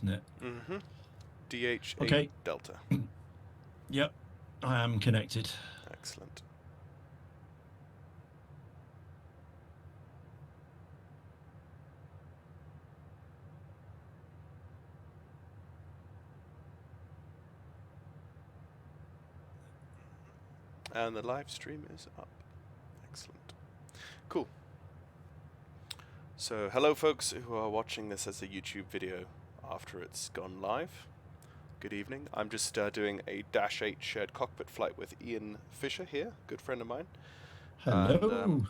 isn't it? Mm-hmm. DH8 Okay. Delta. Yep, I am connected. Excellent. And the live stream is up. Excellent. Cool. So, hello folks who are watching this as a YouTube video after it's gone live. Good evening. I'm just doing a Dash-8 shared cockpit flight with Ian Fisher here, good friend of mine. Hello. And,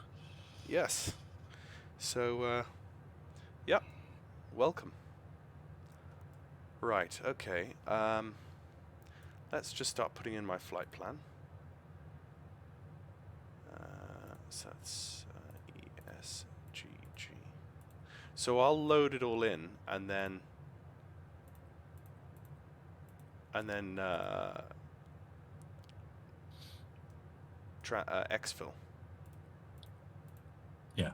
yes. So, yeah, welcome. Right, okay. Let's just start putting in my flight plan. So that's ESGG. So I'll load it all in and then exfil. Yeah.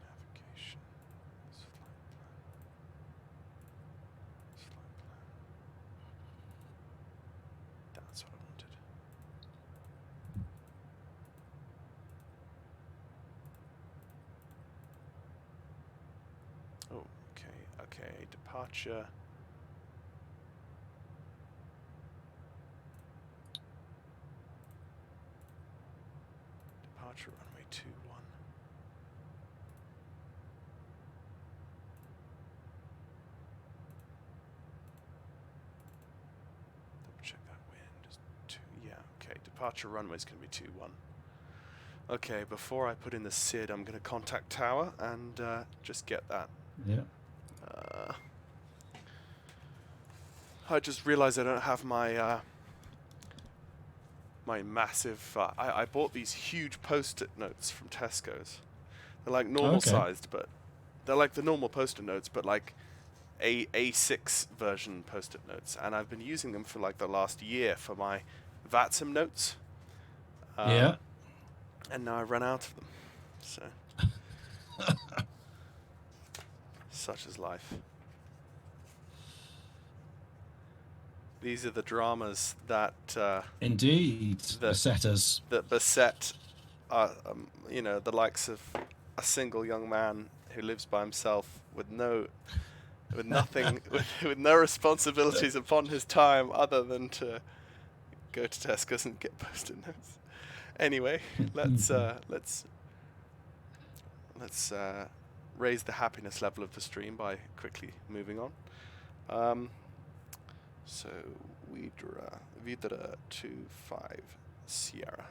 Navigation. Flight plan. That's what I wanted. Oh, okay, departure. Departure runway 21. Double check that wind. Just 2. Yeah, okay. Departure runway is going to be 21. Okay, before I put in the SID, I'm going to contact tower and just get that. Yeah. I just realized I don't have my my massive. I bought these huge post-it notes from Tesco's. They're like normal sized, but they're like the normal post-it notes, but like A6 version post-it notes, and I've been using them for like the last year for my VATSIM notes. Yeah. And now I've run out of them. So such is life. These are the dramas that indeed beset us. That beset, you know, the likes of a single young man who lives by himself with nothing, with no responsibilities upon his time other than to go to Tesco's and get post-it notes. Anyway, let's raise the happiness level of the stream by quickly moving on. So Wideroe 25 Sierra.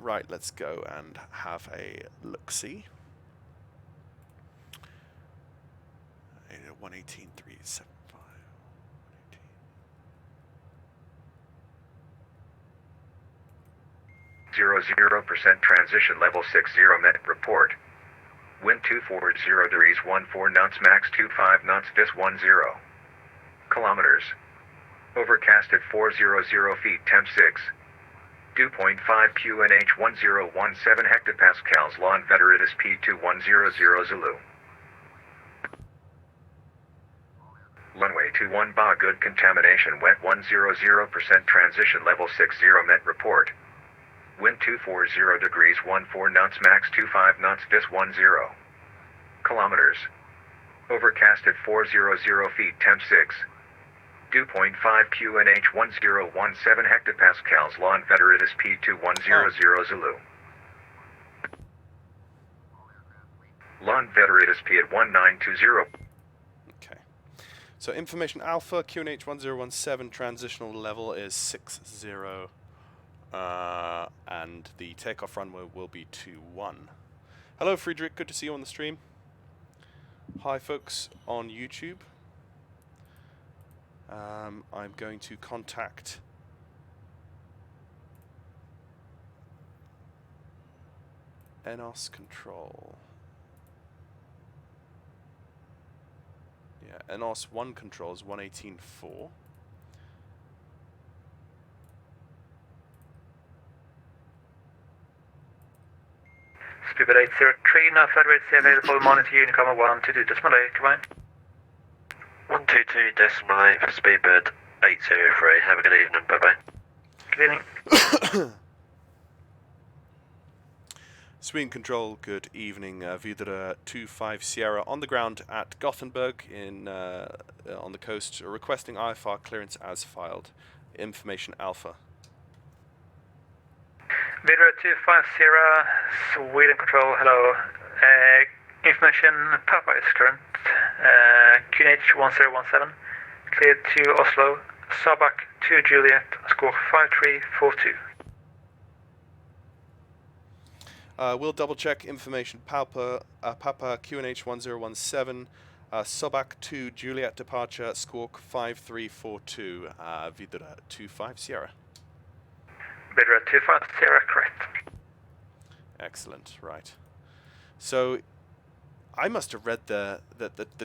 Right, let's go and have a look-see. 118.375. 00% transition level 60 met report. Wind 240 degrees 14 knots max 25 knots vis 10 kilometers. Overcast at 400 feet temp 6. Dew point 5 QNH 1017 hectopascals lawn Veteratus P2100 Zulu. Runway 21 Ba good contamination wet 100% transition level 60 met report. Wind 240 degrees 14 knots max 25 knots vis 10 kilometers. Overcast at 400 feet temp 6. Dew point 5 QNH 1017 hectopascals lawn Veteratus P2100 Zulu. Lawn Veteratus P at 1920. Okay. So information alpha QNH 1017 transitional level is 60. And the takeoff runway will be 21. Hello Friedrich, good to see you on the stream. Hi folks on YouTube. I'm going to contact NOS control. Yeah, NOS 1 controls 118.4. Stupid 803, now flight rates available, monitor Unicom 122 decimal 8, come on. 122 decimal 8 for Speedbird 803. Have a good evening. Bye bye. Good evening. Sweden Control, good evening. Wideroe 25 Sierra on the ground at Gothenburg on the coast, requesting IFR clearance as filed. Information Alpha. Wideroe 25 Sierra, Sweden Control, hello. Information Papa is current. QNH 1017, cleared to Oslo, Sabak 2 Juliet, score 5342. We'll double check information Papa QNH 1017, Sobak 2 Juliet departure, squawk 5342, Wideroe 25 Sierra. Wideroe 25 Sierra, correct. Excellent, right. So I must have read the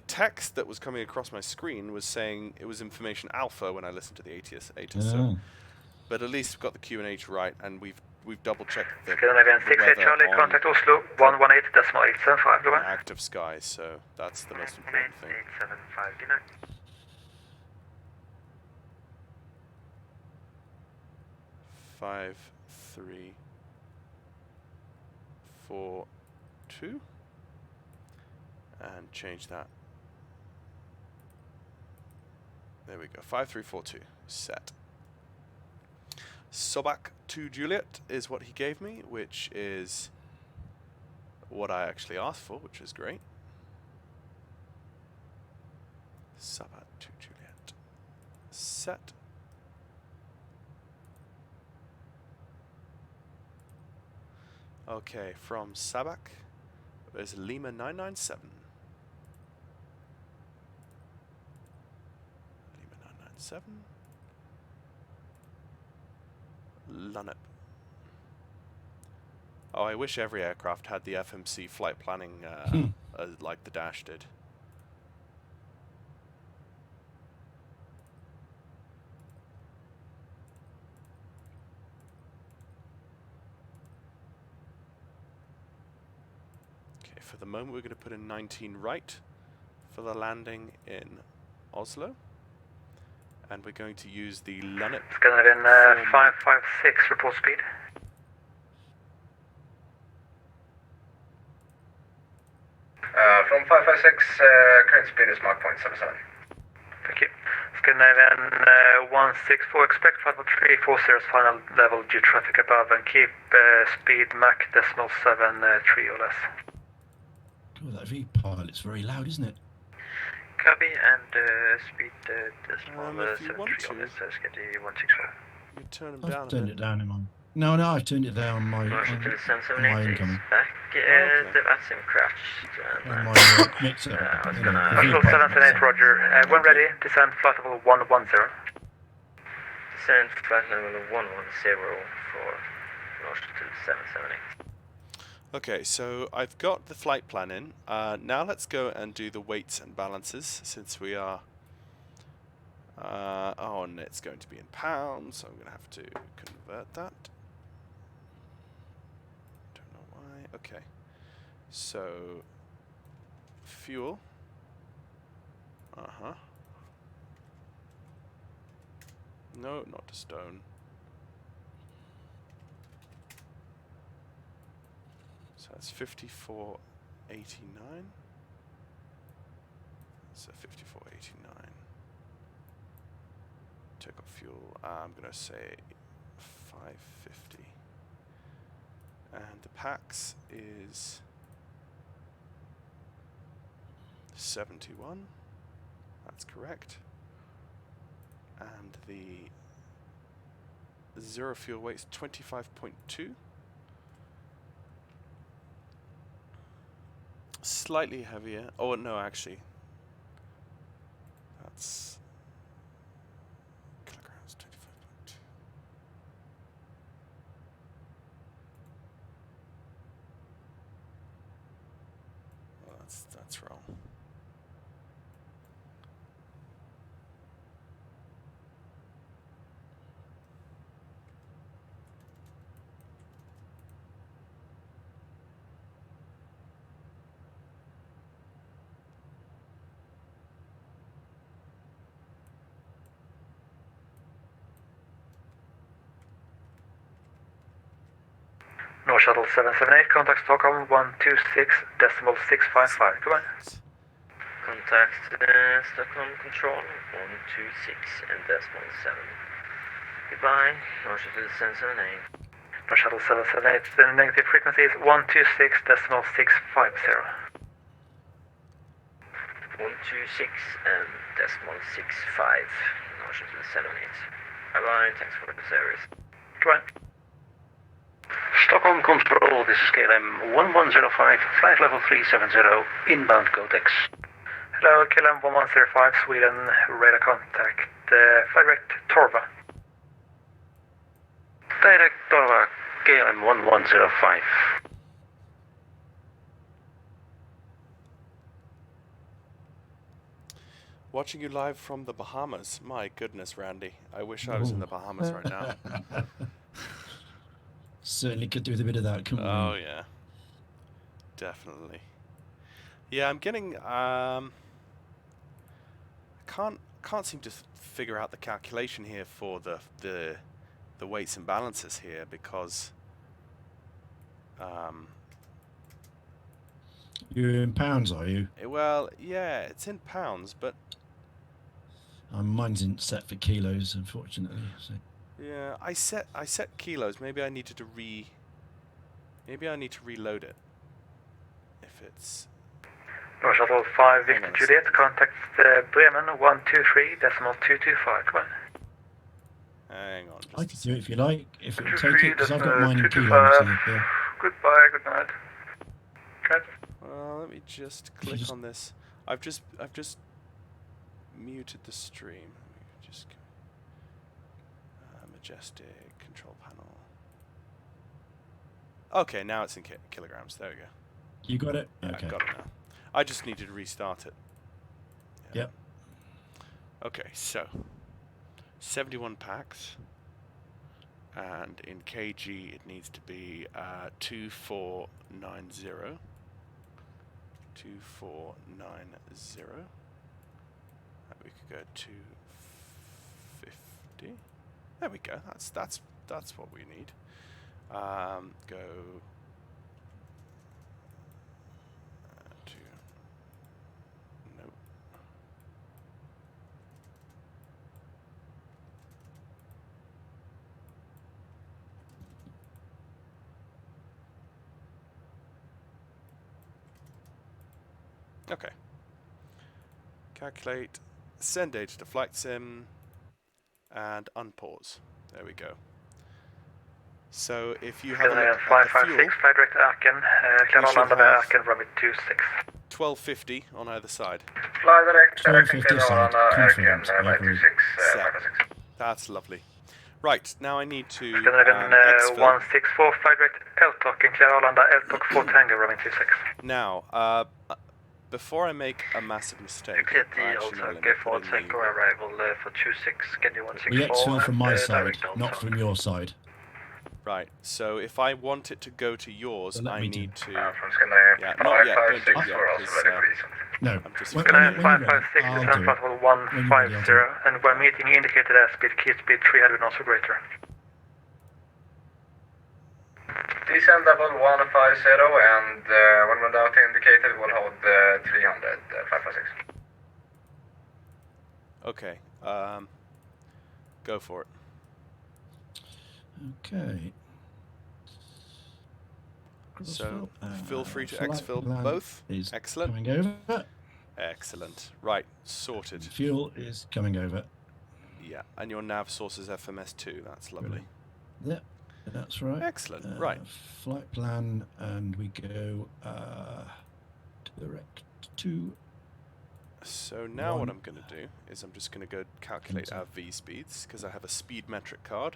text that was coming across my screen was saying it was information alpha when I listened to the ATIS. So, but at least we've got the QNH right, and we've double checked the Scandinavian 68 Charlie, contact Oslo 118.875, go on. active skies, so that's the most important thing. 875, good night. 5, 3, 4, 2, and change that. There we go. 5342 set. Sobak 2 Juliet is what he gave me, which is what I actually asked for, which is great. Sobak 2 Juliet set. Okay, from Sabak, there's Lima 997. Lima 997. Lunep. Oh, I wish every aircraft had the FMC flight planning like the Dash did. For the moment, we're going to put in 19 right for the landing in Oslo. And we're going to use the Lunep. Scandinavian 556, report speed. From 556, current speed is Mach 0.77. Thank you. Scandinavian 164, expect flight level 340's final level due traffic above and keep speed Mach 0.73 or less. God, that V-pilot's very loud, isn't it? Copy, and speed decimal if you want 73 on to, this SKD 164. you turn them I've down a turned bit. it down in my... No, I've turned it down on my Washington incoming. 778 back. Okay. The vaccine crashed. On my mixer. I was you know, gonna- the Oslo V-pilot 778, mixer. roger. When Okay. ready, descend flight level 110. Descend flight level 110 for Washington 778. Okay, so I've got the flight plan in. Now let's go and do the weights and balances, since we are... and it's going to be in pounds, so I'm going to have to convert that. Don't know why. Okay. So, fuel. No, not to stone. So that's 54.89. So 54.89. Take off fuel. I'm gonna say 550. And the pax is 71. That's correct. And the zero fuel weight is 25.2. Slightly heavier. Oh no, actually, that's kilograms. 25.2. Oh, that's wrong. North Shuttle 778, contact Stockholm 126.655. Goodbye. Contact Stockholm Control 126.7. Goodbye, North Shuttle 778. North Shuttle 778, the negative frequency is 126.650. 126.65. North Shuttle 78. Bye-bye, thanks for the service. Goodbye. Stockholm Control, this is KLM 1105, flight level 370, inbound Codex. Hello, KLM 1105, Sweden, radar contact. Flight direct Torva. Direct Torva, KLM 1105. Watching you live from the Bahamas. My goodness, Randy. I wish I was in the Bahamas right now. Certainly could do with a bit of that, couldn't we? Oh, yeah. Definitely. Yeah, I'm getting... I can't seem to figure out the calculation here for the weights and balances here because... You're in pounds, are you? well, yeah, it's in pounds, but... Mine's in set for kilos, unfortunately. So. Yeah, I set kilos. Maybe I needed to Maybe I need to reload it. If it's... North Shuttle 5, Victor Juliet, contact Bremen 123.225. Come on. Hang on. I can do it if you like. If it'll 223, take it, because I've got mine in 225. kilos. So, yeah. Goodbye, good night. Okay. Well, let me just click on this. I've just muted the stream. Let me just go. Majestic control panel. Okay, now it's in kilograms. There we go. You got it? Yeah, Okay. I got it now. I just needed to restart it. Yeah. Yep. Okay, so 71 packs, and in kg it needs to be 2490. 2490. We could go 250. There we go. That's what we need. Go to nope. Okay. Calculate. Send data to flight sim. And unpause. There we go. So if you have a look at the 556, fuel, flight direct Aachen, clear all under have Aachen, runway 26. 1250 on either side. Fly direct, 1250 side, confirmed, flight I agree. 26, Set. 556. That's lovely. Right, now I need to Scandinavian exfil. 164, flight direct Eltok, and clear all under Eltok 4 Tango, runway 26. Now, before I make a massive mistake, Clear actually, no, let me Eltok put 4 in the- Tango arrival for 26, schedule We 164. exfil from my and, side, direct not Eltok. from your side. Right, so if I want it to go to yours, So let I me do- need to... From Scandinavia, Yeah, not yet, don't do it 556, yet, we're also because, ready for these. No. I'm just... When Scandinavian you're ready, 556 I'll is do it. unflappable When you're ready, I'll 150, do it. and when meeting indicated airspeed, key speed 300 knots or greater. Descend level 150, and when we're down to indicated, we'll hold 300, 556. Okay, go for it. Okay. So, feel free to flight exfil plan both. is Excellent. coming over. Excellent. Right, sorted. Fuel is coming over. Yeah, and your nav source is FMS2. That's lovely. Yep, that's right. Excellent. Right. Flight plan, and we go direct to. So now what One. I'm going to do is I'm just going to go calculate our V speeds because I have a speed metric card.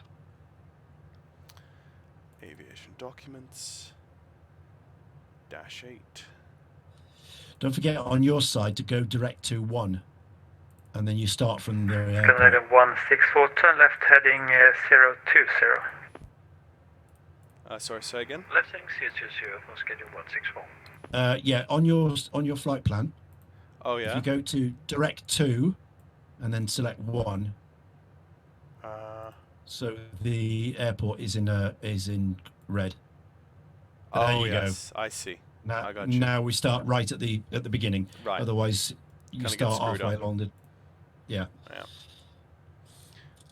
Aviation documents. Dash-8. Don't forget on your side to go direct to 1, and then you start from the airport. Scandinavian 164, turn left heading 020. Sorry, say again? Left heading 020 for schedule 164. Yeah, on your flight plan. Oh, If yeah? you go to direct to, and then select 1, Uh, so the airport is in red. Oh, you yes, I see. Now, I got you. now we start right at the beginning. Right. Otherwise, you Kinda get start screwed halfway up. along the. Yeah. Yeah.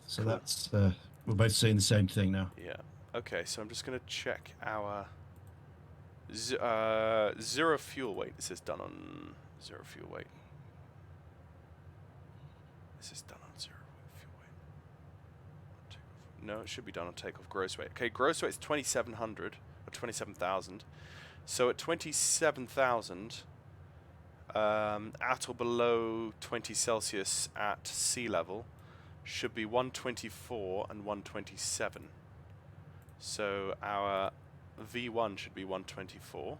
So Cool. that's we're both seeing the same thing now. Yeah. Okay, so I'm just going to check our zero fuel weight. This is done on zero fuel weight. This is done on zero fuel weight. Takeoff. No, it should be done on takeoff gross weight. Okay, gross weight is 2,700 or 27,000. So at 27,000, at or below 20 Celsius at sea level, should be 124 and 127. So our V1 should be 124.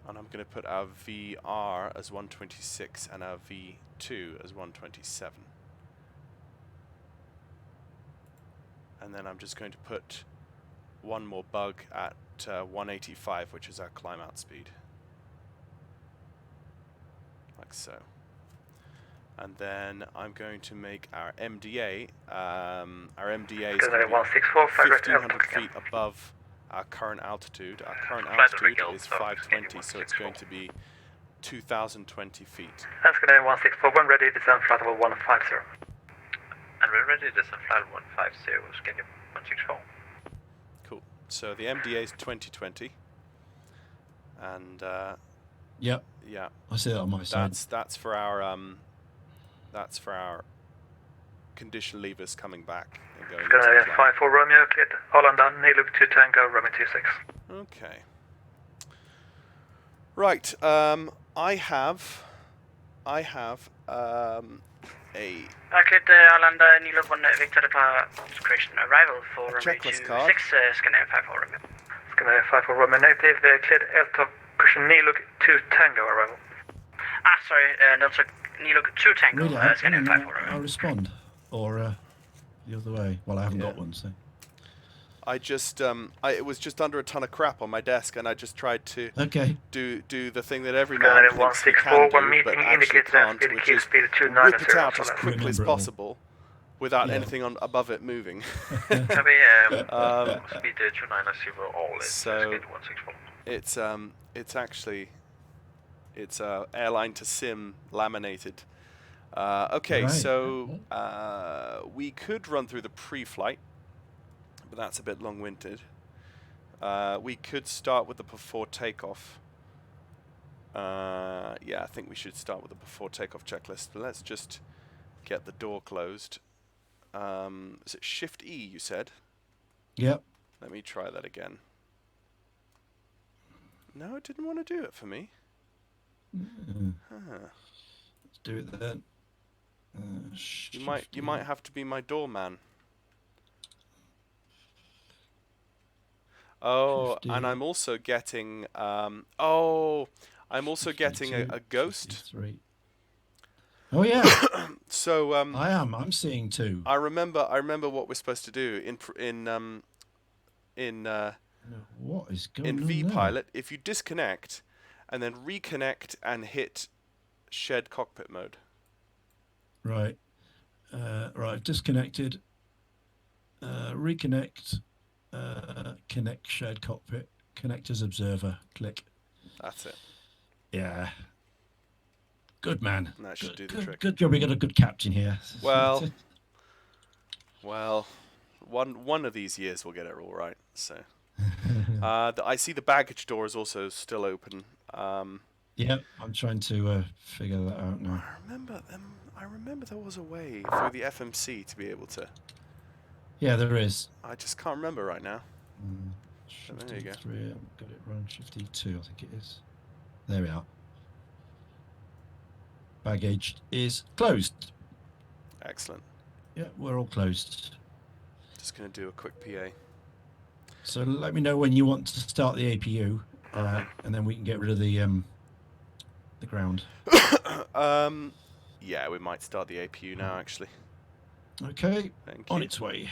And I'm going to put our VR as 126 and our V2 as 127. And then I'm just going to put one more bug at 185, which is our climb out speed. Like so. And then I'm going to make our MDA. Our MDA is going to be 1,500 feet above our current altitude. Our current altitude is 520, so it's going to be 2,020 feet. That's going to be 164. When ready, descend flight level 150. And we're ready to descend flight 150, schedule 164. Cool. So the MDA is 2020. And Yep. yeah. I see that on my side. That's for our condition levers coming back and going. It's going to be 54 Romeo, cleared. Hollander, Niluk 2 Tango, Romeo 26. Okay. Right. I have a. Could Hollander, Niluk 1 Victor Depart discretion arrival for Romeo checklist 26, card. Scandinavian 54 Romeo. Scandinavian 54 Romeo negative, cleared Eltok cushion Niluk 2 Tango arrival. Sorry, Delta Niluk 2 Tango, Read it out, Scandinavian and 54 I'll Romeo. respond. Or the other way. Well, I haven't got one, so. I just it was just under a ton of crap on my desk, and I just tried to do the thing that every man thinks he can do, but actually can't, which is whip it out as quickly as possible without anything on above it moving. Speed 29 all in So schedule 164. it's airline to sim laminated. Okay, Right. so we could run through the pre-flight, but that's a bit long-winded. We could start with the before takeoff. Yeah, I think we should start with the before takeoff checklist. But let's just get the door closed. Is it Shift E, you said? Yep. Let me try that again. No, it didn't want to do it for me. Huh. Let's do it then. You might have to be my doorman. Oh, 50, and I'm also getting I'm also getting a ghost. 53. Oh yeah. So I'm seeing two. I remember what we're supposed to do What is going in on there? vPilot. If you disconnect and then reconnect and hit shared cockpit mode. Right. Right, I've disconnected. Reconnect. Connect shared cockpit. Connect as observer. Click. That's it. Yeah. Good man. That should do the Good, trick. good job we got a good captain here. Well, one of these years we'll get it all right. So, I see the baggage door is also still open. Yep, I'm trying to figure that out now. I remember there was a way through the FMC to be able to. Yeah, there is. I just can't remember right now. Shift there you go. E3, I've got it run. Shift E2, I think it is. There we are. Baggage is closed. Excellent. Yeah, we're all closed. Just going to do a quick PA. So let me know when you want to start the APU, and then we can get rid of the ground. Yeah, we might start the APU now, actually. Okay, Thank on you. its way.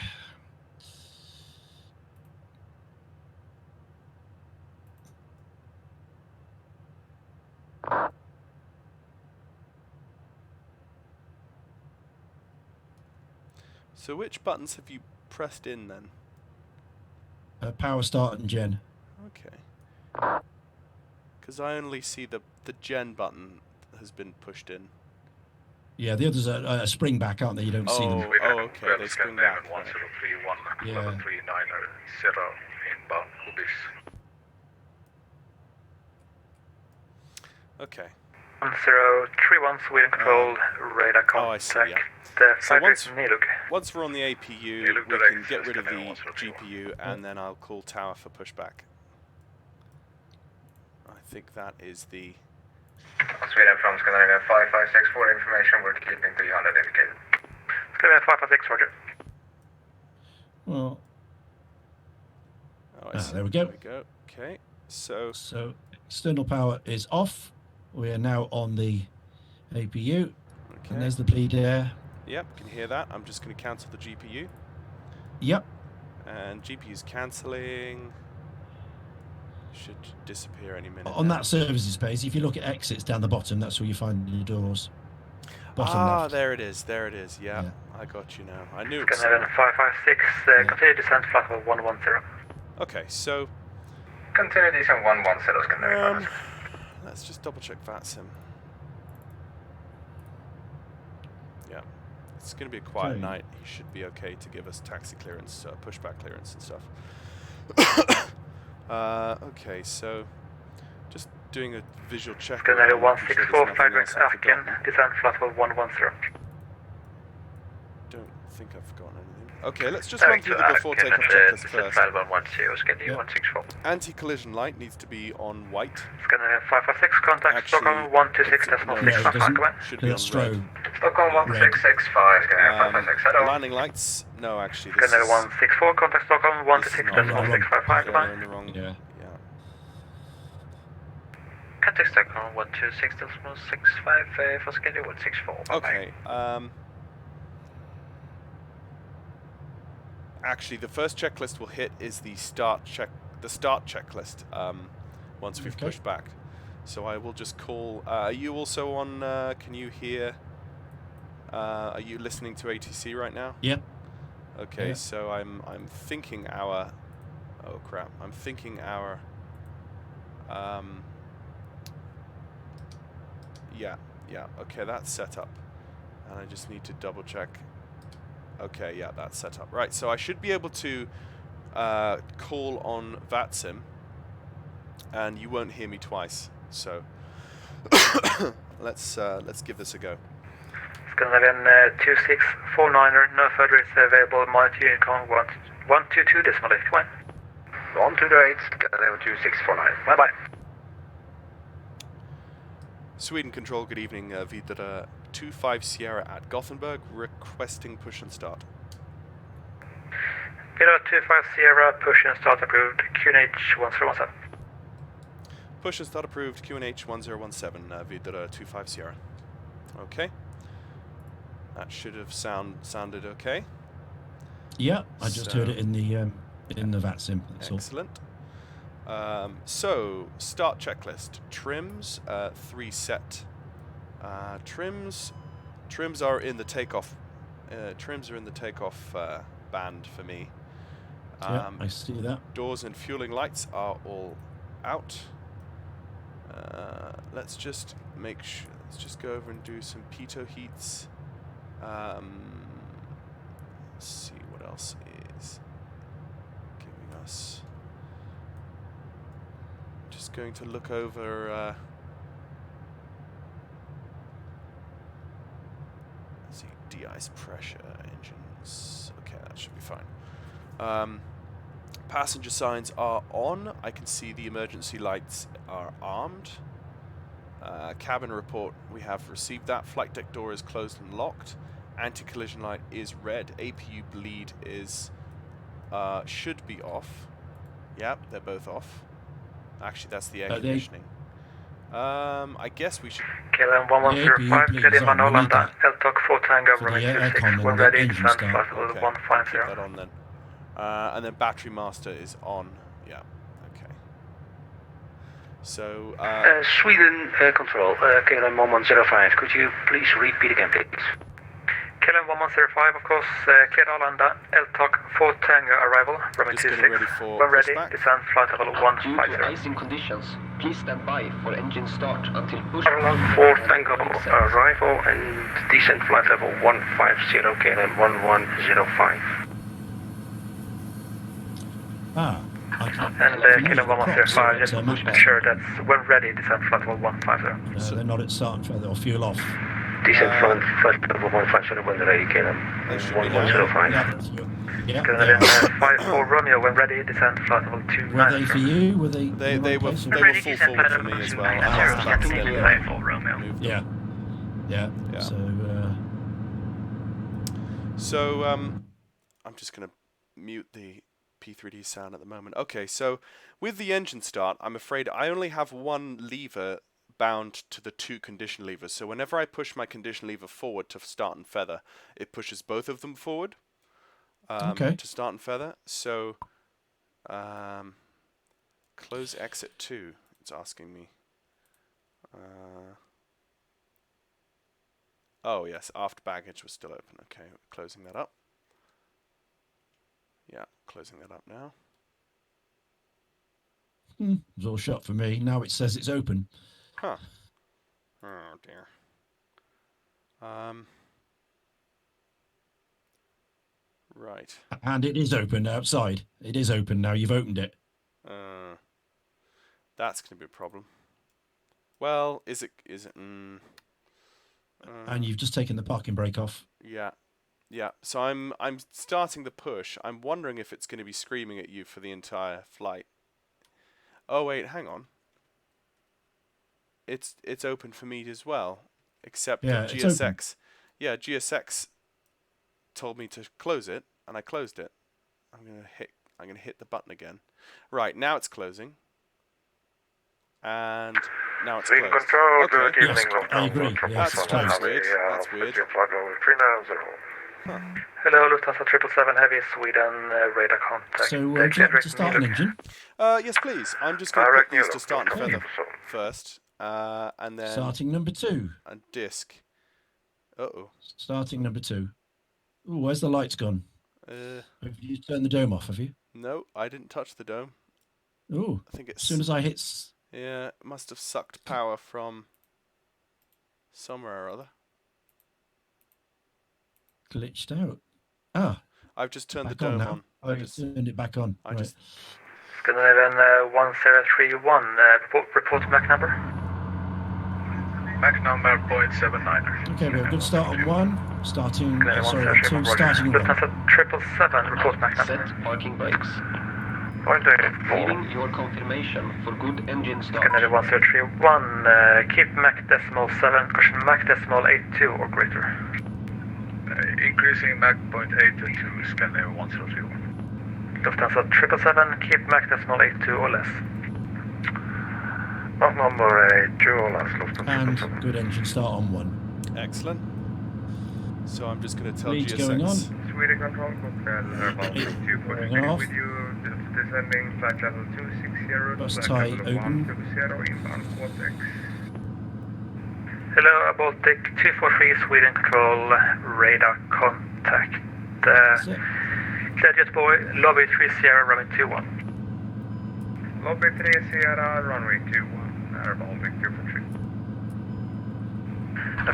So which buttons have you pressed in then? Power start and gen. Okay. Because I only see the gen button has been pushed in. Yeah, the others are spring back, aren't they? You don't see them. Oh, okay. They spring back. Right. 1031, Yeah. level 390 inbound Kubis. Okay. 1031 Sweden control, radar contact. Oh, I see, yeah. The So flight once- is Niluk. Once we're on the APU, look we direct, can get rid of the Scandinavian 103. GPU, and then I'll call tower for pushback. I think that is the... Sweden from Scandinavia 556 for information, we're keeping 300 indicated. Scandinavia 556, roger. Well, Oh, I see. there we go. There we go. Okay. So So external power is off. We are now on the APU, okay. and there's the bleed air. Yep, can you hear that? I'm just going to cancel the GPU. Yep. And GPU's cancelling. Should disappear any minute. On now. that services page, if you look at exits down the bottom, that's where you find your doors. Bottom left. There it is. There it is. Yeah, Yeah. I got you now. I knew it was Scandinavian somewhere. 556, continue descent flight level 110. Okay, so Continue descent 110 Scandinavia. let's just double check VATSIM. Yeah, it's going to be a quiet Okay. night. He should be okay to give us taxi clearance, pushback clearance and stuff. Okay, so just doing a visual check. Scandinavian around, making sure 164, there's flight nothing else I've Akin, forgotten. descent flight level 110. Don't think I've forgotten anything. Okay, let's just run through the before takeoff checklist first. 110 Scandinavia Yeah. 164. Anti-collision light needs to be on white. Scandinavian 556, contact Actually, Stockholm 126.6 no, Yeah, it doesn't. command. Should be on That's red. strobe. Stockholm 1665 Scandinavia 556, hello. Landing lights. No, actually, this Scandinavian is 164, contact Stockholm this is not 126.655 right. command. in the wrong. Yeah. Yeah. Contact Stockholm 126.65 for schedule 164. Okay. Actually, the first checklist we'll hit is the start checklist. Once we've Okay. pushed back, so I will just call. Are you also on? Can you hear? Are you listening to ATC right now? Yep. Okay, Yeah. so I'm thinking our. Oh crap! I'm thinking our. Yeah. Okay, that's set up, and I just need to double check. Okay, yeah, that's set up. Right, so I should be able to call on VATSIM, and you won't hear me twice. So let's give this a go. Scandinavian 2649er, no further is available. Monitor Unicon 122 decimal 8. Come on. 128 Scandinavia 2649. Bye bye. Sweden Control, good evening. Vidra 25 Sierra at Gothenburg, requesting push and start. Vidra 25 Sierra, push and start approved. QNH 1017. Push and start approved. QNH 1017. Vidra 25 Sierra. Okay. That should have sounded okay. Yeah, I just So- heard it in the VATSIM. That's all. Excellent. So start checklist. Trims 3 set. Trims are in the takeoff. Trims are in the takeoff band for me. Yeah, I see that. Doors and fueling lights are all out. Let's just make sure. Let's just go over and do some pitot heats. Let's see what else is giving us. Just going to look over. Let's see, de-ice pressure engines. Okay, that should be fine. Passenger signs are on. I can see the emergency lights are armed. Cabin report, we have received that. Flight deck door is closed and locked. Anti-collision light is red. APU bleed is should be off. Yep, they're both off. Actually, that's the air conditioning. I guess we should. KLM Yeah, 1105, please, clear in on, we need Manolanda, that. LTOC 4 Tango, For the runway aircon 26, and when the ready, engine descend start. flight level Okay, 150. keep that on then. And then battery master is on. Yeah. Okay. So. Sweden Control, KLM 1105. Could you please repeat again, please? KLM KLM 1105, of course, cleared Arlanda, LTOC 4 Tango arrival, runway Just 26. getting ready for When ready, pushback. descend flight level Due to 150. icing conditions, please stand by for engine start until push. Arlanda 4 Tango arrival and descent flight level 150 KLM 1105. And KLM 1105, just make sure that's when ready, descend flight level 150. They're not at start and further or fuel off. Descent flight level 150 when ready, KLM They should be now. 1105. Yeah, Going they in are. 54 Romeo, when ready, descend flight level 290. Were they for you? Were they? They in the right were place, or- full forward for me as well. I asked them to moved. Yeah. Yeah. So, I'm just going to mute the P3D sound at the moment. Okay, so with the engine start, I'm afraid I only have one lever bound to the 2 condition levers. So whenever I push my condition lever forward to start and feather, it pushes both of them forward Okay. to start and feather. So close exit 2, it's asking me. Oh yes, aft baggage was still open. Okay, closing that up. Yeah, closing that up now. it was all shut for me. Now it says it's open. Huh. Oh dear. Right. And it is open outside. It is open now. You've opened it. That's going to be a problem. Well, is it? And you've just taken the parking brake off. Yeah. Yeah. So I'm starting the push. I'm wondering if it's going to be screaming at you for the entire flight. Oh wait, hang on. It's open for me as well, except Yeah, that it's open. GSX. Yeah, GSX told me to close it, and I closed it. I'm gonna hit the button again. Right, now it's closing. And now it's closed. Control, Okay. good evening. Yes, I agree. Yes, it's That's closed. weird. That's weird. Huh. Hello, Lufthansa 777 Heavy, Sweden, radar contact. So, would you like me to start an engine? Yes, please. I'm just going to put these to start and feather first, and then Starting number 2. a disc. Uh-oh. Starting number 2. Ooh, where's the lights gone? Have you turned the dome off, have you? No, I didn't touch the dome. Ooh, I think it's... as soon as I hit... Yeah, it must have sucked power from somewhere or other. Glitched out. Ah, I've just turned the back on dome now. on. I just turned it back on. I Right. just... Scandinavian 1031, report Mac number. Mac number 0.79. Okay, we have a good start on 1. Starting, Scandinavian sorry, 1031, on 2, starting on 1. Lufthansa 777, report Mac number. Set parking brakes. Point Leaving your confirmation for good engine start. Scandinavian 1031, keep Mac decimal 7, caution Mac decimal 82 or greater. Increasing Mac 0.8 to Scandinavian 1031. Lufthansa 777, keep Mac decimal 82 or less. Mac number 2 or less, Lufthansa And good engine start on 1. Excellent. So I'm just going to tell Leads GSX. going on. Sweden Control, Hotel about 243 Going off. with you, descending flight level 260, Bus flight tie level open. 120, inbound ORBX. Hello, Baltic 243, Sweden Control, radar contact. That's it. Clear jet boy, lobby 3 Sierra, runway 21. Lobby 3 Sierra, runway 21, Air Baltic 243.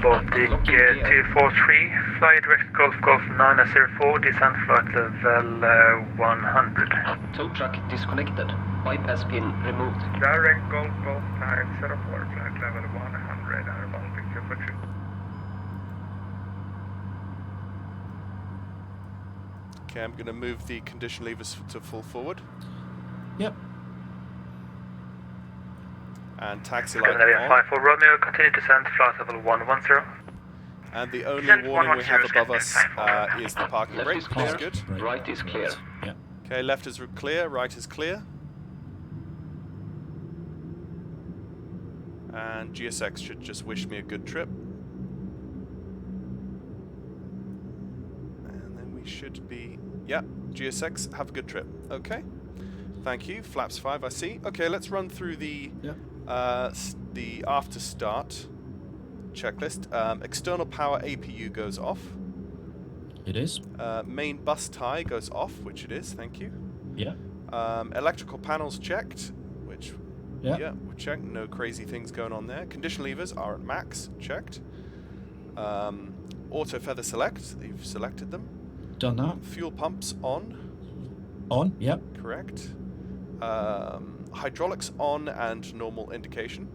Baltic 243, fly direct Golf 904, descent flight level 100. Tow truck disconnected. Bypass pin removed. Direct Golf 904, flight level 100, Air Baltic 243. Okay, I'm going to move the condition levers to full forward. Yep. And taxi light Scandinavian on. 54 Romeo, continue descent flight level 110. And the only Descent warning we have 110, above us is the parking Left brake, is which is clear. good. Right is clear. Yeah. Okay, left is clear, right is clear. And GSX should just wish me a good trip. And then we should be... Yeah, GSX, have a good trip. Okay. Thank you. Flaps 5, I see. Okay, let's run through the the after start checklist. External power APU goes off. It is. Main bus tie goes off, which it is, thank you. Yeah. Electrical panels checked, which, Yeah. we checked. No crazy things going on there. Condition levers are at max, checked. Auto feather select, you've selected them. Done that. Fuel pumps on. On. Yep. Correct. Hydraulics on and normal indication.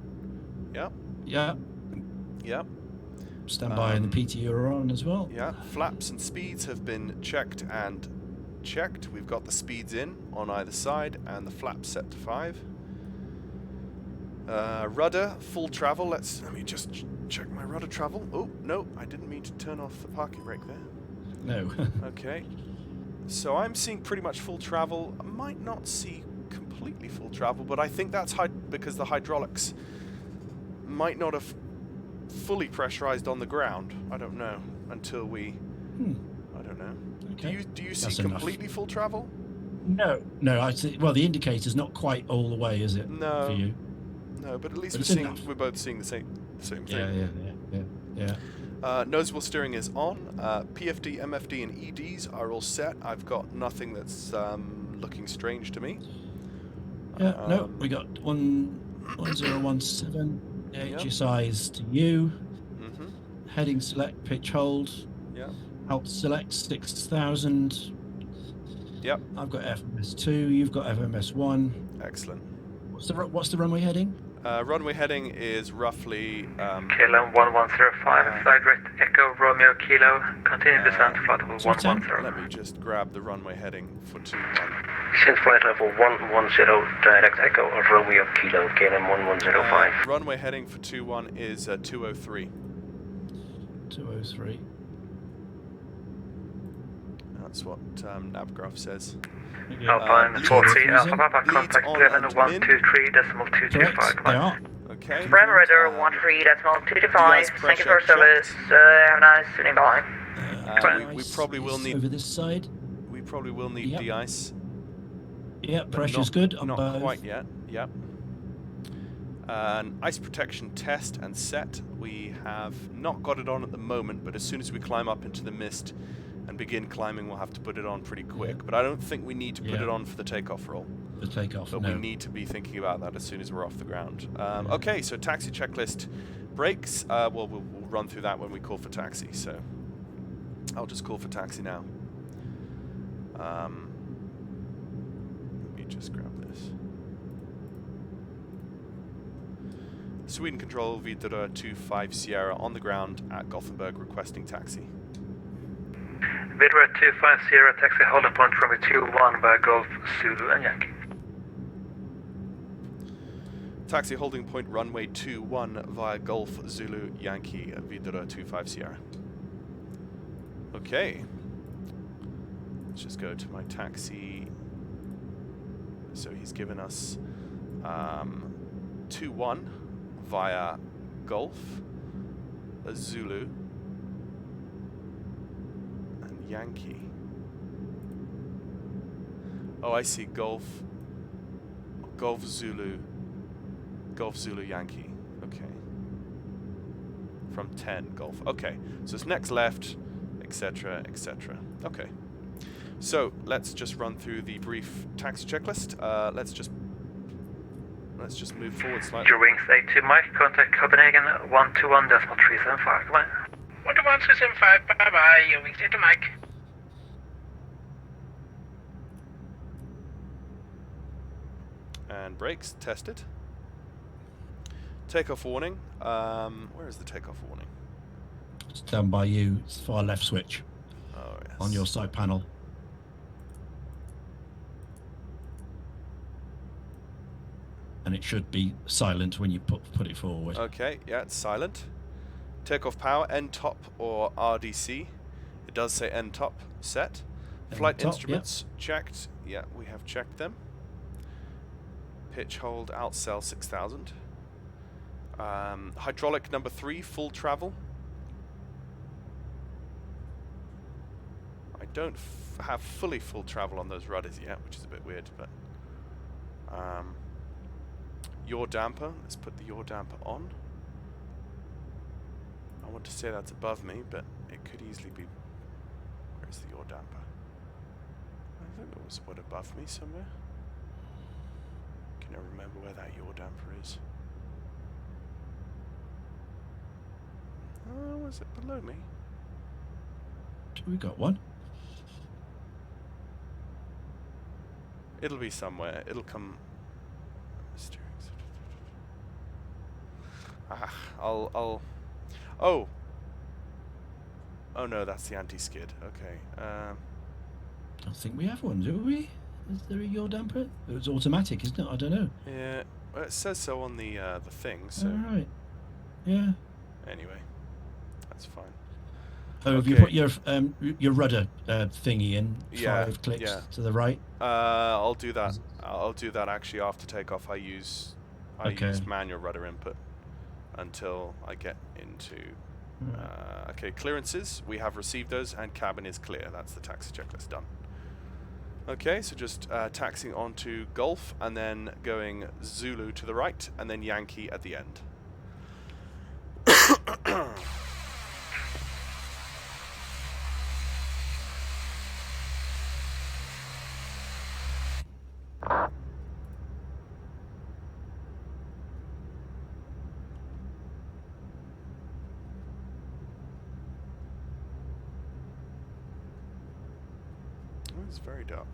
Yeah. Yeah. Yeah. Standby and the PTU are on as well. Yeah. Flaps and speeds have been checked and checked. We've got the speeds in on either side and the flaps set to 5. Rudder, full travel. Let me just check my rudder travel. Oh, no, I didn't mean to turn off the parking brake there. No. Okay. So I'm seeing pretty much full travel. I might not see completely full travel, but I think that's because the hydraulics might not have fully pressurized on the ground. I don't know until we. I don't know. Okay. Do you see That's completely full travel? No. I see. Well, the indicator's not quite all the way, is it? No. For you. No, but at least But we're both seeing the same thing. Yeah. Noseable steering is on. PFD, MFD, and EDs are all set. I've got nothing that's looking strange to me. Yeah. No, we got 1017. HSI's to you. Heading select, pitch hold. Yeah. Alt select 6000. Yep. I've got FMS2. You've got FMS1. Excellent. What's the runway heading? Runway heading is roughly. Kilo 1105. Flight direct Echo Romeo Kilo. Continue descent flight level 110. Let me just grab the runway heading for 21. Descent flight level 110, direct Echo of Romeo Kilo, KLM 1105. Runway heading for 21 is 203. 203. That's what Navgraph says. Alpine 40 Alpha Papa, contact 11.123.225. They are. Okay. Bravo Radar 13.225. Thank you for your service. Have a nice evening. Bye. We probably will need. Over this side. We probably will need de-ice. Yeah, pressure's good on not both. quite yet. Yep. An ice protection test and set. We have not got it on at the moment, but as soon as we climb up into the mist and begin climbing, we'll have to put it on pretty quick. But I don't think we need to put it on for the takeoff roll. The takeoff, but we need to be thinking about that as soon as we're off the ground. Okay, so taxi checklist brakes. We'll run through that when we call for taxi. So I'll just call for taxi now. Let me just grab this. Sweden Control, Wideroe 25 Sierra on the ground at Gothenburg requesting taxi. Wideroe 25 Sierra, taxi holding point from 21 by Golf Zulu and Yankee. Taxi holding point runway 21 via Golf Zulu Yankee at Wideroe 25 Sierra. Okay. Let's just go to my taxi. So he's given us 21 via Golf, Zulu, and Yankee. Oh, I see. Golf Zulu Yankee. Okay. From 10 Golf. Okay. So it's next left, etc., etc. Okay. So let's just run through the brief taxi checklist. Let's just move forward slightly. Your wings A2 Mike, contact Copenhagen 121.375. Come on. 121.375. Bye bye. Your wings A2 Mike. And brakes tested. Takeoff warning. Where is the takeoff warning? It's down by you. It's far left switch. Oh, yes. On your side panel. And it should be silent when you put it forward. Okay, yeah, it's silent. Takeoff power, N-top or RDC. It does say N-top set. Flight N-top, instruments checked. Yeah, we have checked them. Pitch hold, outcell 6000. Hydraulic number 3, full travel. I don't have fully full travel on those rudders yet, which is a bit weird, but yaw damper, let's put the yaw damper on. I want to say that's above me, but it could easily be. Where Where's the yaw damper? I think there was one above me somewhere. Can I remember where that yaw damper is? Oh, was it below me? We got one. It'll be somewhere. It'll come. Ah, I'll. Oh. Oh no, that's the anti-skid. Okay. I don't think we have one, do we? Is there a yaw damper? It's automatic, isn't it? I don't know. Yeah. Well, it says so on the thing. So. All right. Yeah. Anyway, that's fine. Oh, have you put your rudder thingy in? Yeah, 5 clicks yeah. to the right. I'll do that. I'll do that actually after takeoff. I use manual rudder input until I get into. Okay, clearances. We have received those, and cabin is clear. That's the taxi checklist done. Okay, so just taxiing onto Golf, and then going Zulu to the right, and then Yankee at the end. It's very dark.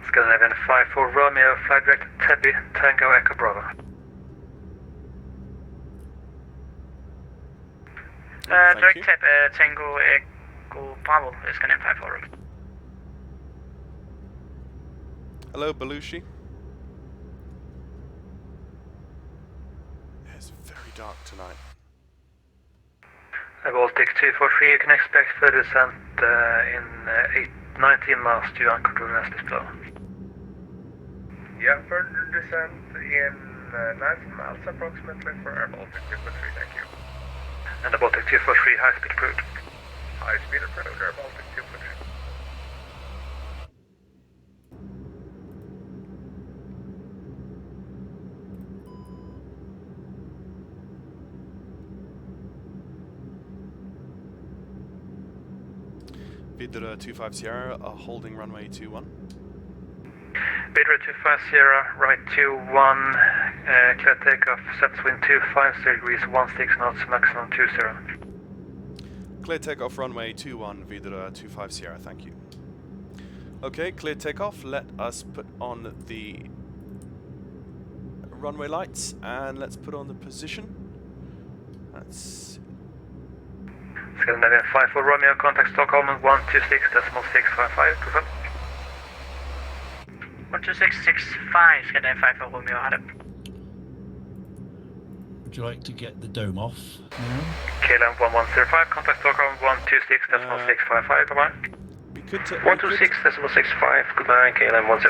Scandinavian 54 Romeo, flight direct Tebby, Tango Echo Bravo. Direct tap Tango Echo Bravo, Scandinavian 54. Hello, Belushi. It's very dark tonight. Baltic 243, you can expect further descent in 19 miles to uncontrolled nest below. Yeah, further descent in 19 miles approximately for Air Baltic 243, thank you. And the Baltic 243, high speed approved. High speed approved, Air Baltic 243. Wideroe 25 Sierra, holding runway 21. Wideroe 25 Sierra, runway 21, clear takeoff, sets wind 250 degrees, 16 knots, maximum 20. Clear takeoff, runway 21, Wideroe 25 Sierra, thank you. Okay, clear takeoff, let us put on the runway lights, and let's put on the position. That's Scandinavian 54 Romeo, contact Stockholm 126.655, confirm. 12665, Scandinavian 54 Romeo, had it. Would you like to get the dome off now? KLM 1105, contact Stockholm 126.655, goodbye. we could 126.65, goodbye, KLM where's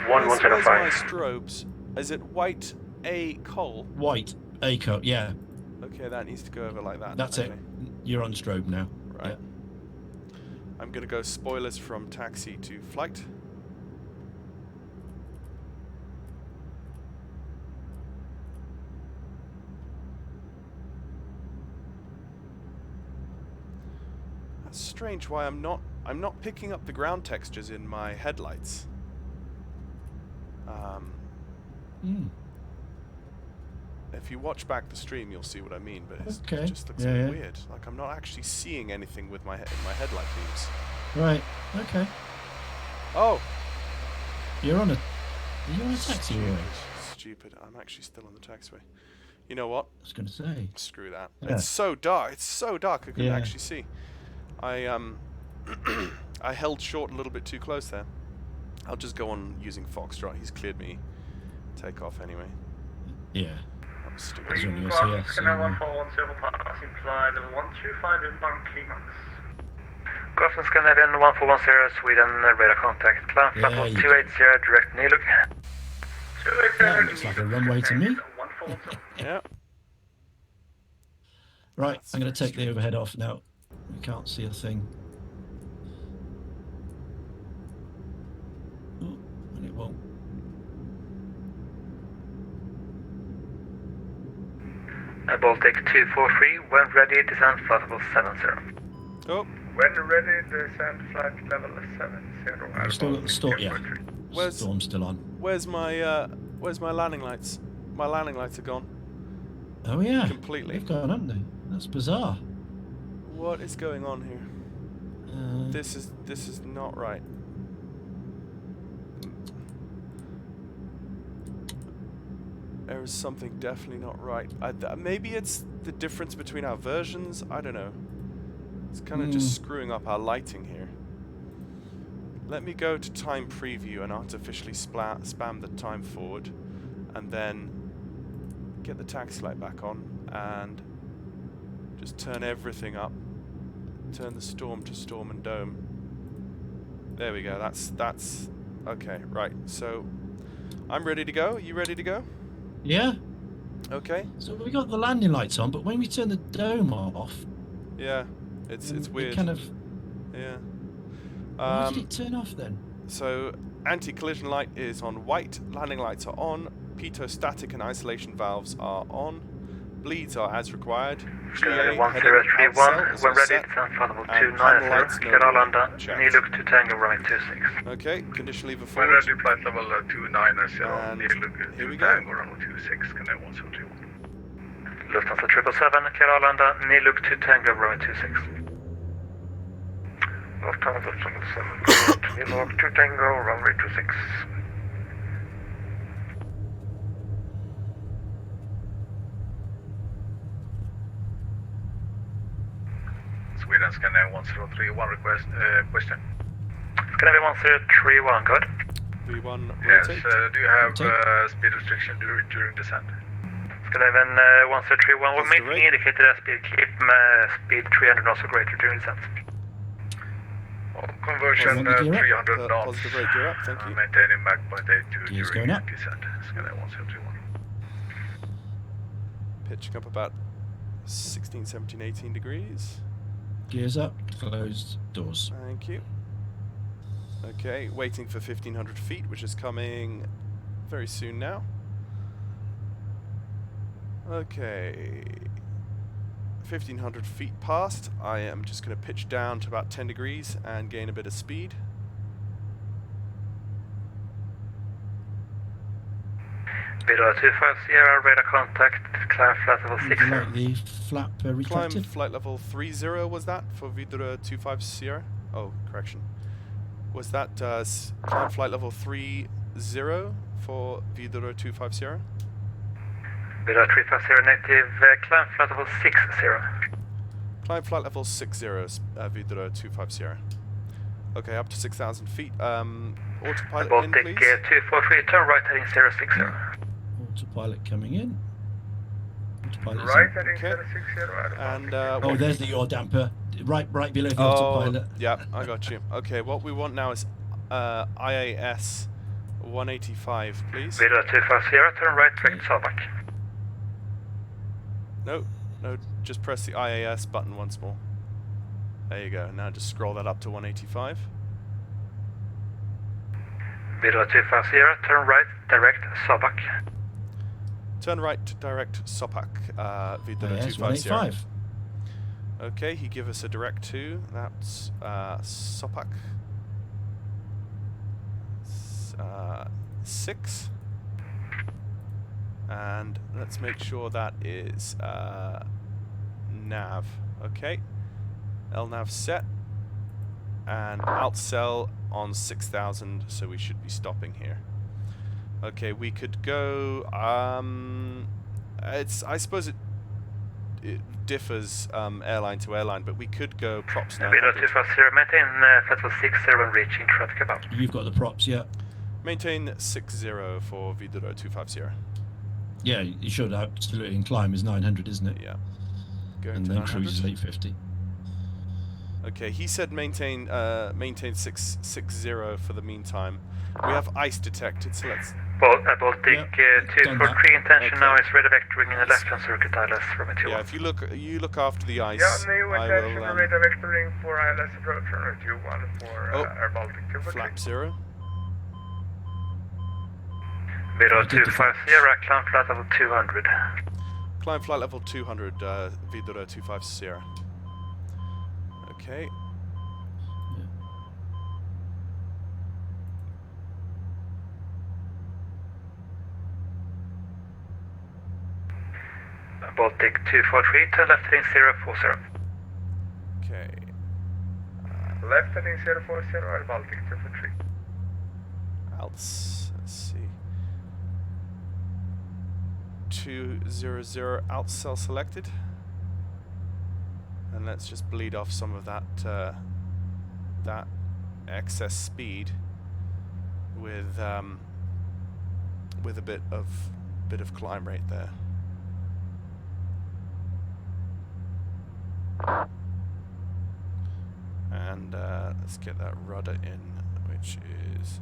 1105. my strobes? Is it white A coal? White A cup, yeah. Okay, that needs to go over like that. That's okay. it. You're on strobe now. Right. Yeah. I'm gonna go spoilers from taxi to flight. That's strange why I'm not picking up the ground textures in my headlights. If you watch back the stream, you'll see what I mean, but it just looks weird. Like I'm not actually seeing anything with my headlight beams. Right. Okay. Oh. You're on a taxiway. Stupid. I'm actually still on the taxiway. You know what? I was going to say. Screw that. Yeah. It's so dark. It's so dark. I couldn't actually see. I I held short a little bit too close there. I'll just go on using Foxtrot. He's cleared me take off anyway. Yeah. That was stupid. It's only a CS. Scandinavian 1410 passing fly level 125 inbound Climax. Grafton Scandinavian 1410 Sweden, radar contact. Climb flight 280, direct Niluk. That looks like a runway to me. Yeah. Right, I'm going to take the overhead off now. We can't see a thing. Oh, and it won't. Baltic 243, when ready, descend flight level 70. Oh. When ready, descend flight level 70. I'm still at the storm. Yeah, Where's- storm's still on. Where's my landing lights? My landing lights are gone. Oh yeah, Completely. they've gone, haven't they? That's bizarre. What is going on here? This is not right. There is something definitely not right. Maybe it's the difference between our versions. I don't know. It's kind of just screwing up our lighting here. Let me go to time preview and artificially spam the time forward, and then get the taxi light back on and just turn everything up. Turn the storm to storm and dome. There we go. That's okay. Right. So I'm ready to go. You ready to go? Yeah. Okay. So we got the landing lights on, but when we turn the dome off, Yeah. It's weird. It kind of. Yeah. Why did it turn off then? So anti-collision light is on white. Landing lights are on. Pitot static and isolation valves are on. Bleeds are as required. GA 1031, when ready, descend flight level 290, Keralanda, Niluk to Tango right 26. Okay, condition lever When forward. ready, flight level 290, And here we go. Tango runway 26, Canal 172. Lufthansa 777, Keralanda, Niluk to Tango right 26. Lufthansa 777, Niluk to Tango, runway 26. Sweden Scanner 1031 request question. Scandinavia 1031, good. V1 Yes, rotate. do you have speed restriction during descent? Scandinavian 1031, we're That's the making rate. indicated speed, keep speed 300 knots or greater during descent. Conversion Positive gear 300 knots. Positive rate gear up, thank you. Maintaining Mach 0.82 Gear's during going up. descent. Scanner 1031. Pitching up about 16, 17, 18 degrees. Gears up, closed doors. Thank you. Okay, waiting for 1500 feet, which is coming very soon now. Okay. 1500 feet past. I am just going to pitch down to about 10 degrees and gain a bit of speed. Wideroe 25 Sierra, radar contact, climb flight level Would 60. you like the flap Climb retracted? flight level 30 was that for Wideroe 25 Sierra? Oh, correction. Was that climb flight level 30 for Wideroe 25 Sierra? Wideroe 350 native, climb flight level 60. Climb flight level 60, Wideroe 25 Sierra. Okay, up to 6,000 feet. Autopilot in, Baltic please. 243, turn right heading 060. Autopilot coming in. Autopilot's Right in. heading Okay. 060. And Oh, there's the yaw damper. Right below the oh, autopilot. yeah, I got you. Okay, what we want now is IAS 185, please. Wideroe 250 Sierra, turn right direct Sabak. No, just press the IAS button once more. There you go. Now just scroll that up to 185. Wideroe 250 Sierra, turn right direct Sabak. Turn right to direct Sopak, Wideroe Yes, 25 Sierra. 185. Okay, he give us a direct to. That's Sopak. 6. And let's make sure that is nav. Okay. LNAV set. And outcell on 6,000, so we should be stopping here. Okay, we could go. I suppose it differs airline to airline, but we could go props now. Wideroe 250 maintain flight level 60 when reaching traffic above. You've got the props, yeah. Maintain 60 for Wideroe 25 Yeah, you should absolutely. And climb is 900, isn't it? Yeah. Going And to then 900. cruise is 850. Okay, he said maintain 660 for the meantime. We have ice detected, so let's Baltic done that. 243 intention Okay. now is radar vectoring in the left-hand circuit ILS from a 2-1. Yeah, if you look after the ice, Yeah, new I intention will radar vectoring for ILS approach runway 21 for Oh. Air Baltic 243. flap 0. Wideroe I did the 25 Sierra, climb flight level 200. Climb flight level 200, Wideroe 25 Sierra. Okay. Baltic 243 to left heading 040. Okay. Left heading 040, Air Baltic 243. Let's see. 200 out cell selected. And let's just bleed off some of that that excess speed with a bit of climb rate there. And let's get that rudder in, which is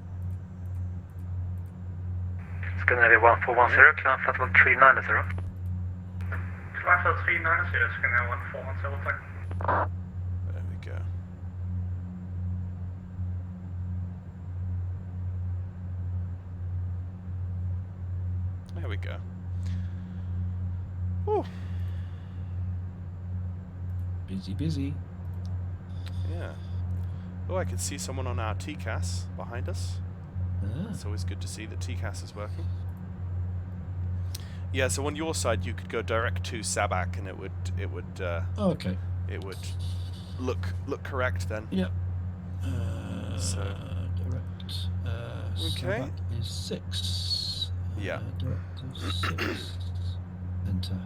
Scandinavia 1410, climb flight level 390. Climb flight 390, Scandinavia 1410, tack. there we go. There we go. Whew. Busy. Yeah. Oh, I can see someone on our TCAS behind us. Ah. It's always good to see that TCAS is working. Yeah, so on your side you could go direct to Sabak and it would Oh, okay. it would look correct then. Yep. So- Direct. Okay. So that is 6. Yeah. Direct is 6. Enter.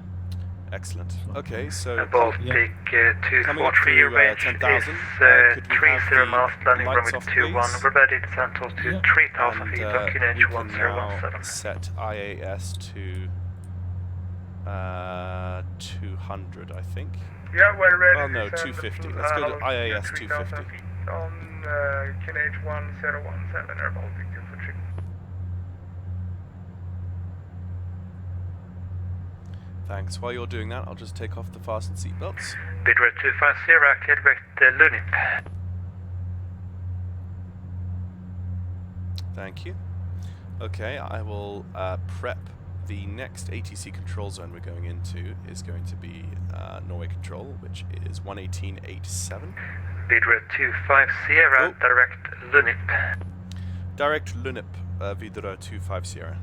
Excellent. Okay, so Baltic Coming up 243 to, range 10,000, is could we 30 have the miles, landing lights runway off, 21. please? We're ready to descend to Yeah. 3,000 and feet, we looking edge can now 1017. set IAS to 200, I think. Yeah, we're ready Well, no, to descend 250. Let's go to level IAS 3,000 250. feet on QNH 1017, Air Baltic 243. Thanks. While you're doing that, I'll just take off the fasten seatbelts. Wideroe 250, cleared with Lunip. Thank you. Okay, I will prep. The next ATC control zone we're going into is going to be Norway control, which is 118.87. Wideroe 25 Oh. direct Lunip. Direct Lunip, Wideroe 25 Sierra.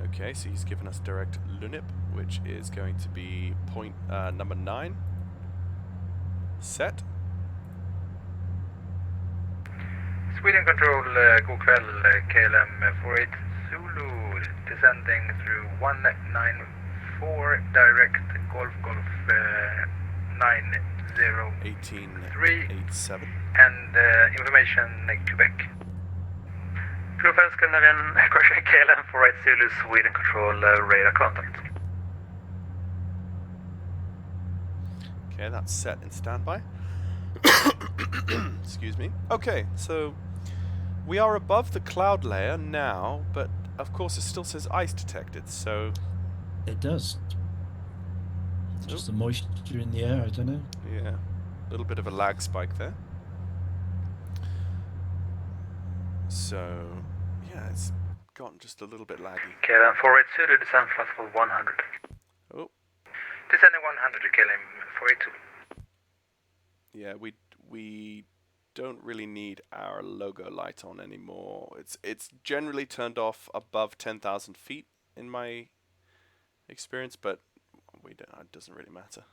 Okay, so he's given us direct Lunip, which is going to be point number 9. Set. Sweden Control, god kväll, KLM 48 Zulu, descending through 194, direct Golf 90, 1887. and information Quebec. Profile Scandinavian question KLM 48 Zulu, Sweden Control, radar contact. Okay, that's set in standby. Excuse me. Okay, so we are above the cloud layer now, but of course it still says ice detected, so It does. It's just the moisture in the air, I don't know. yeah, a little bit of a lag spike there. So yeah, it's gotten just a little bit laggy. KLM 48 Zulu, descend flight level 100. Oh, Descending 100, KLM 42. yeah, we don't really need our logo light on anymore. It's generally turned off above 10,000 feet in my experience, but we don't. It doesn't really matter.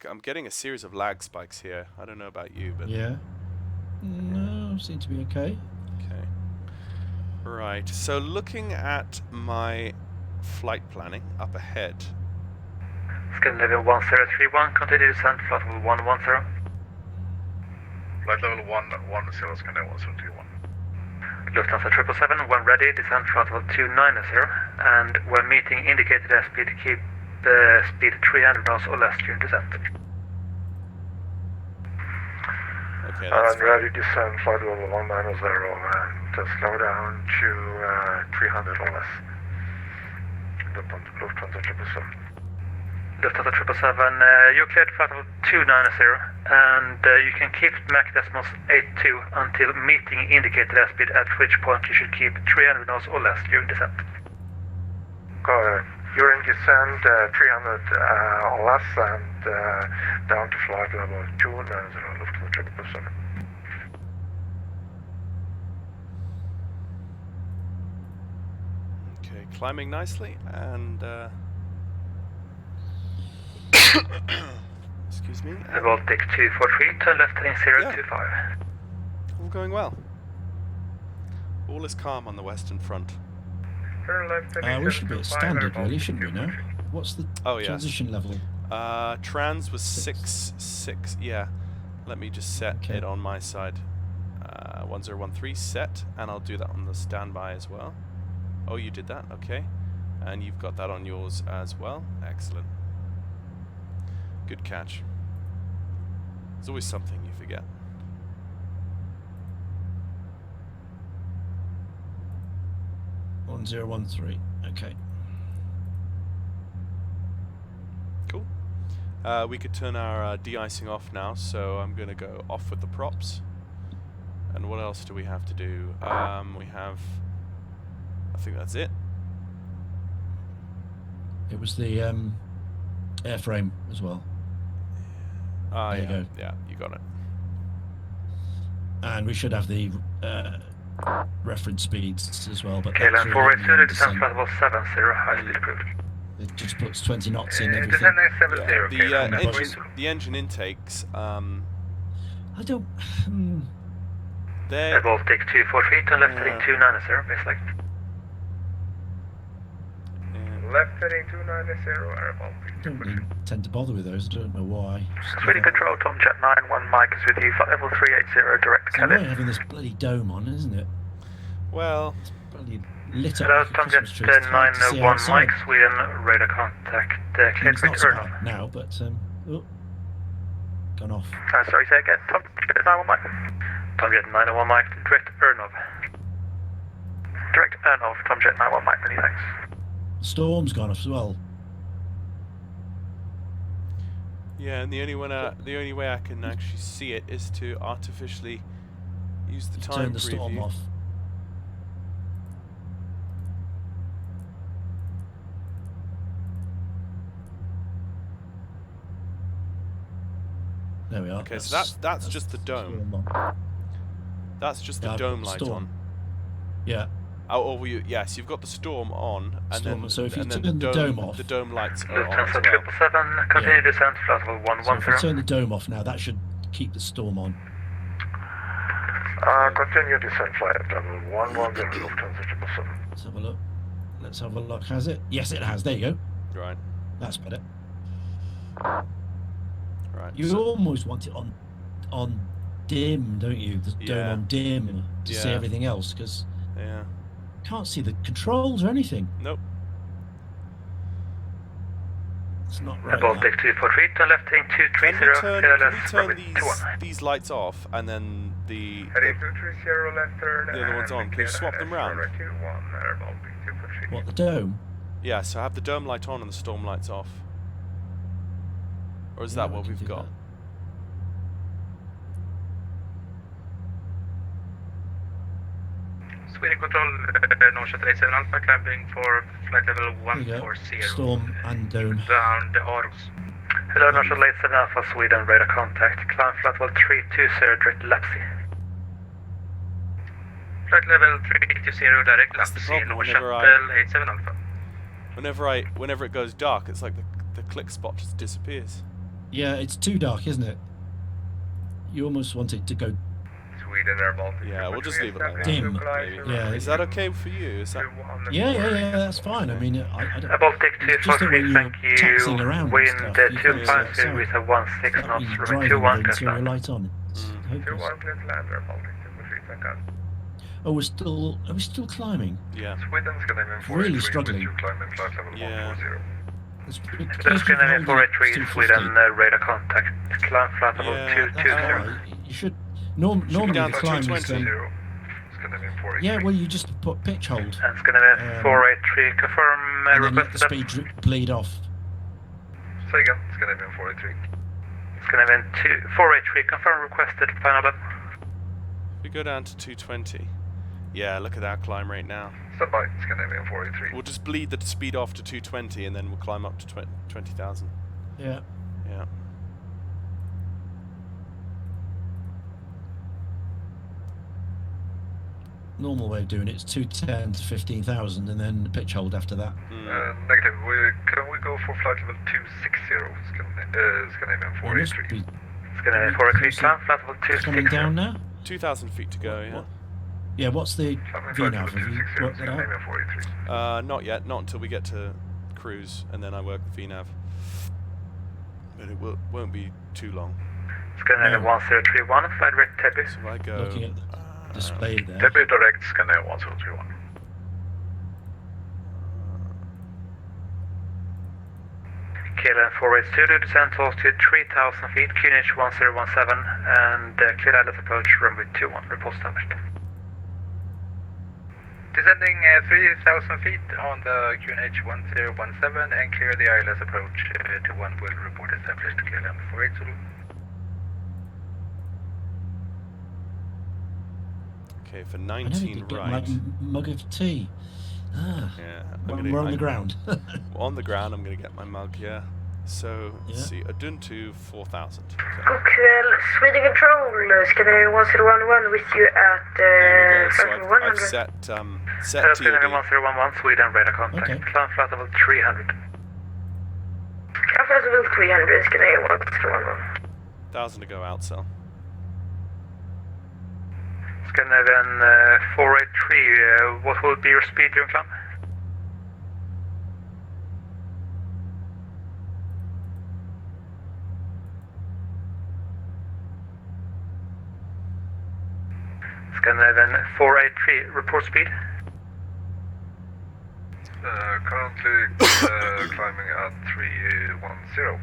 I'm getting a series of lag spikes here. I don't know about you, but Yeah. No, seem to be okay. okay. Right. So looking at my flight planning up ahead. Scandinavian 1031, continue descent flight level 110. Flight level 110, Scandinavia 1021. Lufthansa 777, when ready, descend flight level 290, and when meeting indicated airspeed, keep speed 300 knots or less during descent. Okay, that's And ready descend flight level 190 and slow down to 300 or less. Lufthansa 777. Lufthansa 777, you cleared flight level 290, and you can keep Mach decimals 82 until meeting indicated airspeed, at which point you should keep 300 knots or less during descent. Got it. During descent, 300 or less, and down to flight level 290, Lufthansa 777. okay. Climbing nicely and. Excuse me. Baltic 243, turn left heading 025. All going well. All is calm on the western front. We should be at standard, really, shouldn't we? No. What's the transition level? Trans was 6. Yeah. Let me just set it on my side. 1013 set, and I'll do that on the standby as well. Oh, you did that. Okay. And you've got that on yours as well. Excellent. Good catch. There's always something you forget. One 1013. Okay. Cool. We could turn our de-icing off now, so I'm going to go off with the props. And what else do we have to do? We have... I think that's it. It was the airframe as well. There you go. Yeah, you got it. And we should have the reference speeds as well. But KLM 480, descent flight level 70, high speed approved. It just puts 20 knots in everything. Descending 70, the engine intakes. I don't. They're Baltic 243, turn left heading 290, base leg. Left heading 290, Air Baltic. I don't really tend to bother with those. I don't know why. Sweden Control, Tom Jet 91, Mike is with you, flight level 380, direct it's annoying having this bloody dome on, isn't it? well, It's bloody lit up. Hello, like a Tom Jet Christmas tree. It's hard to see 901, outside. Mike, Sweden, radar contact, cleared It's for not so turn off. bad now, but gone off. Sorry, say again, Tom Jet 91, Mike. Tom Jet 901, Mike, direct Ernov. Direct Ernov, Tom Jet 91, Mike, many thanks. Storm's gone off as well. yeah, and the only way I can actually see it is to artificially use the time Turn the storm preview. off. There we are. Okay, so that's just the dome. storm on. That's just the Yeah, I've dome got light storm. on. Yeah. Oh, yes, you've got the storm on, and Storm, then so if you and then turn the dome off- the dome lights are on as Lufthansa well. 777, continue descent, flight level So if we 110. turn the dome off now, that should keep the storm on. Continue descent flight level 110, Lufthansa 777. Let's have a look. Let's have a look. Has it? Yes, it has. There you go. Right, That's better. right. You so- almost want it on dim, don't you? The dome Yeah. on dim to see Yeah. everything else, because yeah. you can't see the controls or anything. Nope. It's not right. Baltic 243, turn left heading Can we 230, turn, KLS can we runway turn 21. these lights off, and then the Heading 230, left turn. the other one's on? Can we swap them round? Runway 21, Air Baltic 243. What, the dome? Yeah, so have the dome light on and the storm lights off. Or is that Yeah, what we can we've do got? Sweden Control, North 37 Alpha, climbing for flight level There you go. 140. Storm and dome. Down the Aarhus. Hello, North 87 Alpha, Sweden, radar contact, climb flight level 320, direct Lapsy. Flight level 320, direct That's the Lapsy, problem, North whenever Shuttle 87 Alpha. Whenever it goes dark, it's like the click spot just disappears. Yeah, it's too dark, isn't it? You almost want it to go Sweden Air Baltic. Yeah, we'll just leave it like that. dim. Maybe. Yeah, Is that okay for you? Is that yeah, that's fine. I mean, I don't. Baltic It's just that when 243, thank you're taxiing you. around and Wind stuff, you can't see 25 outside. with a 16 That knots, means runway driving 21, with interior clear light on. It's hopeless. 21, clear to land, Air Baltic 243, thank God. Oh, are we still climbing? Yeah. Sweden's gonna be Really struggling. climbing flight level Yeah. 140. It's Hello, Scandinavian 483, Sweden, radar contact, climb flight level Yeah, 220. You should. Normally down the to climb is 220. It's gonna be 483. yeah, well, you just put pitch hold And it's gonna be 483. Confirm and then let the requested. speed bleed off. Say again, it's gonna be 483. It's gonna be 483. Confirm requested. Final level. We go down to 220. Yeah, look at that climb rate now. Stand by, it's gonna be 483. We'll just bleed the speed off to 220 and then we'll climb up to 20,000. Yeah. Yeah. Normal way of doing it is 210 to 15,000 and then pitch hold after that. Negative, can we go for flight level 260? It's gonna be Well, this 483. be It's gonna be 483. Climb flight level coming 260. down now. 2,000 feet to go, yeah. What? Yeah, what's the VNAV? Have you worked that out? 483. Not yet, not until we get to cruise and then I work the VNAV. But it won't be too long. It's gonna be 1031. Flight direct Tebby. So if I go... Looking at the display there. Debut direct, scan 1031. KLM 482 to descend to altitude 3000 feet, QNH 1017, and clear island approach runway 21. Report established. Descending 3,000 feet on the QNH 1017 and clear the ILS approach to 1 will report established KLM 482. Okay, for I never 19 did get right. my mug of tea. Ah, Yeah, we're on the ground. On the ground, I'm going to get my mug, yeah. So, let's Yeah. see, Aduntu 4000. Okay. God kväll, Sweden Control, Scandinavian 1011 with you at There we go. So flight level I've 100. set Hello, Scandinavian TOD. 1011, Sweden, radar contact. Okay. Climb flight level 300. Flight level 300, Scandinavian 1011. 1,000 to go out, so. Scandinavian 483, what will be your speed during climb? Scandinavian 483, report speed. Currently climbing at 310.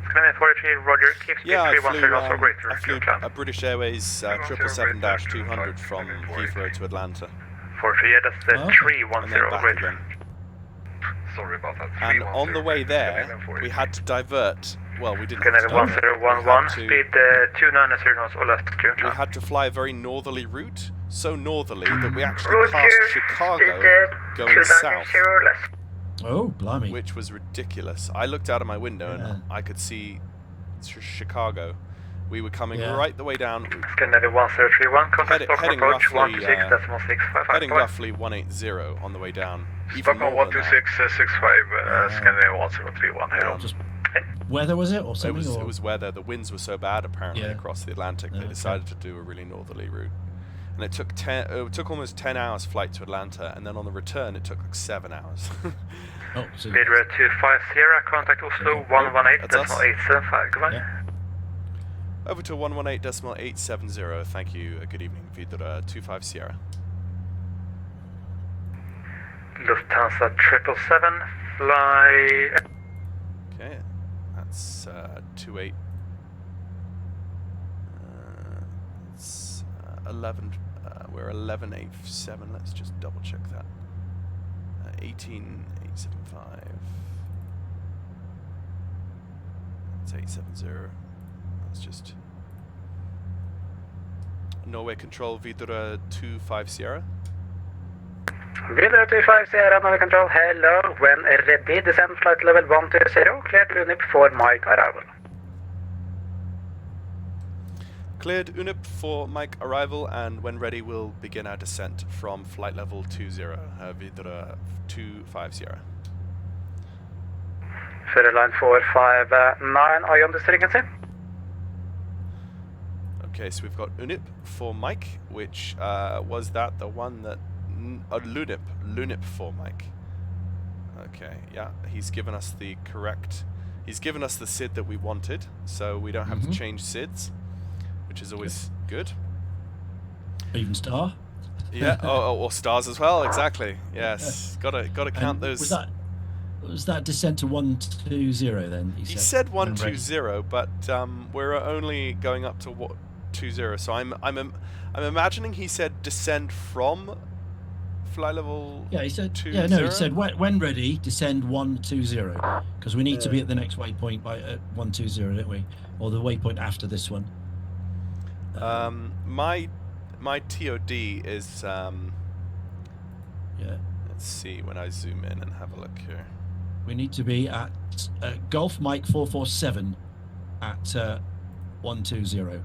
Scandinavian 483, roger, keep speed Yeah, 310, also great I flew climb. a British Airways 777-200 from Heathrow to Atlanta. 483, yeah, that's the Oh, okay. 310, And then back great. again. Sorry about that. And on the way there, 310. we had to divert. Well, we didn't have to Scandinavian divert. 1011, We speed 290 knots or less during We climb. had to fly a very northerly route, so northerly that we actually Roger, passed speed Chicago going 290 south, less. Oh, blimey. which was ridiculous. I looked out of my window Yeah. and I could see Chicago. We were coming Yeah. right the way down, Scandinavian 1031, contact Heading Stockholm approach roughly, 126.655. heading roughly 180 on the way down. Even Stockholm more than that. 12665, Scandinavian 1031 here. Just weather was it or It something? was, or? it was weather. The winds were so bad apparently Yeah. across the Atlantic. They Okay. decided to do a really northerly route, and it took almost 10 hours flight to Atlanta, and then on the return it took like 7 hours. Oh, so Wideroe 250, contact Oslo Okay. 118.875. Goodbye. Yeah. Over to 118.870. Thank you. Good evening, Wideroe 25 Sierra. Lufthansa 777, fly. Okay, that's 28. It's 11. We're 11.87. Let's just double check that. 18.875. That's 870. Let's just. Norway Control Wideroe 25 Sierra. Wideroe 25 Sierra, Norway Control, hello. When ready, descend flight level 120, cleared UNIP for Mike arrival. Cleared UNIP for Mike arrival, and when ready, we'll begin our descent from flight level 20, Wideroe 25 Sierra. Ferry line 459, are you on this frequency? Okay, so we've got UNIP for Mike, which was that the one that Lunip for Mike. Okay, yeah, he's given us the correct. He's given us the SID that we wanted, so we don't have to change SIDs, which is always good. even star. Yeah, or stars as well. Exactly. Yes, gotta count those. Was that descent to 120 then? He said 120, but we're only going up to 120. So I'm imagining he said descend from flight level. Yeah, he said. 20? Yeah, no, he said when ready, descend 120, because we need to be at the next waypoint by 120, don't we? Or the waypoint after this one. My TOD is Yeah. Let's see when I zoom in and have a look here. We need to be at Golf Mike 447 at 120,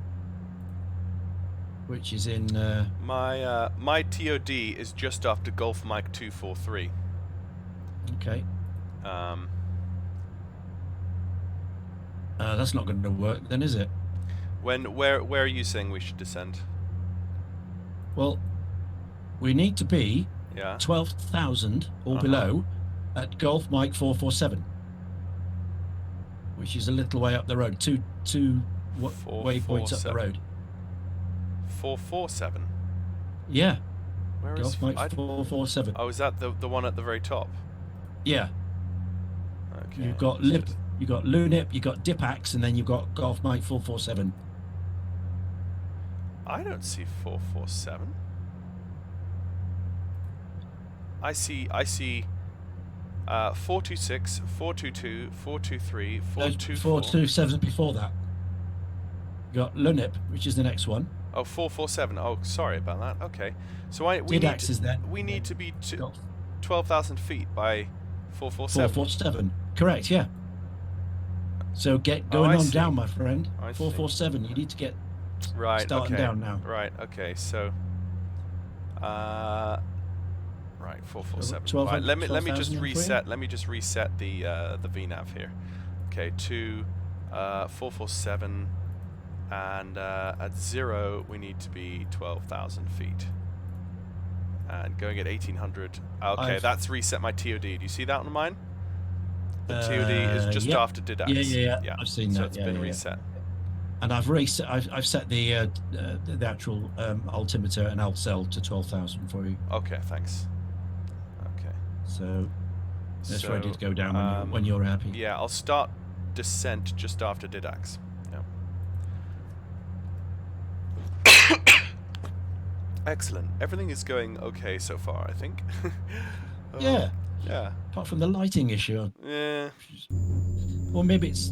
which is in. My TOD is just after Golf Mike 243. Okay. That's not going to work then, is it? Where are you saying we should descend? Well, we need to be 12,000 or below at Golf Mike 447, which is a little way up the road. Two waypoints up the road. 447. Yeah. Where Golf is Mike 447? Oh, is that the one at the very top? Yeah. Okay. You've got you've got Lunip, you've got Dipax, and then you've got Golf Mike 447. I don't see 447. I see 426, 422, 423, 424. 427 before that. You got Lunip, which is the next one. Oh, 447. Oh, sorry about that. Okay. So Didax is then. We need to be 12,000 feet by 447. 447. Correct, yeah. So get going on down, my friend. 447. You need to get starting down now. Right, okay. So right, 447. Right, let me just reset. Let me just reset the VNav here. Okay, to 447, and at 0 we need to be 12,000 feet. And going at 1800. Okay, that's reset my TOD. Do you see that on mine? The TOD is just after Didax. Yeah. I've seen that. So it's been reset. And I've set the actual altimeter and altcell to 12,000 for you. Okay, thanks. Okay. So that's ready to go down when you're happy. Yeah, I'll start descent just after Didax. Yeah. Excellent. Everything is going okay so far, I think. Yeah. Yeah. Apart from the lighting issue. Yeah. Well, maybe it's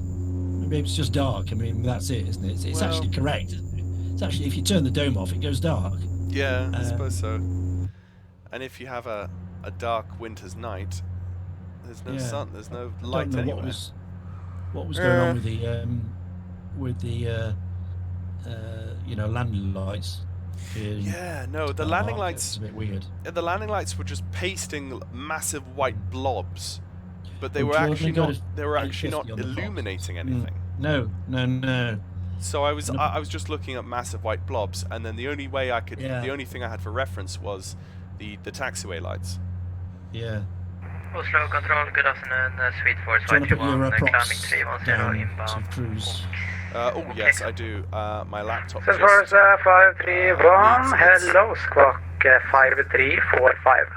just dark. I mean, that's it, isn't it? It's actually correct, isn't it? It's actually, if you turn the dome off, it goes dark. Yeah, I suppose so. And if you have a dark winter's night, there's no sun, there's no light anywhere. What was going on with the landing lights? Yeah, no, the landing lights. It's a bit weird. The landing lights were just pasting massive white blobs, but they were actually not. They were actually not illuminating anything. No. So I was just looking at massive white blobs, and then the only way I could, the only thing I had for reference was the taxiway lights. Yeah. Oslo Control, good afternoon, Suite Force Trying to put your climbing 310 inbound. Cruise. Oh yes, I do. My laptop. Suite Force 531, hello, Squawk 5345.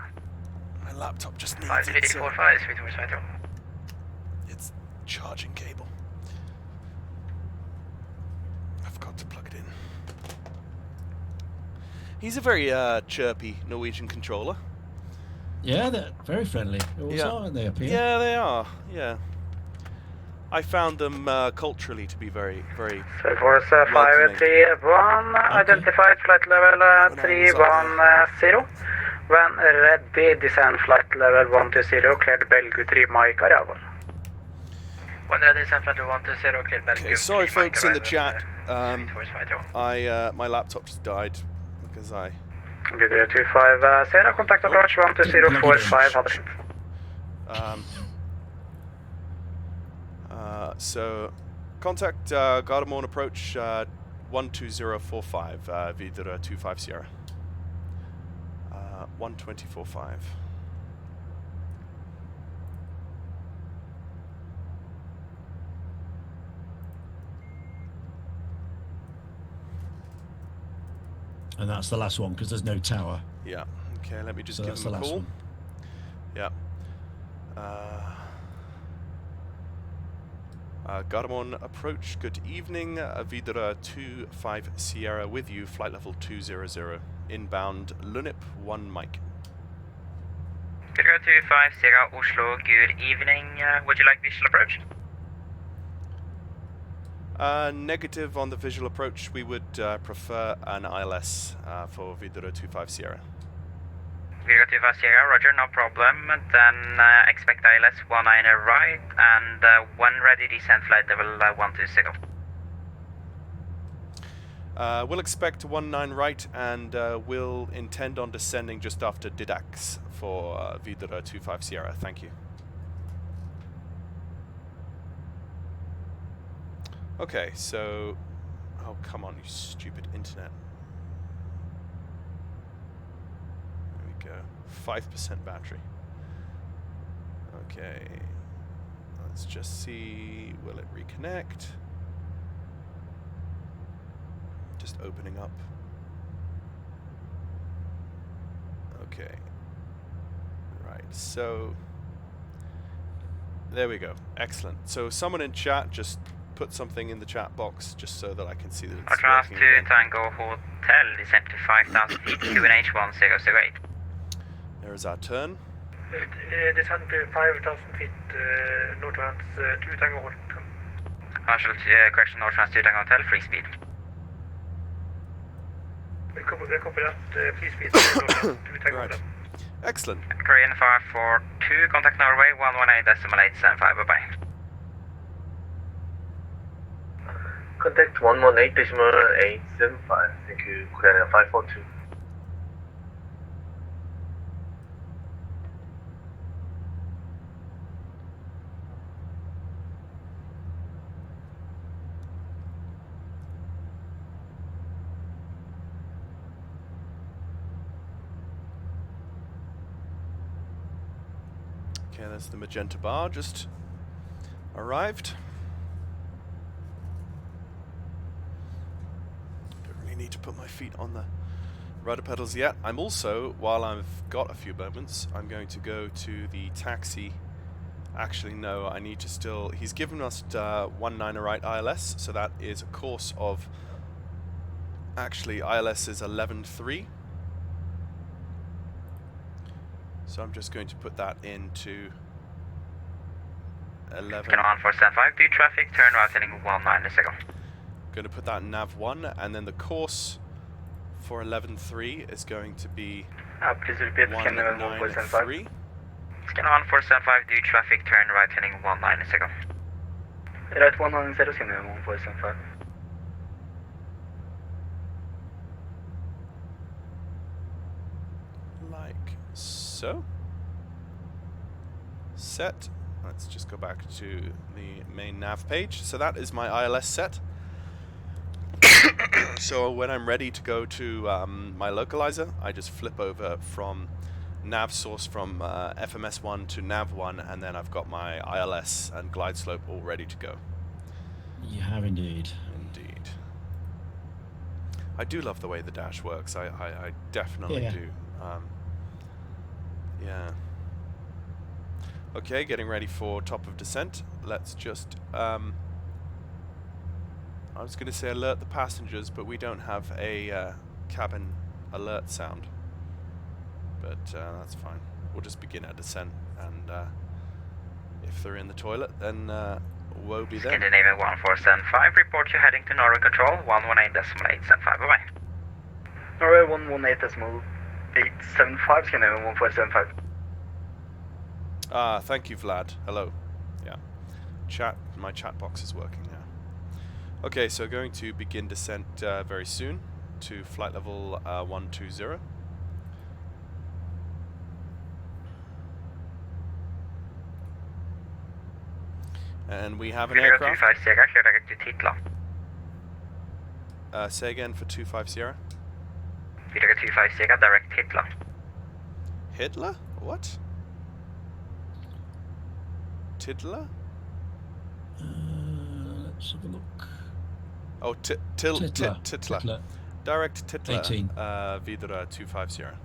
My laptop just needs 5345, Suite Force 531. its charging cable. I forgot to plug it in. He's a very chirpy Norwegian controller. Yeah, they're very friendly. They aren't they up here? Yeah, they are. Yeah. I found them culturally to be very, very. Force 531, identified flight level 310. When ready, descend flight level 120, cleared Belgu 3 Mike arrival. When ready, descend flight level 120, cleared Belgu 3 Mike. Sorry, folks in the chat. My laptop just died because I. Good 250, contact approach 12045, have it. So, contact Gardermoen approach 12045, Wideroe 25 Sierra. 12045. And that's the last one because there's no tower. Yeah. Okay, let me just give him a call. One. Yeah. Gardermoen approach, good evening. Wideroe 25 Sierra with you, flight level 200. Inbound Lunip 1 Mike. Wideroe 25 Sierra Oslo, good evening. Would you like visual approach? Negative on the visual approach. We would prefer an ILS for Wideroe 25 Sierra. Wideroe 25 Sierra, roger, no problem. Then expect ILS 19 right, and when ready, descend flight level 120. We'll expect 19 right, and we'll intend on descending just after Didax for Wideroe 25 Sierra. Thank you. Okay, so... Oh, come on, you stupid internet. There we go. 5% battery. Okay. Let's just see... Will it reconnect? Just opening up. Okay. Right, so... There we go. Excellent. So someone in chat just put something in the chat box just so that I can see that it's Aircraft working to again. Tango Hotel, descend to 5,000 feet, QNH 1008. There is our turn. Descend to 5,000 feet, northwest to Tango Hotel. Marshal, correction, northwest to Tango Hotel, free speed. Copy that, free speed, northwest to Tango Right. Hotel. Excellent. Korean 542, contact Norway 118.875, bye-bye. Contact 118.875. Thank you, Korean 542. Okay, there's the magenta bar just arrived. Don't really need to put my feet on the rudder pedals yet. I'm also, while I've got a few moments, I'm going to go to the taxi. Actually, no, I need to still... He's given us 19 right ILS, so that is a course of... Actually, ILS is 11.3. So I'm just going to put that into 11. Can 1475, do traffic, turn right heading 190. Going to put that in nav 1, and then the course for 11.3 is going to be Please repeat, can 193. Scan 1475, do traffic, turn right heading 190. Right 190, scan 1475. Like so. Set. Let's just go back to the main nav page. So that is my ILS set. So when I'm ready to go to my localizer, I just flip over from nav source from FMS1 to nav1, and then I've got my ILS and glide slope all ready to go. You have indeed. Indeed. I do love the way the dash works. I definitely do. Yeah. Okay, getting ready for top of descent. Let's just... I was going to say alert the passengers, but we don't have a cabin alert sound. But that's fine. We'll just begin our descent, and if they're in the toilet, then woe be them. Scandinavian 1475, report you heading to Norway Control 118.875, bye-bye. Norway 118.875, Scandinavian 1475. Thank you, Vlad. Hello. Yeah. My chat box is working now. Okay, so going to begin descent very soon to flight level 120. And we have an aircraft. 25 Sierra, clear direct to Titla. Say again for 25 Sierra. Wideroe 25 Sierra, direct Titla. Hitler? What? Tidler? Let's have a look. Oh, Titler. Titler. Direct Titler. 18. Wideroe 25 Sierra.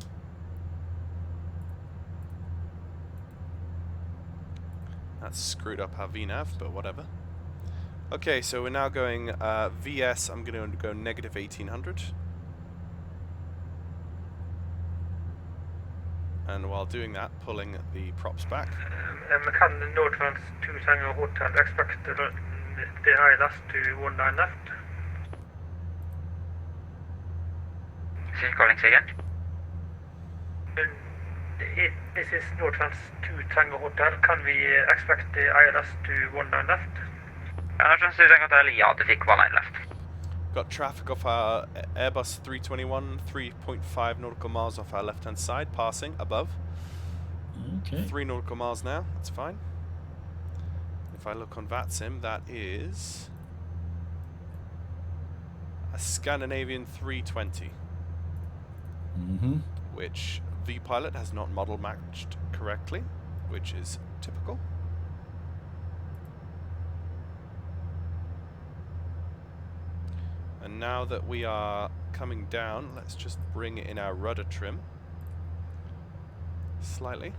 That's screwed up our VNAV, but whatever. Okay, so we're now going VS. I'm going to go negative 1800. And while doing that, pulling the props back. Can Northwest 2 Tango Hotel expect the ILS to 19 left? Is he calling again? This is Northwest 2 Tango Hotel. Can we expect the ILS to 19 left? Northwest 2 Tango Hotel, ja, det fick 19 left. Got traffic off our Airbus 321, 3.5 nautical miles off our left-hand side, passing above. Okay. 3 nautical miles now, that's fine. If I look on VATSIM, that is a Scandinavian 320, which V-Pilot has not model matched correctly, which is typical. And now that we are coming down, let's just bring in our rudder trim slightly.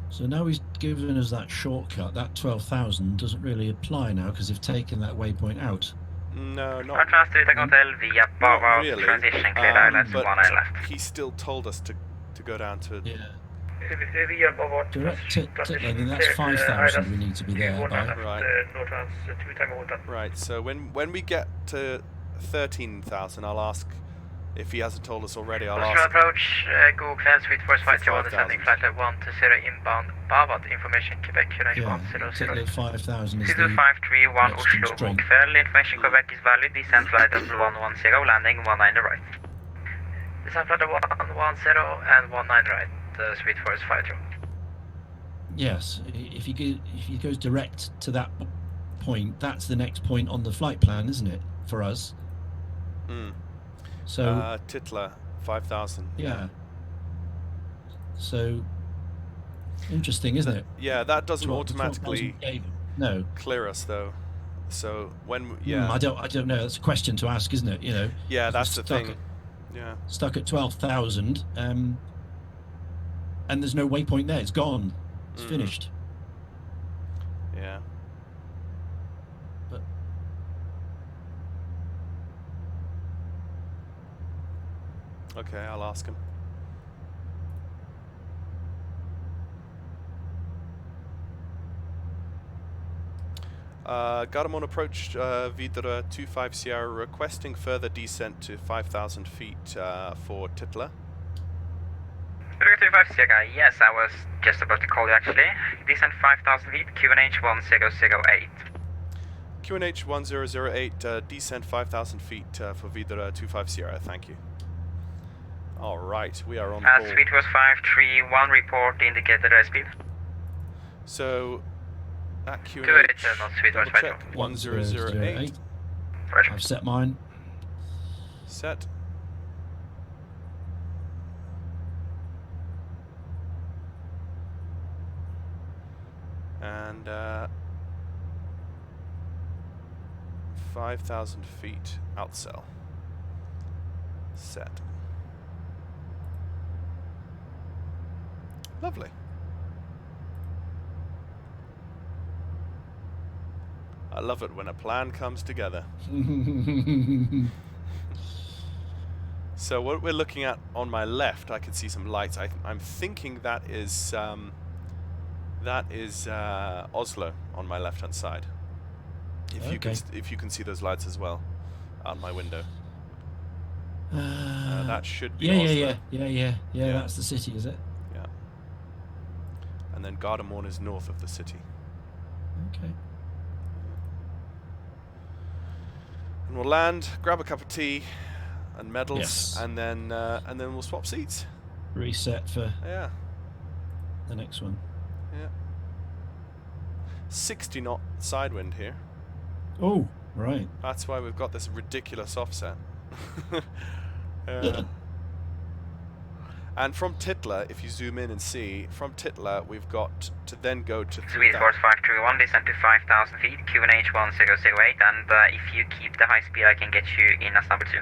So now he's given us that shortcut. That 12,000 doesn't really apply now because they've taken that waypoint out. No, not via not really. transition clear islands, But 19 left. he still told us to go down to. Yeah. Direct then that's 5,000 we need to be there by. Right. Right. So when we get to 13,000, I'll ask. If he hasn't told us already, I'll ask. Approach Google Cloud Suite Force 5 descending flight level 120 inbound Bavad information Quebec QNH 100. 5,000 is the 2531 next Oslo constraint. Bookfell information Quebec is valid, descend flight level 110 landing 19 right. Descend flight level 110 and 19 right, Suite Force 5. Yes, if he goes direct to that point, that's the next point on the flight plan, isn't it, for us? So Titler 5,000. Yeah. So interesting, isn't it? Yeah, that doesn't automatically no clear us though. So when I don't know. That's a question to ask, isn't it? You know. Yeah, that's the thing. Stuck at 12,000, and there's no waypoint there. It's gone. It's finished. Yeah. But okay, I'll ask him. Got him on approach, Wideroe 25 Sierra, requesting further descent to 5,000 feet for Titler. 25 Sierra, yes, I was just about to call you actually. Descent 5,000 feet, QNH 1008. QNH 1008, descent 5,000 feet for Wideroe 25 Sierra, thank you. Alright, we are on board. Suite was 531, report indicated airspeed. So, at QNH, not Suite was check 1008. I've set mine. Set. And 5,000 feet outsail. Set. Lovely. I love it when a plan comes together. So what we're looking at on my left, I can see some lights. I'm thinking that is Oslo on my left-hand side. If you can see those lights as well, out my window. That should be Oslo. Yeah. That's the city, is it? Yeah. And then Gardermoen is north of the city. Okay. And we'll land, grab a cup of tea and medals, and then we'll swap seats. Reset for the next one. Yeah. 60 knot side wind here. Oh, right. That's why we've got this ridiculous offset. And from Titler, if you zoom in and see, from Titler we've got to then go to Suite Force 5 331, descend to 5,000 feet, QNH 1008, and if you keep the high speed, I can get you in as number 2.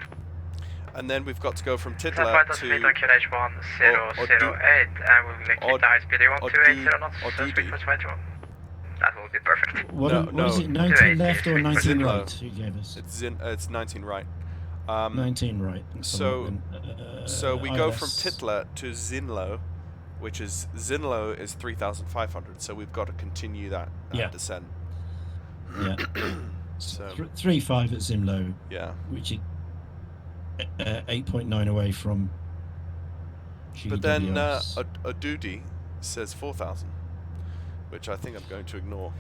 And then we've got to go from Titler to... 5,000 feet on QNH 1008, and we'll keep the high speed. Do you want 280 knots? Speed for 21. That will be perfect. What is it, 19 left or 19 right you gave us? It's 19 right. 19 right. So we go from Titler to Zinlo, which is... Zinlo is 3,500, so we've got to continue that descent. Yeah. So 3.5 at Zimlo. Yeah. Which is 8.9 away from GWS. But then Adudi says 4,000, which I think I'm going to ignore.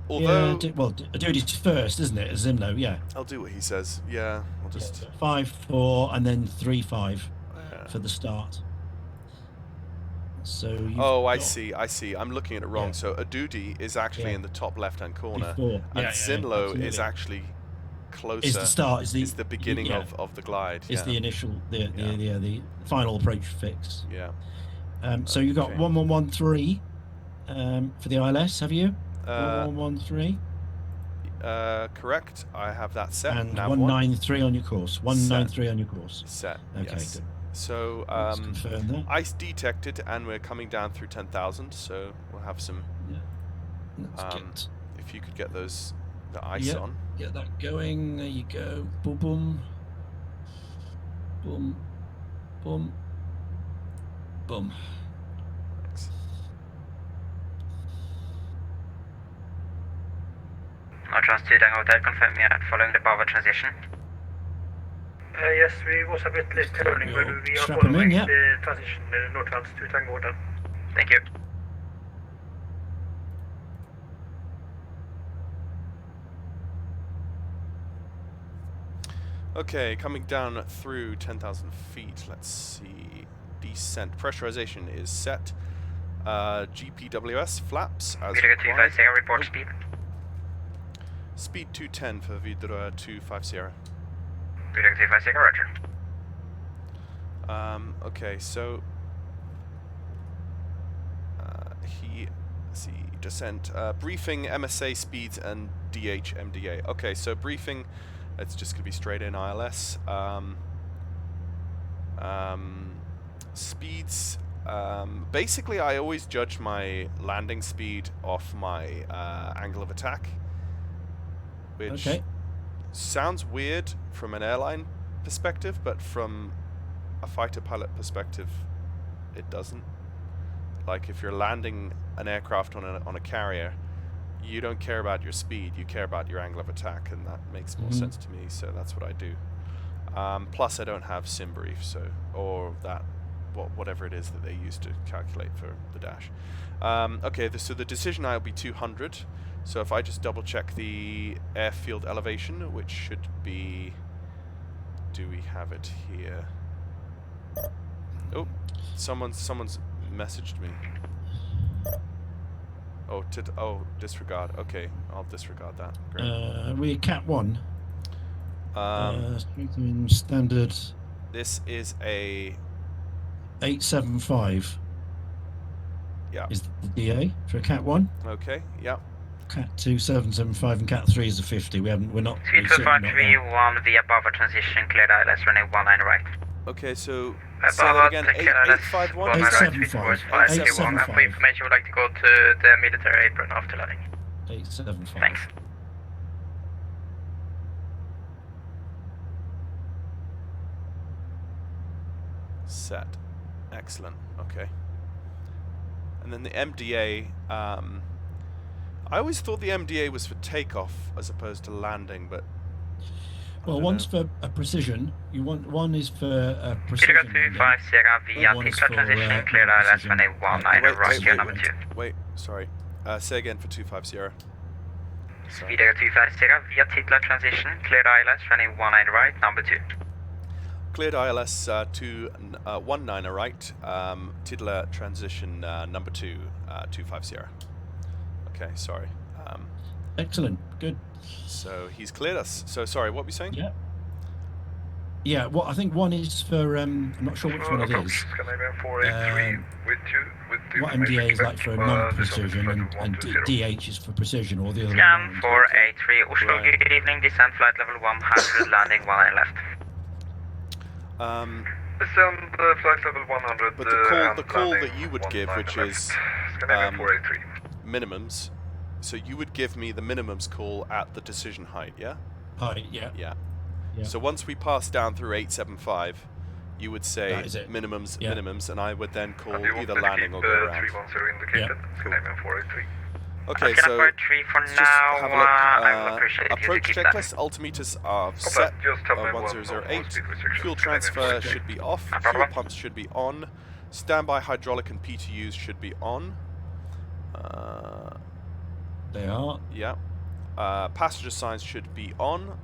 Although... Yeah, well, Adudi's first, isn't it, at Zimlo? Yeah. I'll do what he says. Yeah, I'll just... 5.4 and then 3.5 for the start. So I see. I'm looking at it wrong. So Adudi is actually in the top left-hand corner, and Zinlo is actually closer. Is the start? Is the beginning of the glide? Is the initial the final approach fix? Yeah. So you got 1113 for the ILS, have you? 1113. Correct. I have that set. And 193 on your course. 193 on your course. Set. Okay. Yes. Good. So confirm that. ice detected, and we're coming down through 10,000. So we'll have some. Yeah. If you could get the ice on. Get that going. There you go. Boom, boom, boom, boom, boom. Thanks. Northwest to Dang Hotel, confirm you are following the Bava transition. Yes, we was a bit late turning, but we are following the transition northbound to Tango Hotel. Thank you. Okay, coming down through 10,000 feet. Let's see. Descent. Pressurization is set. GPWS flaps as required. Report speed. Speed 210 for Wideroe 250. Roger. Okay, so descent, briefing MSA speeds and DH MDA. Okay, so briefing, it's just gonna be straight in ILS. Speeds, basically I always judge my landing speed off my angle of attack, which sounds weird from an airline perspective, but from a fighter pilot perspective, it doesn't. Like if you're landing an aircraft on a carrier, you don't care about your speed, you care about your angle of attack, and that makes more sense to me, so that's what I do. Plus I don't have sim brief, so, or that, whatever it is that they use to calculate for the dash. Okay, so the decision I will be 200. So if I just double check the airfield elevation, which should be, do we have it here? Oh, someone's messaged me. Oh, disregard. Okay, I'll disregard that. Great. We're Cat 1. Standard. This is a 875. Yeah. Is the DA for Cat 1? Okay. Yeah. Cat 2 775 and Cat 3 is a 50. We're not. Speed 531 via Bava transition, cleared ILS running 19 right. Okay, so say that again. 851. 875. 875. For information, would like to go to the military apron after landing. 875. Thanks. Set. Excellent. Okay. And then the MDA. I always thought the MDA was for takeoff as opposed to landing, but. Well, one's for a precision. One is for a precision. Wait, sorry. Say again for 250. Speedaga 250 via Titler transition, cleared ILS running 19 right, number 2. Cleared ILS 219 right, Titler transition number 2, 250. Okay, sorry. Excellent, good. So he's cleared us. So sorry, what were you saying? Yeah. Yeah, well, I think one is for, I'm not sure which one it is. What MDA is like for non-precision and DH is for precision, or the other way Scan around. 483, Oslo, good evening, descent flight level 100, landing 19 left. Descend flight level 100. But the call that you would give, which is minimums, so you would give me the minimums call at the decision height, yeah? Height, yeah. Yeah. So once we pass down through 875, you would say minimums, minimums, and I would then call either landing or go around. 310 indicated. Scandinavian 483. Okay, so let's just have a look. Approach checklist, altimeters are set, 1008. Fuel transfer should be off, fuel pumps should be on, standby hydraulic and PTUs should be on. They are. Yeah. Passenger signs should be on,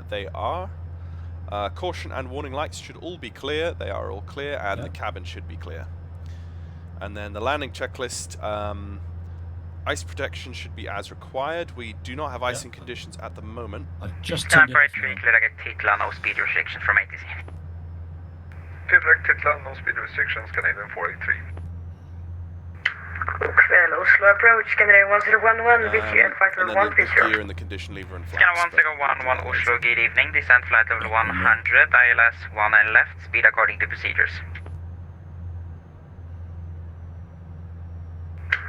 they are. Caution and warning lights should all be clear, they are all clear, and the cabin should be clear. And then the landing checklist, ice protection should be as required. We do not have icing conditions at the moment. I've just turned it off. Titla, no speed restriction from ATC. Titla, no speed restrictions, Canadian 483. Well, Oslo approach, Scandinavian 1011 with you and flight level 130. Gear and the condition lever and flaps. Scan 1011 Oslo, good evening, descent flight level 100, ILS 19 left, speed according to procedures.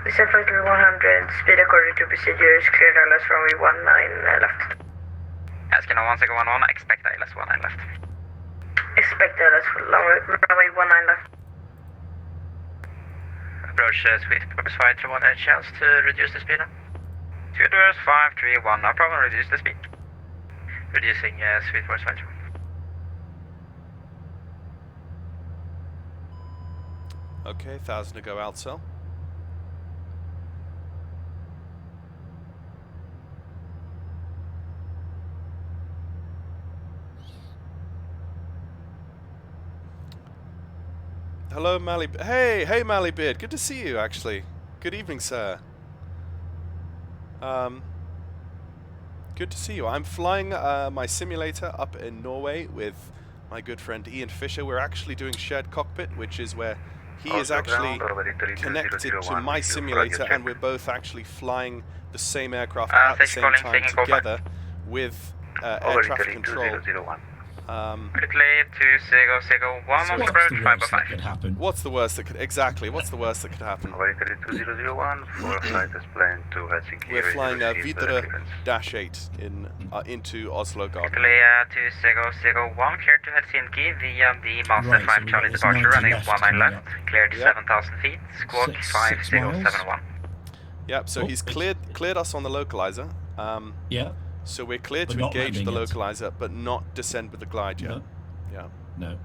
Descent flight level 100, speed according to procedures, cleared ILS runway 19 left. Scan 1011, expect ILS 19 left. Expect ILS runway 19 left. Approach Sweet Purpose 531, any chance to reduce the speed? 2 doors 531, no problem, reduce the speed. Reducing Sweet Purpose 531. Okay, 1000 to go out, cell. Hello, Mally. Hey, Mally Beard. Good to see you, actually. Good evening, sir. Good to see you. I'm flying my simulator up in Norway with my good friend Ian Fisher. We're actually doing shared cockpit, which is where he is actually connected to my simulator, and we're both actually flying the same aircraft at the same time together with air traffic control. Quickly 2001 on approach 505. What's the worst that could What's the worst that could happen? We're flying a Wideroe Dash-8 into Oslo Garden. Quickly 2001, cleared to Helsinki via the Master 5 Charlie departure, running 19 left, cleared 7,000 feet, squawk 5071. Yep, so he's cleared us on the localizer. Yeah. So we're clear to engage the localizer, but not descend with the glide yet. No. Yeah. No.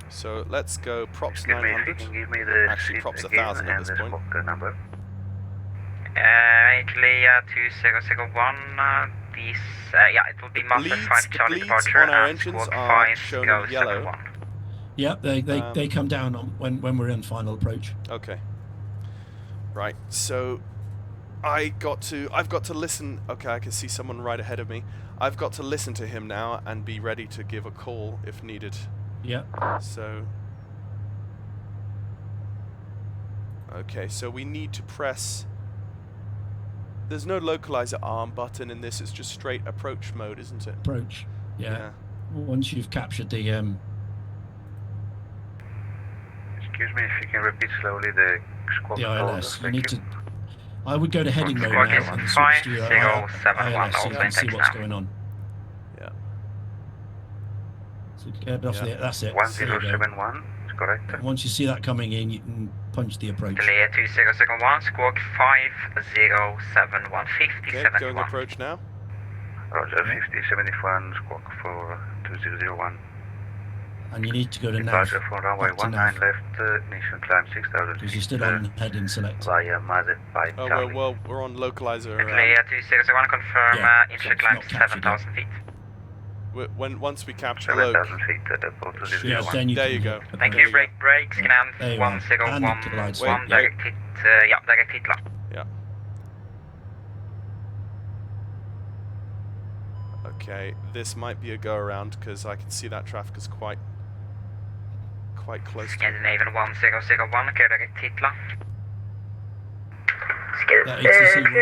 So let's go props 900. Actually, props 1000 at this point. Actually, 2001. These, it will be Master 5 Charlie departure on our and engines squawk are 5 shown in yellow. Yeah, they come down on when we're in final approach. Okay. Right. So I've got to listen. Okay, I can see someone right ahead of me. I've got to listen to him now and be ready to give a call if needed. Yeah. So. Okay, so we need to press. There's no localizer arm button in this. It's just straight approach mode, isn't it? Approach. Yeah. Once you've captured the. Excuse me, if you can repeat slowly the squawk. The ILS. You need to. I would go to heading mode now and switch to your ILS so you can see what's going on. Yeah. So get off the, that's it. 1071, is correct. Once you see that coming in, you can punch the approach. Clear 2001, squawk 5071, 5071. Okay, going approach now. Roger, 5071, squawk for 2001. And you need to go to nav. Departure for runway 19 left, ignition climb 6000 because you're still on heading select. Via Mazet 5 Charlie. Well, we're on localizer. Clear 2001, confirm initial climb 7,000 feet. Once we capture low. 7,000 feet, yeah, then you there you go. Thank you, brakes, scan 101, direct hit, direct hit. Yeah. Okay, this might be a go-around because I can see that traffic is quite close to... Scandinavian 1001, clear direct Titla. Clear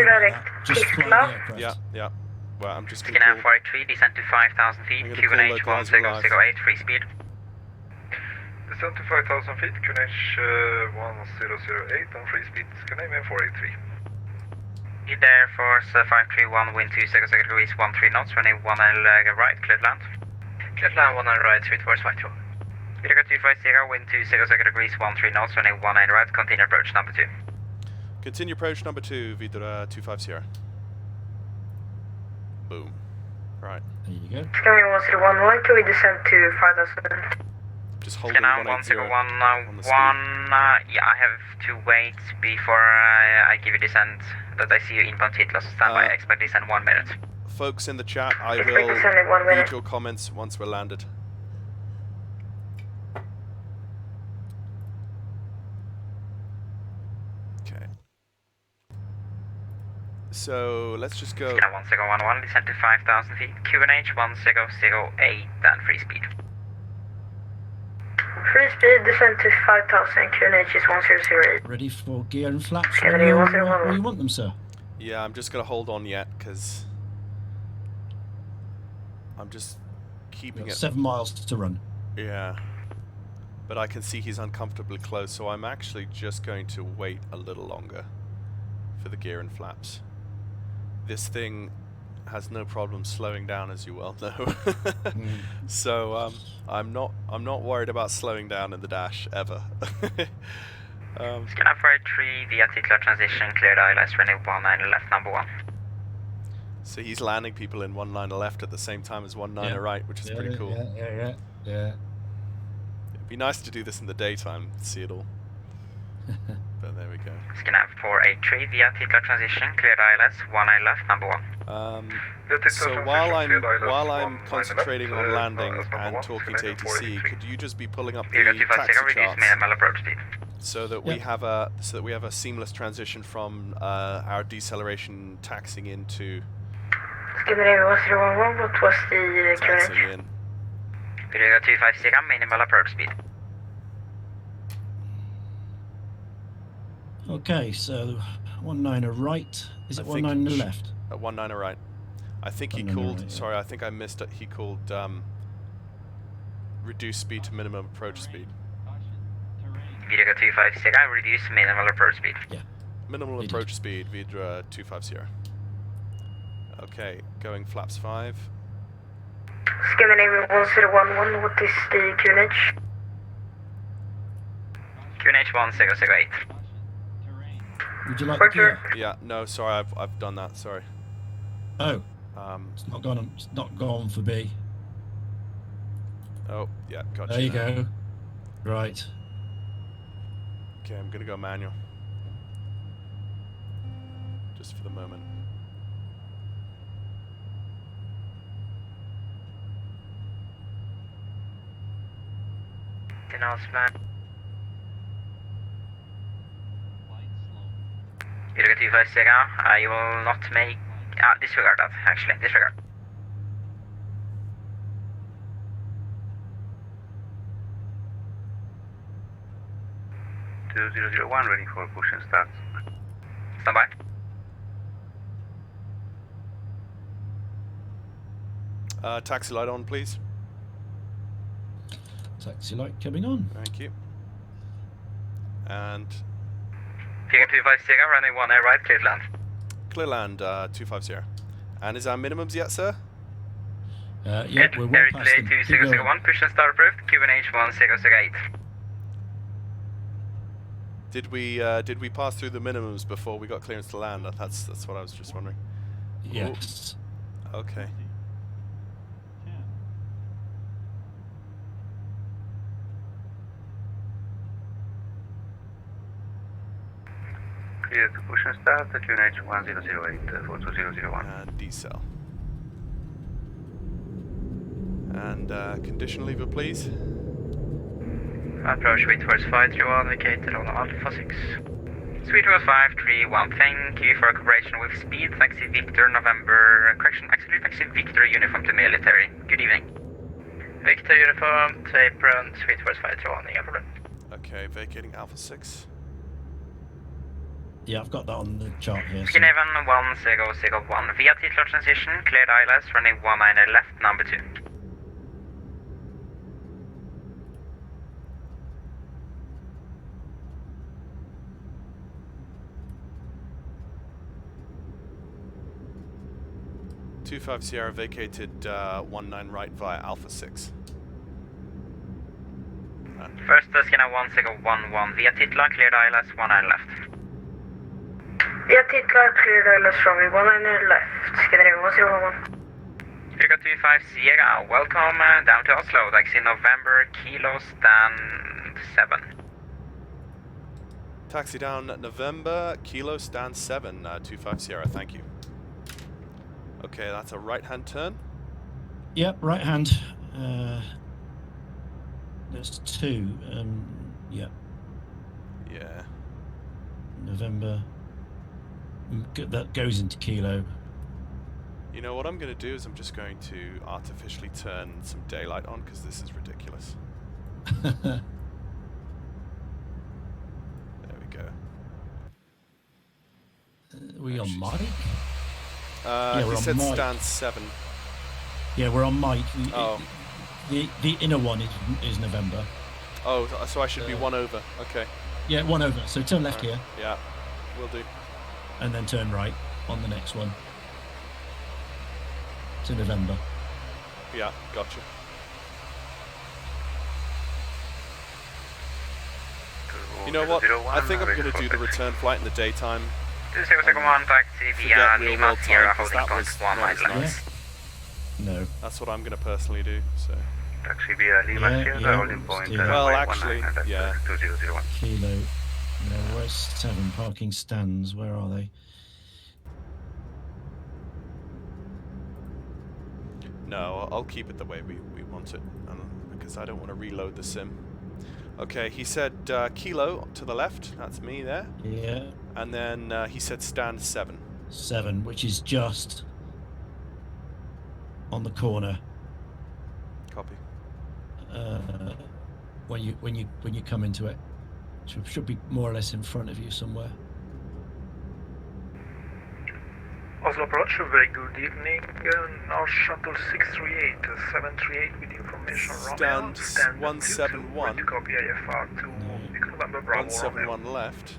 direct Titla. Yeah. Well, I'm just going to call... 483, descent to 5,000 feet, QNH 1008, free speed. Descent to 5,000 feet, QNH 1008 on free speed, Scandinavian 483. Air Force 531, wind 260 degrees, 13 knots, running 19 right, cleared land. Cleared land, 19 right, Sweet Force 52. Vidigo 250, wind 260 degrees, 13 knots, running 19 right, continue approach number 2. Continue approach number 2, Vidra 250. Boom. Right. There you go. Scandinavian 101, can we descend to 5,000? Just hold on 180 on the speed. Yeah, I have to wait before I give you descent. That I see you inbound Titla, so stand by, expect descent 1 minute. Folks in the chat, I will read your comments once we're landed. Okay. So, let's just go... 1011, descent to 5,000 feet, QNH 1008, then free speed. Free speed, descent to 5,000, QNH is 1008. Ready for gear and flaps where you want them, sir? Yeah, I'm just going to hold on yet, because I'm just keeping it... 7 miles to run. Yeah. But I can see he's uncomfortably close, so I'm actually just going to wait a little longer for the gear and flaps. This thing has no problem slowing down, as you well know. So I'm not worried about slowing down in the dash ever. Scan 483 via Titla transition, cleared ILS running 19 left, number 1. So he's landing people in 19 left at the same time as 19 right, which is pretty cool. Yeah. It'd be nice to do this in the daytime, see it all. But there we go. Scan 483 via Titla transition, cleared ILS 19 left, number 1. So while I'm concentrating on landing and talking to ATC, could you just be pulling up the taxi charts so that we have a seamless transition from our deceleration taxing into Scandinavian 1011, what was the taxing in. Vidigo 250, minimal approach speed. Okay, so 19 right. Is it 19 left? 19 right. I think he called. Right, sorry, I think I missed it. He called reduce speed to minimum approach speed. Vidigo 250, reduce minimal approach speed. Yeah. Minimal approach speed, Vidra 250. Okay, going flaps 5. Scandinavian 1011, what is the QNH? QNH 1008. Would you like the gear? Yeah, no, sorry, I've done that, sorry. Oh. It's not gone for B. Oh, yeah, gotcha. There you go. Right. Okay, I'm gonna go manual. Just for the moment. Vidigo 250, I will not make... disregard that, actually, disregard. (2001) ready for push and start. Stand by. Taxi light on, please. Taxi light coming on. Thank you. And... Vidigo 250, running 1 air right, cleared land. Clear land, 250. And is our minimums yet, sir? Yeah, we're well past them. 2001, push and start approved, QNH 1008. Did we pass through the minimums before we got clearance to land? That's what I was just wondering. Yes. Ooh. Okay. Clear to push and start, QNH 1008 for 2001. And decel. And condition lever, please. Approach Sweet Force 531, indicated on Alpha 6. Sweet Force 531, thank you for cooperation with speed. Taxi Victor, November, correction, actually taxi Victor Uniform to military. Good evening. Victor Uniform to apron, Sweet Force 521, inga problem. Okay, vacating Alpha 6. Yeah, I've got that on the chart here. So. Skinhaven 1001, via titular transition, cleared ILS, running 19 left, number 2. .25 Sierra vacated 19 right via Alpha 6. First Skinhaven 1011, via titular, cleared ILS, 19 left. Via titlar, cleared ILS from 19 left. Scandinavian 1011. Figure 25 Sierra, welcome down to Oslo. Taxi November, Kilo, stand 7. Taxi down November, Kilo, stand 7, 25 Sierra, thank you. Okay, that's a right-hand turn. Yep, right hand. There's 2. Yeah. Yeah. November. That goes into Kilo. You know what I'm going to do is I'm just going to artificially turn some daylight on because this is ridiculous. There we go. Are we on mic? Yeah, he said stand 7. Yeah, we're on mic. The inner one is November. Oh, so I should be 1 over. Okay. Yeah, 1 over. So turn left here. Yeah, will do. And then turn right on the next one. To November. Yeah, gotcha. You know what? I think I'm going to do the return flight in the daytime. 2001 taxi via Lima Sierra holding point 19 left. No. That's what I'm going to personally do. So. Taxi via Lima Sierra holding point. Well, actually, yeah. 2001. Kilo. No, where's 7 parking stands? Where are they? No, I'll keep it the way we want it, because I don't want to reload the sim. Okay, he said Kilo to the left. That's me there. Yeah. And then he said stand 7. 7, which is just on the corner. Copy. When you come into it, should be more or less in front of you somewhere. Oslo approach, very good evening. Now shuttle 638, 738 with information. Stand 171. To copy IFR to November Bravo. 171 left.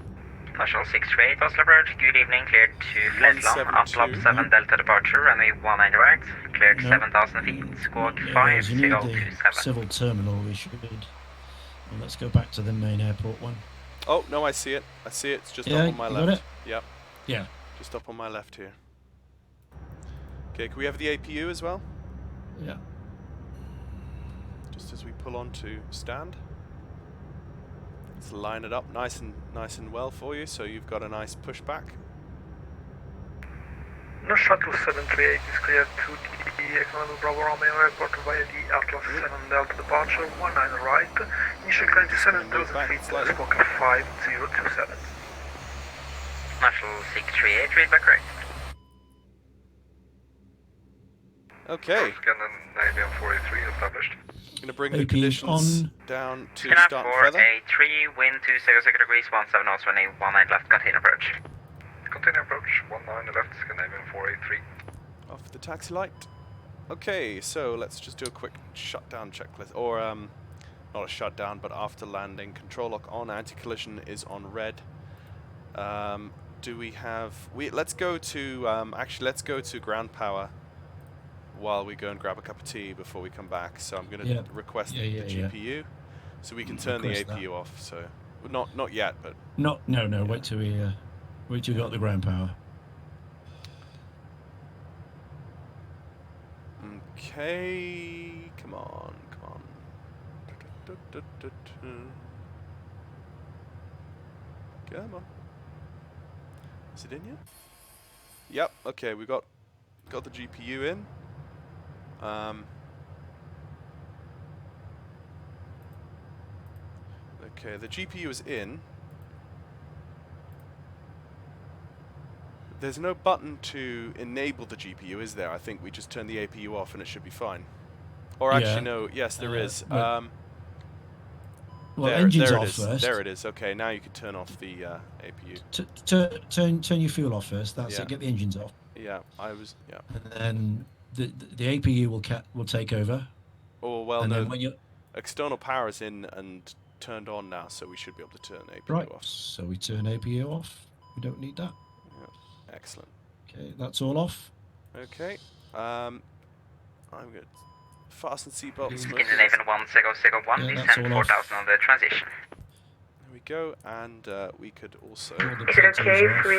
National 638, Oslo approach, good evening, cleared to Fletland, uplop 7 Delta departure, runway 19 right, cleared 7,000 feet, squawk 5027. Civil terminal, we should. Well, let's go back to the main airport one. Oh, no, I see it. I see it. It's just up on my left. Got it? Yep. Yeah. Just up on my left here. Okay, can we have the APU as well? Yeah. Just as we pull on to stand. Let's line it up nice and well for you, so you've got a nice pushback. No shuttle 738 is cleared to the November Bravo Romeo airport via the Atlas 7 Delta departure, 19 right, initial climb to 7,000 feet, squawk 5027. National 638, read back right. Okay. Scandinavian 483 established. Going to bring the conditions down to start further. A3, wind 200 degrees, 17 knots, running 19 left, continue approach. Continue approach, 19 left, Scandinavian 483. Off the taxi light. Okay, so let's just do a quick shutdown checklist, or not a shutdown, but after landing, control lock on, anti-collision is on red. Do we have? Let's go to actually let's go to ground power while we go and grab a cup of tea before we come back. So I'm going to request the GPU, so we can turn the APU off. So not yet, but no. Wait till we got the ground power. Okay, come on. Come on. Is it in yet? Yep. Okay, we got the GPU in. Okay, the GPU is in. there's no button to enable the GPU, is there? I think we just turn the APU off and it should be fine. Or actually, no. Yes, there is. Well, there engine's it off is. first. There it is. Okay, now you can turn off the APU. Turn your fuel off first. That's it. Get the engines off. Yeah, I was. Yeah. And then the APU will take over. Oh well, and no. Then when you external power is in and turned on now, so we should be able to turn APU right. off. So we turn APU off. We don't need that. Yeah. Excellent. Okay, that's all off. Okay. I'm good. Fasten seatbelts. Scandinavian 1001, descend 4000 on the transition. There we go, and we could also... Is it okay if we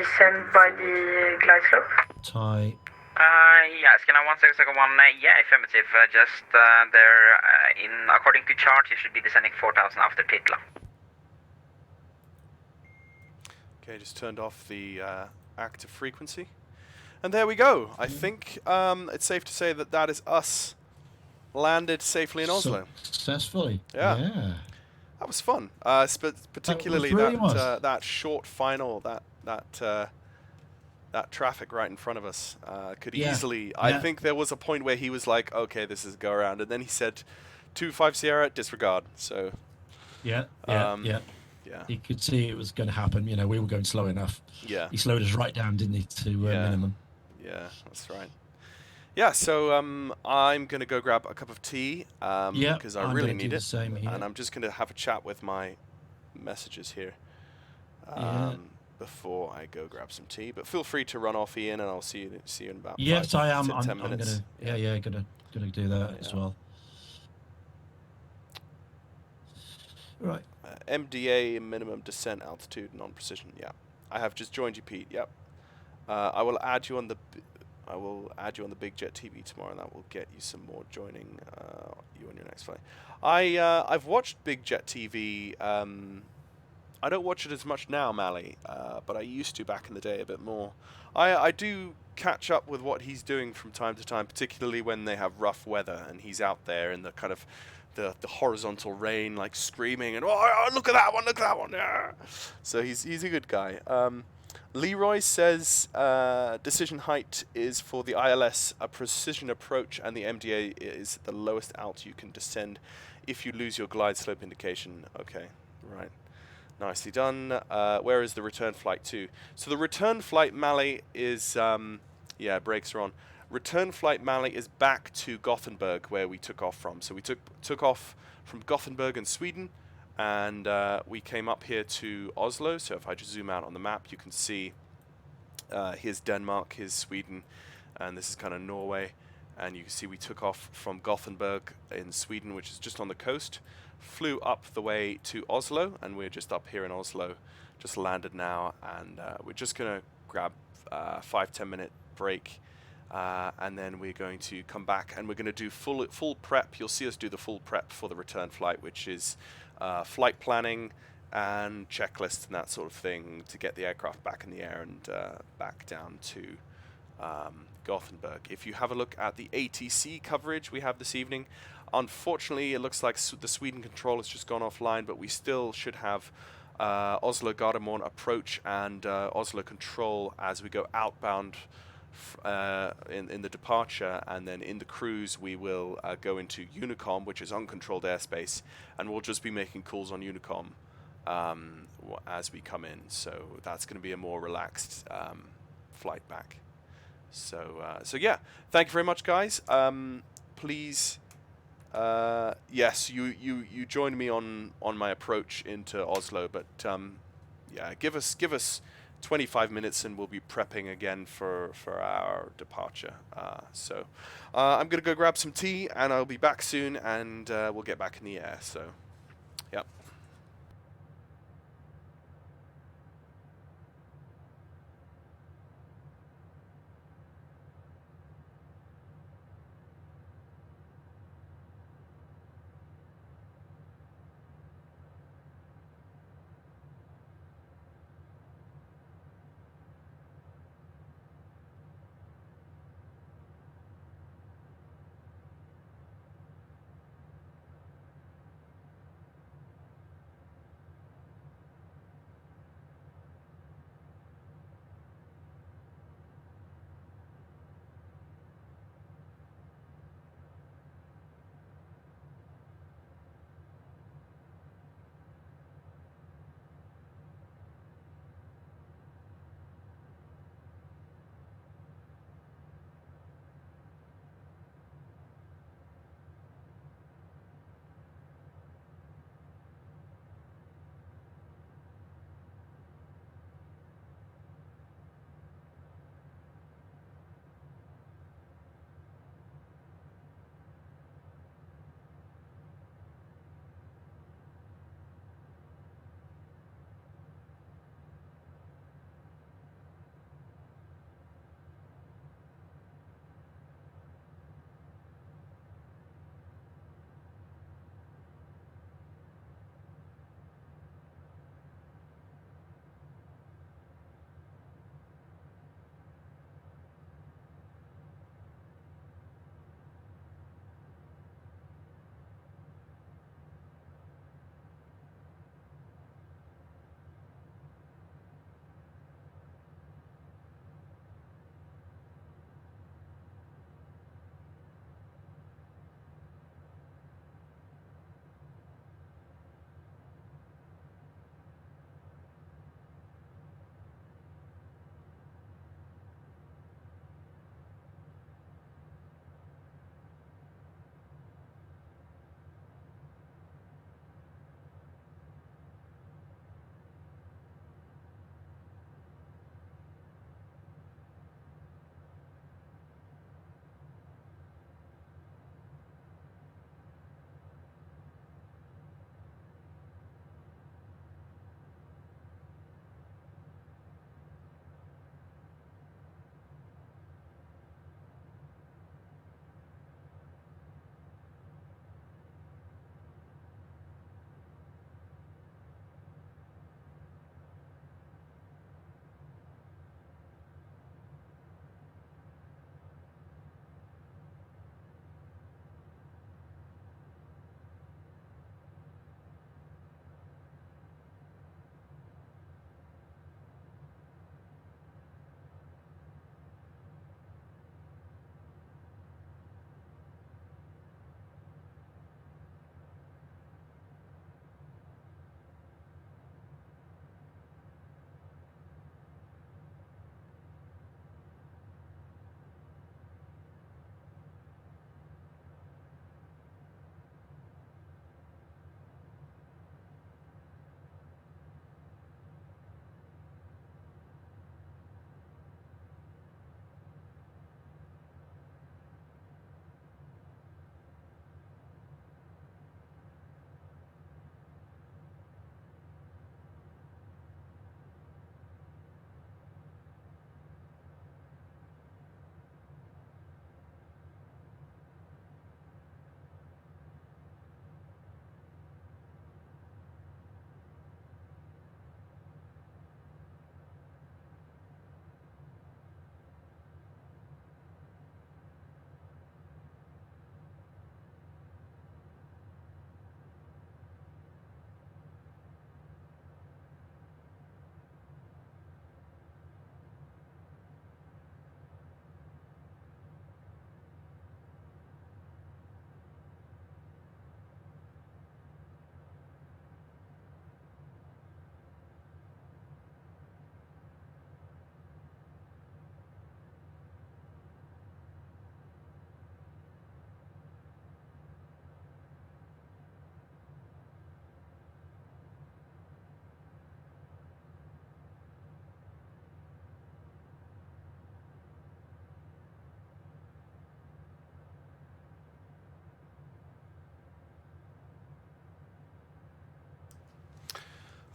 descend by the glide slope? Tie. Yeah, Scanner 1001, yeah, affirmative. Just there, according to chart, you should be descending 4000 after Titla. Okay, just turned off the active frequency. And there we go. I think it's safe to say that that is us landed safely in Oslo. Successfully. Yeah. That was fun. Particularly that short final, that traffic right in front of us could easily... I think there was a point where he was like, okay, this is a go around. And then he said, 25 Sierra, disregard. So... Yeah. Yeah. You could see it was going to happen. You know, we were going slow enough. Yeah. He slowed us right down, didn't he, to minimum. Yeah, that's right. Yeah, so I'm going to go grab a cup of tea because I really need it. Same here. And I'm just going to have a chat with my messages here before I go grab some tea. But feel free to run off, Ian, and I'll see you in about 10 minutes. Gonna do that as well. Right. MDA, minimum descent altitude, non-precision. Yeah, I have just joined you, Pete. Yep. I will add you on the Big Jet TV tomorrow, and that will get you some more joining you on your next flight. I've watched Big Jet TV. I don't watch it as much now, Mally, but I used to back in the day a bit more. I do catch up with what he's doing from time to time, particularly when they have rough weather and he's out there in the kind of the horizontal rain, like screaming and oh look at that one, yeah. So he's a good guy. Leroy says decision height is for the ILS a precision approach, and the MDA is the lowest alt you can descend if you lose your glide slope indication. Okay, right. Nicely done. Where is the return flight to? So the return flight, Mally, is... brakes are on. Return flight, Mally, is back to Gothenburg, where we took off from. So we took off from Gothenburg in Sweden, and we came up here to Oslo. So if I just zoom out on the map, you can see here's Denmark, here's Sweden, and this is kind of Norway. And you can see we took off from Gothenburg in Sweden, which is just on the coast, flew up the way to Oslo, and we're just up here in Oslo, just landed now, and we're just going to grab a 5-10 minute break, and then we're going to come back and we're going to do full prep. You'll see us do the full prep for the return flight, which is flight planning and checklists and that sort of thing to get the aircraft back in the air and back down to Gothenburg. If you have a look at the ATC coverage we have this evening, unfortunately it looks like the Sweden control has just gone offline, but we still should have Oslo Gardermoen approach and Oslo control as we go outbound in the departure, and then in the cruise we will go into Unicom, which is uncontrolled airspace, and we'll just be making calls on Unicom as we come in. So that's going to be a more relaxed flight back. So yeah, thank you very much, guys. Please, yes, you joined me on my approach into Oslo, but yeah, give us 25 minutes and we'll be prepping again for our departure. So I'm gonna go grab some tea and I'll be back soon, and we'll get back in the air. So, yep.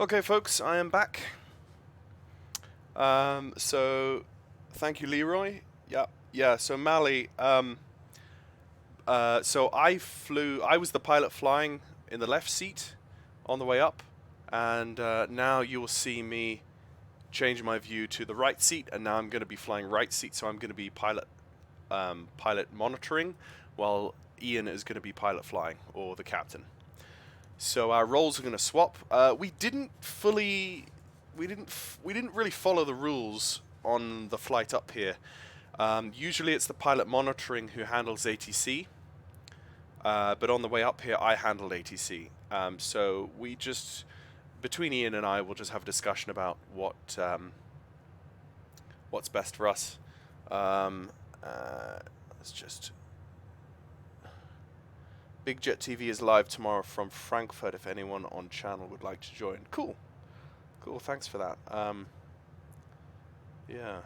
Okay, folks, I am back. So, thank you, Leroy. Yeah. So Mali. So I was the pilot flying in the left seat on the way up, and now you will see me change my view to the right seat, and now I'm going to be flying right seat. So I'm going to be pilot monitoring, while Ian is going to be pilot flying, or the captain. So our roles are going to swap. We didn't really follow the rules on the flight up here. Usually it's the pilot monitoring who handles ATC, but on the way up here I handled ATC. So we just, between Ian and I, we'll just have a discussion about what's best for us. Let's just. Big Jet TV is live tomorrow from Frankfurt if anyone on channel would like to join. Cool. Thanks for that. Yeah.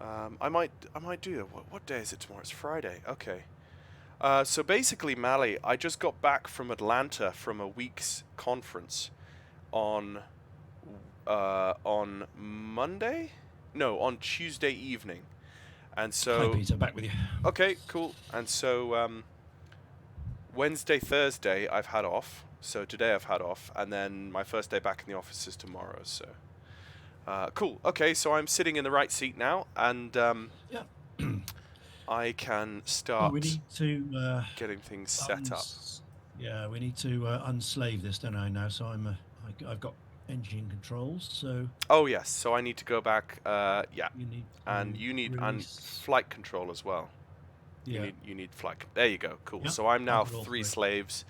I might do it. What day is it tomorrow? It's Friday. Okay. So basically, Mali, I just got back from Atlanta from a week's conference on Monday? No, on Tuesday evening. And so. Hi, Peter. Back with you. Okay, cool. And so Wednesday, Thursday, I've had off. So today I've had off, and then my first day back in the office is tomorrow. So. Cool. Okay, so I'm sitting in the right seat now, and I can start we need to, getting things set up. Yeah, we need to unslave this, don't I, now? So I've got engine controls, so... Oh, yes, so I need to go back, yeah. You need release. flight control as well. Yeah. You need flight... There you go, cool. Yep. So I'm now 3 slaves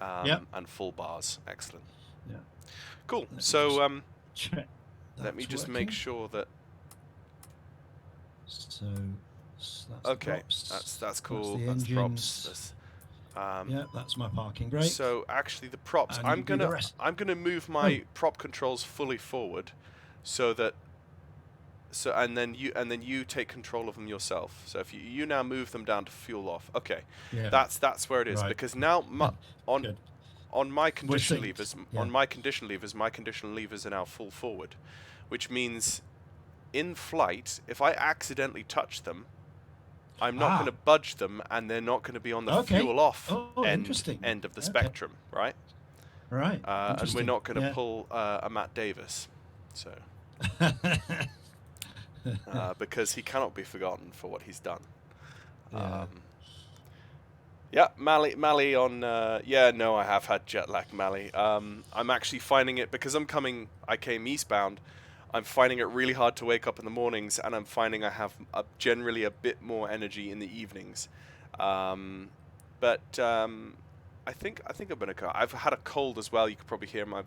Yep. and full bars. Excellent. Yeah. Cool, so... check. Let me just make sure that. So that's okay, props. that's cool. That's the props. Yeah, that's my parking brake. So actually, the props. And I'm gonna move my prop controls fully forward, so that. So and then you take control of them yourself. So if you now move them down to fuel off. Okay, yeah. That's where it is, because now on my condition levers, yeah. my condition levers are now full forward, which means in flight, if I accidentally touch them, I'm not going to budge them, and they're not going to be on the fuel off end of the spectrum, right? Right. And we're not going to pull a Matt Davis, so because he cannot be forgotten for what he's done. Yeah, Mali on, no, I have had jet lag, Mali. I'm actually finding it, because I came eastbound, I'm finding it really hard to wake up in the mornings, and I'm finding I have generally a bit more energy in the evenings. But I think I'm gonna go. I've had a cold as well. You could probably hear my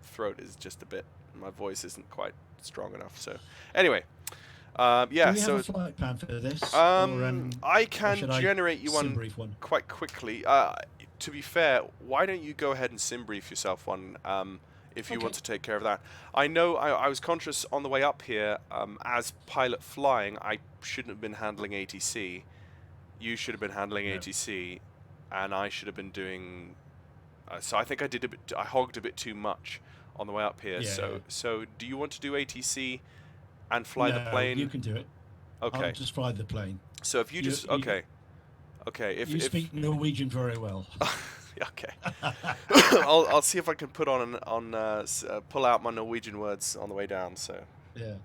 throat is just a bit, my voice isn't quite strong enough. So anyway. Yeah, Do we so have a flight plan for this? I can generate you one quite quickly. To be fair, why don't you go ahead and sim brief yourself one if you want to take care of that. I know I was conscious on the way up here, as pilot flying, I shouldn't have been handling ATC. You should have been handling ATC, and I should have been doing. So I think I hogged a bit too much on the way up here. Yeah. So do you want to do ATC? And fly the plane. You can do it. Okay. I'll just fly the plane. So if you just okay. If you speak Norwegian very well. Okay. I'll see if I can put pull out my Norwegian words on the way down. So. Yeah.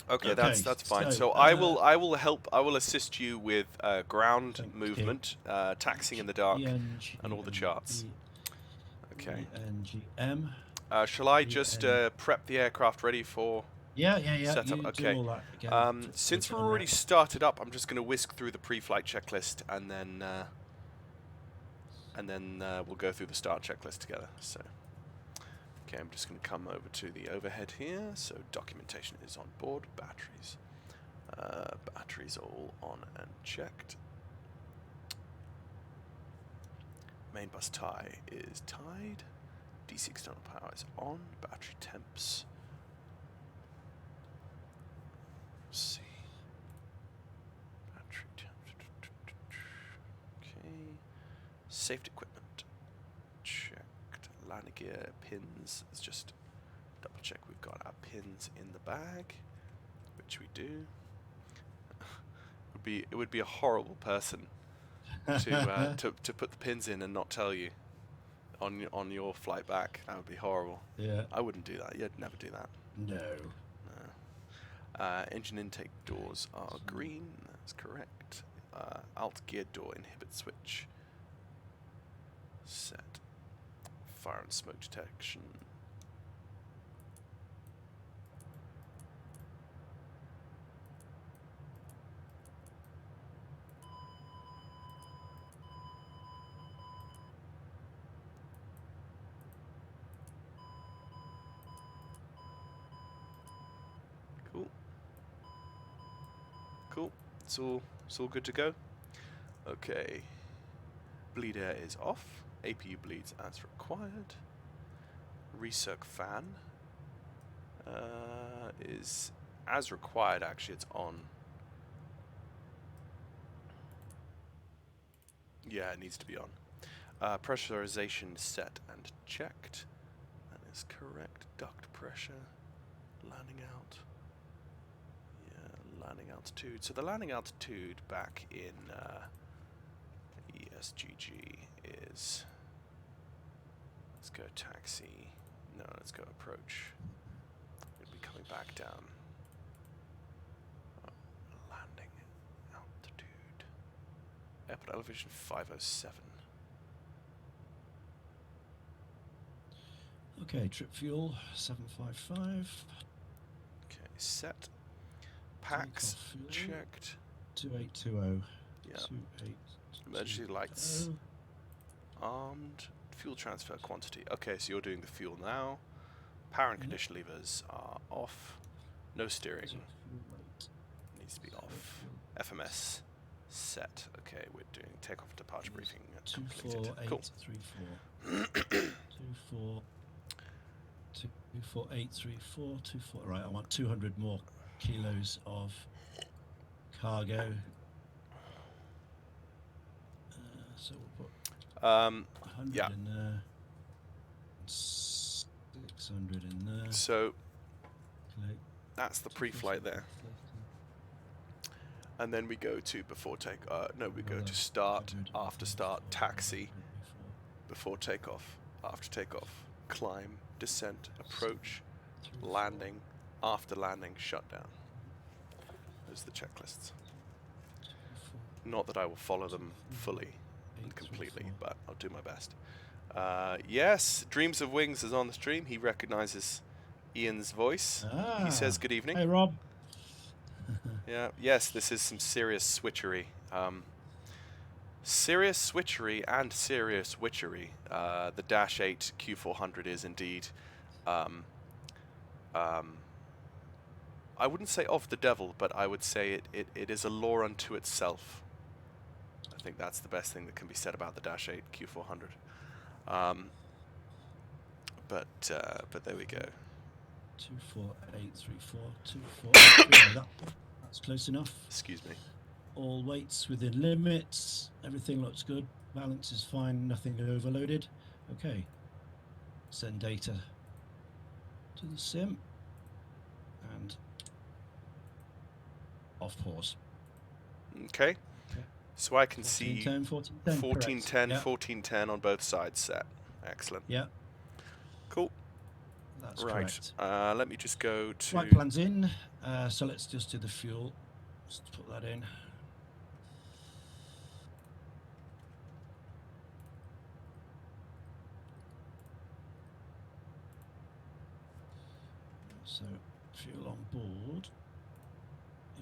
Okay, that's fine. So I will assist you with ground movement, taxiing in the dark, and all the charts. Okay. NGM. Shall I just prep the aircraft ready for setup? You okay. do all that again. Since we're already started up, I'm just going to whisk through the pre-flight checklist, and then we'll go through the start checklist together. So, okay, I'm just going to come over to the overhead here. So documentation is on board. Batteries, batteries all on and checked. Main bus tie is tied. DC external power is on. Battery temps. Let's see. Battery temps. Okay. Safety equipment. Check. landing gear, pins. Let's just double check we've got our pins in the bag, which we do. It would be a horrible person to put the pins in and not tell you on your flight back. That would be horrible. Yeah. I wouldn't do that. You'd never do that. No. Engine intake doors are green. That's correct. Alt gear door inhibit switch set. Fire and smoke detection. Cool. Cool. It's all good to go. Okay. Bleed air is off. APU bleeds as required. Recirc fan is as required. Actually, it's on. Yeah, it needs to be on. Pressurization set and checked. That is correct. Duct pressure. Landing out. Yeah, landing altitude. So the landing altitude back in ESGG is. Let's go taxi. No, let's go approach. It'll be coming back down. Landing altitude. Airport elevation 507. Okay, trip fuel 755. Okay, set. Packs checked. 2820. Yeah. 2820. Emergency lights. Armed. Fuel transfer quantity. Okay, so you're doing the fuel now. Power and condition levers are off. No steering. Needs to be off. FMS set. Okay, we're doing takeoff and departure briefing completed. Cool. 24834. Right, I want 200 more kilos of cargo. So we'll put 100 in there. 600 in there. So that's the pre-flight there. And then we go to before take. No, we go to start, after start, taxi, before takeoff, after takeoff, climb, descent, approach, landing, after landing, shutdown. Those are the checklists. Not that I will follow them fully and completely, but I'll do my best. Yes, Dreams of Wings is on the stream. He recognizes Ian's voice. He says good evening. Hey, Rob. Yeah, yes, this is some serious switchery. Serious switchery and serious witchery. The Dash-8 Q400 is indeed, I wouldn't say of the devil, but I would say it is a law unto itself. I think that's the best thing that can be said about the Dash-8 Q400. But there we go. 24834. That's close enough. Excuse me. All weights within limits. Everything looks good. Balance is fine. Nothing overloaded. Okay. Send data to the sim and off pause. Okay. So I can see 1410 on both sides set. Excellent. Yeah. Cool. That's right. Correct. Let me just go to... Flight plans in. So let's just do the fuel. Let's put that in. So fuel on board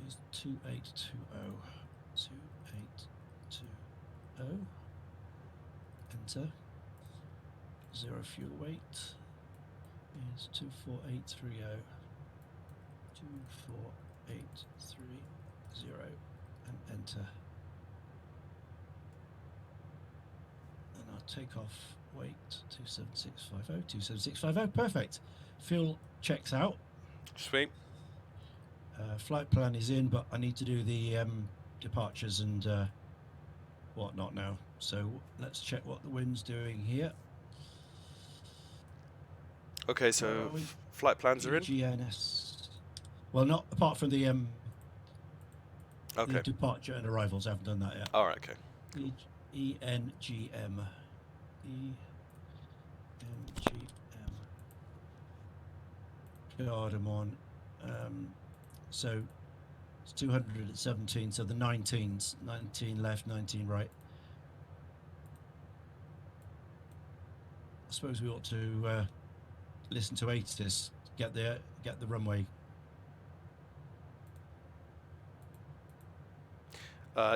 is 2820. 2820. Enter. Zero fuel weight is 24830. 24830 and enter. And our takeoff weight 27650. 27650. Perfect. Fuel checks out. Sweet. Flight plan is in, but I need to do the departures and whatnot now. So let's check what the wind's doing here. Okay, so flight plans are in? GNS. Well, not apart from the Okay. the departure and arrivals. I haven't done that yet. Alright, okay. ENGM. God, I'm on. So it's 217. So the 19s, 19 left, 19 right. I suppose we ought to listen to ATIS. Get the runway.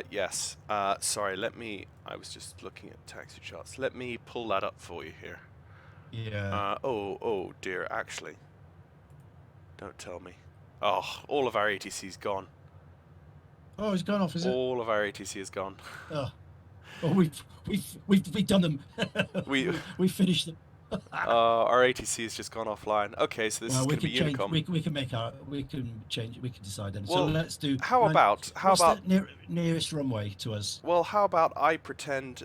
Yes. Sorry, I was just looking at taxi charts. Let me pull that up for you here. Yeah. Oh dear, actually. Don't tell me. Oh, all of our ATC's gone. Oh, it's gone off, is it? All of our ATC is gone. Oh, we've done them. we finished them. Our ATC has just gone offline. Okay, so this is going to be Unicom. We can change. We can decide then. Well, so let's do. How about the nearest runway to us? Well, how about I pretend?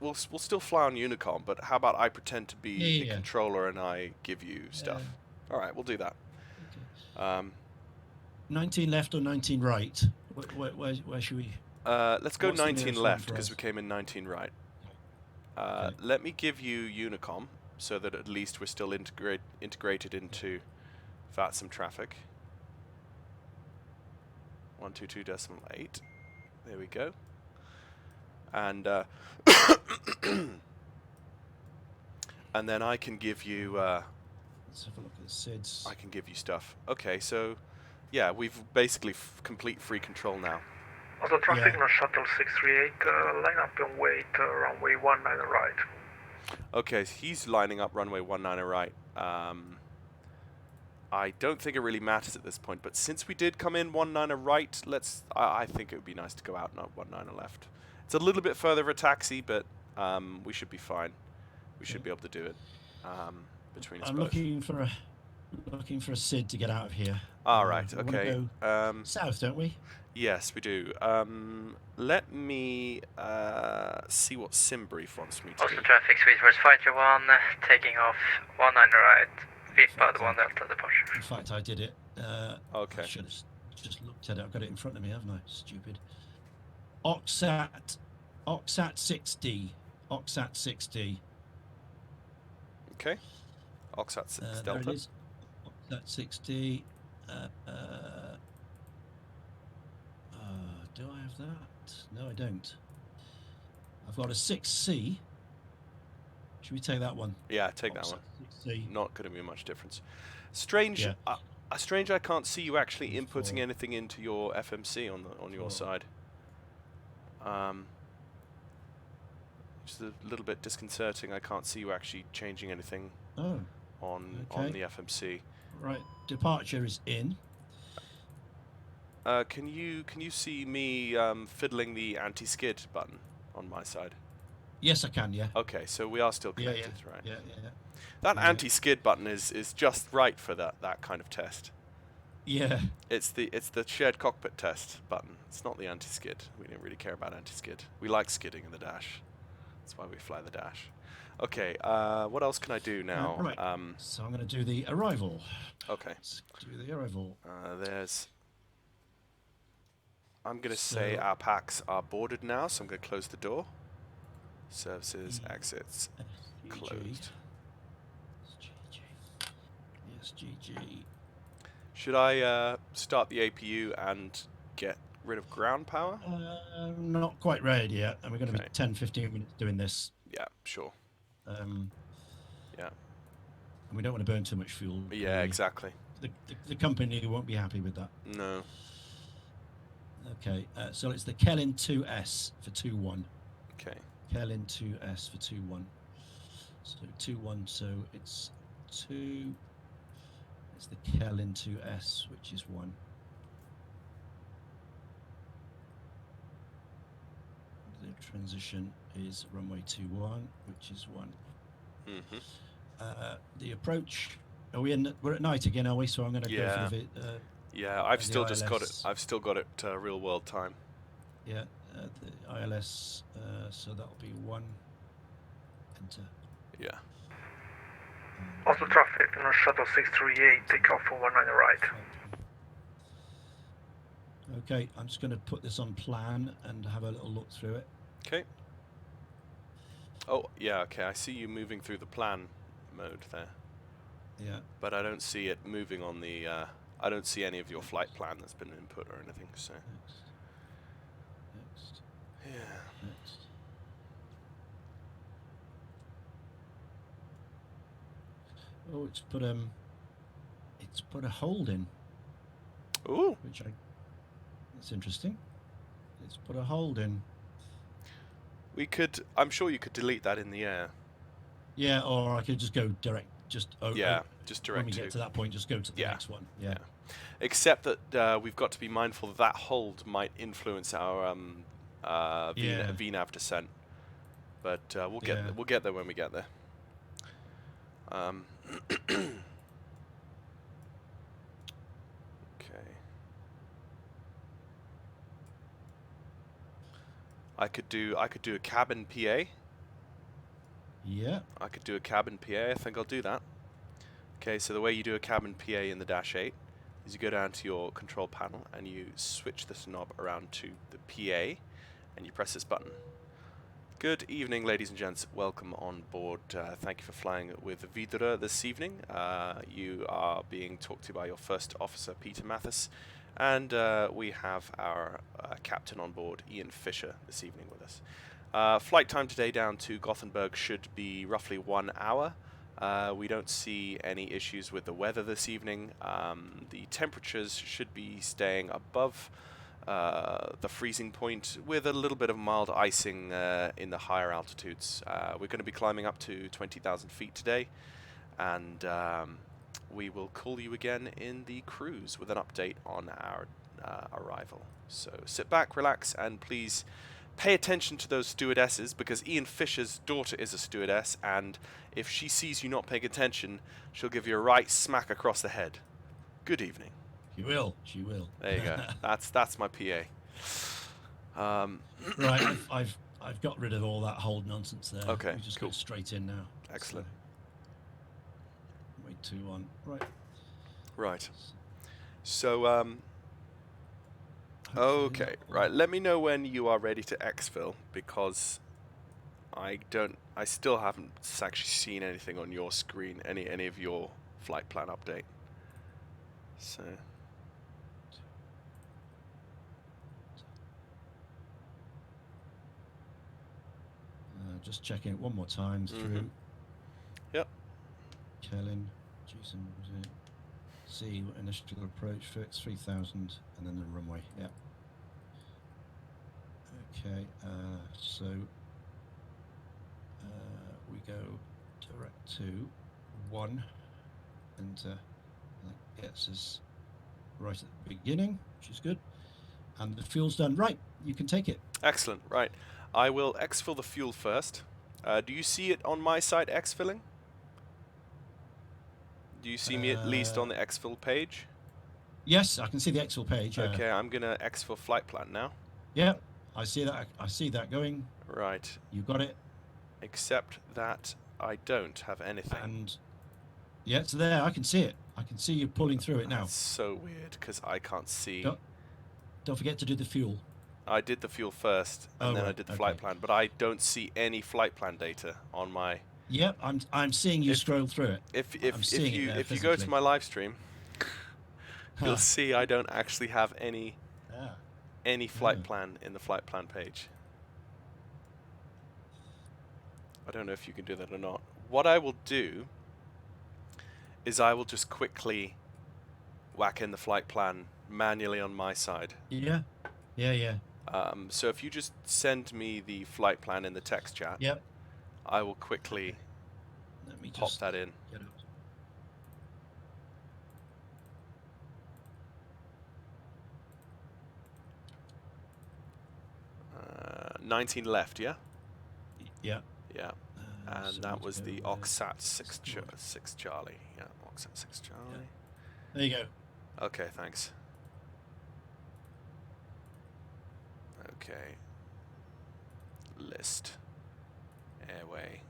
We'll still fly on Unicom, but how about I pretend to be the controller and I give you stuff? All right, we'll do that. Okay. 19 left or 19 right? Where should we? Let's go 19 left because we came in 19 right. Okay. Let me give you Unicom so that at least we're still integrated into VATSIM traffic. 122.8. There we go. And and then I can give you. Let's have a look at the SIDS. I can give you stuff. Okay, so yeah, we've basically complete free control now. Also, traffic on shuttle 638, line up and wait, runway 19 right. Okay, so he's lining up runway 19 right. I don't think it really matters at this point, but since we did come in 19 right, I think it would be nice to go out, not 19 left. It's a little bit further of a taxi, but we should be fine. We should be able to do it between us both. I'm looking for a SID to get out of here. All right, okay. Go south, don't we? Yes, we do. Let me see what SimBrief wants me to do. Oslo traffic, Sweetforce Fighter 1, taking off 19 right, VPAD 1 Delta departure. In fact, I did it. Okay. I should have just looked at it. I've got it in front of me, haven't I? Stupid. Oxat 6D. Oxat 6D. Okay. Oxat 6 Delta. There it is. Oxat 6D. Do I have that? No, I don't. I've got a 6C. Should we take that one? Yeah, take that one. 6C. Not going to be much difference. Strange. Yeah. Strange. I can't see you actually inputting anything into your FMC on your side. Just a little bit disconcerting. I can't see you actually changing anything on the FMC. Right. Departure is in. Can you see me fiddling the anti-skid button on my side? Yes, I can. Yeah. Okay, so we are still connected, right? Yeah. That anti-skid button is just right for that kind of test. Yeah. It's the shared cockpit test button. It's not the anti-skid. We don't really care about anti-skid. We like skidding in the Dash. That's why we fly the Dash. Okay. What else can I do now? Right. So I'm going to do the arrival. Okay. Let's do the arrival. I'm going to say our packs are boarded now, so I'm going to close the door. Services, exits, closed. SGG. Should I start the APU and get rid of ground power? Not quite ready yet, and we're going to be 10-15 minutes doing this. Yeah, sure. Yeah. And we don't want to burn too much fuel. Yeah, exactly. The company won't be happy with that. No. Okay, so it's the Kellen 2S for 2-1. Okay. Kellen 2S for 2-1. So 2-1, so it's 2. It's the Kellen 2S, which is 1. The transition is runway 21, which is 1. Mm-hmm. The approach. We're at night again, are we? So I'm going to go for the. Yeah, I've still just got it. I've still got it real world time. Yeah, the ILS. So that'll be 1. Enter. Yeah. Also traffic on shuttle 638, take off for 19 right. Okay, I'm just going to put this on plan and have a little look through it. Okay. Oh, yeah, okay, I see you moving through the plan mode there. Yeah. But I don't see it moving on the, I don't see any of your flight plan that's been input or anything, so. Next. Yeah. Next. Oh, it's put a hold in. Ooh. That's interesting. It's put a hold in. We could, I'm sure you could delete that in the air. Yeah, or I could just go direct, just just direct when we get to that point, just go to the next one. Yeah. Except that we've got to be mindful that hold might influence our VNAV descent. But we'll get there when we get there. Okay. I could do a cabin PA. Yeah. I could do a cabin PA. I think I'll do that. Okay, so the way you do a cabin PA in the Dash-8 is you go down to your control panel and you switch this knob around to the PA and you press this button. Good evening, ladies and gents. Welcome on board. Thank you for flying with Wideroe this evening. You are being talked to by your first officer, Peter Mathis, and we have our captain on board, Ian Fisher, this evening with us. Flight time today down to Gothenburg should be roughly 1 hour. We don't see any issues with the weather this evening. The temperatures should be staying above the freezing point with a little bit of mild icing in the higher altitudes. We're going to be climbing up to 20,000 feet today, and we will call you again in the cruise with an update on our arrival. So sit back, relax, and please pay attention to those stewardesses, because Ian Fisher's daughter is a stewardess, and if she sees you not paying attention, she'll give you a right smack across the head. Good evening. She will. She will. There you go. That's my PA. Right. I've got rid of all that hold nonsense there. Okay. We just cool. go straight in now. Excellent. So, wait, 2, 1. Right. Right. So okay. Right. Let me know when you are ready to exfil, because I still haven't actually seen anything on your screen, any of your flight plan update. So. Just checking it one more time through. Yep. Kellen, Jason, C, initial approach, fix 3000, and then the runway. Yep. Okay, so we go direct to 1, and that gets us right at the beginning, which is good. And the fuel's done. Right, you can take it. Excellent. Right. I will exfil the fuel first. Do you see it on my side exfilling? Do you see me at least on the exfil page? Yes, I can see the exfil page. Okay, I'm gonna exfil flight plan now. Yeah, I see that. I see that going. Right. You got it. Except that I don't have anything. And yeah, it's there. I can see it. I can see you pulling through it now. That's so weird, because I can't see. Don't forget to do the fuel. I did the fuel first, and then I did the flight plan, but I don't see any flight plan data on my. Yep, I'm seeing you scroll through it. If you go to my live stream, you'll see I don't actually have any flight plan in the flight plan page. I don't know if you can do that or not. What I will do is I will just quickly whack in the flight plan manually on my side. Yeah. So if you just send me the flight plan in the text chat, yep, I will quickly pop that in. 19 left, yeah? Yeah. Yeah. And that was the Oxat 6 Charlie. Yeah, Oxat 6 Charlie. Yeah. There you go. Okay, thanks. Okay. List. Airway.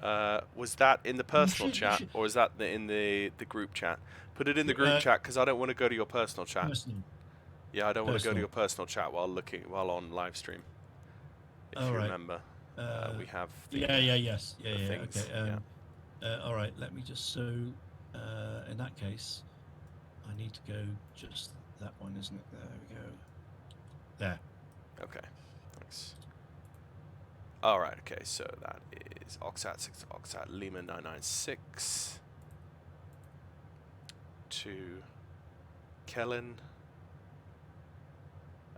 Was that in the personal you chat should. or is that in the group chat? Put it in the group chat because I don't want to go to your personal chat. Personal. Yeah, I don't want to go to Personal. your personal chat while on live stream. If All you right. remember, we have the, yes, the things. okay. All right, let me just. So, in that case, I need to go just that one, isn't it? There we go. There. Okay, thanks. All right, okay, so that is Oxat 6 Oxat Lima 996 to Kellen.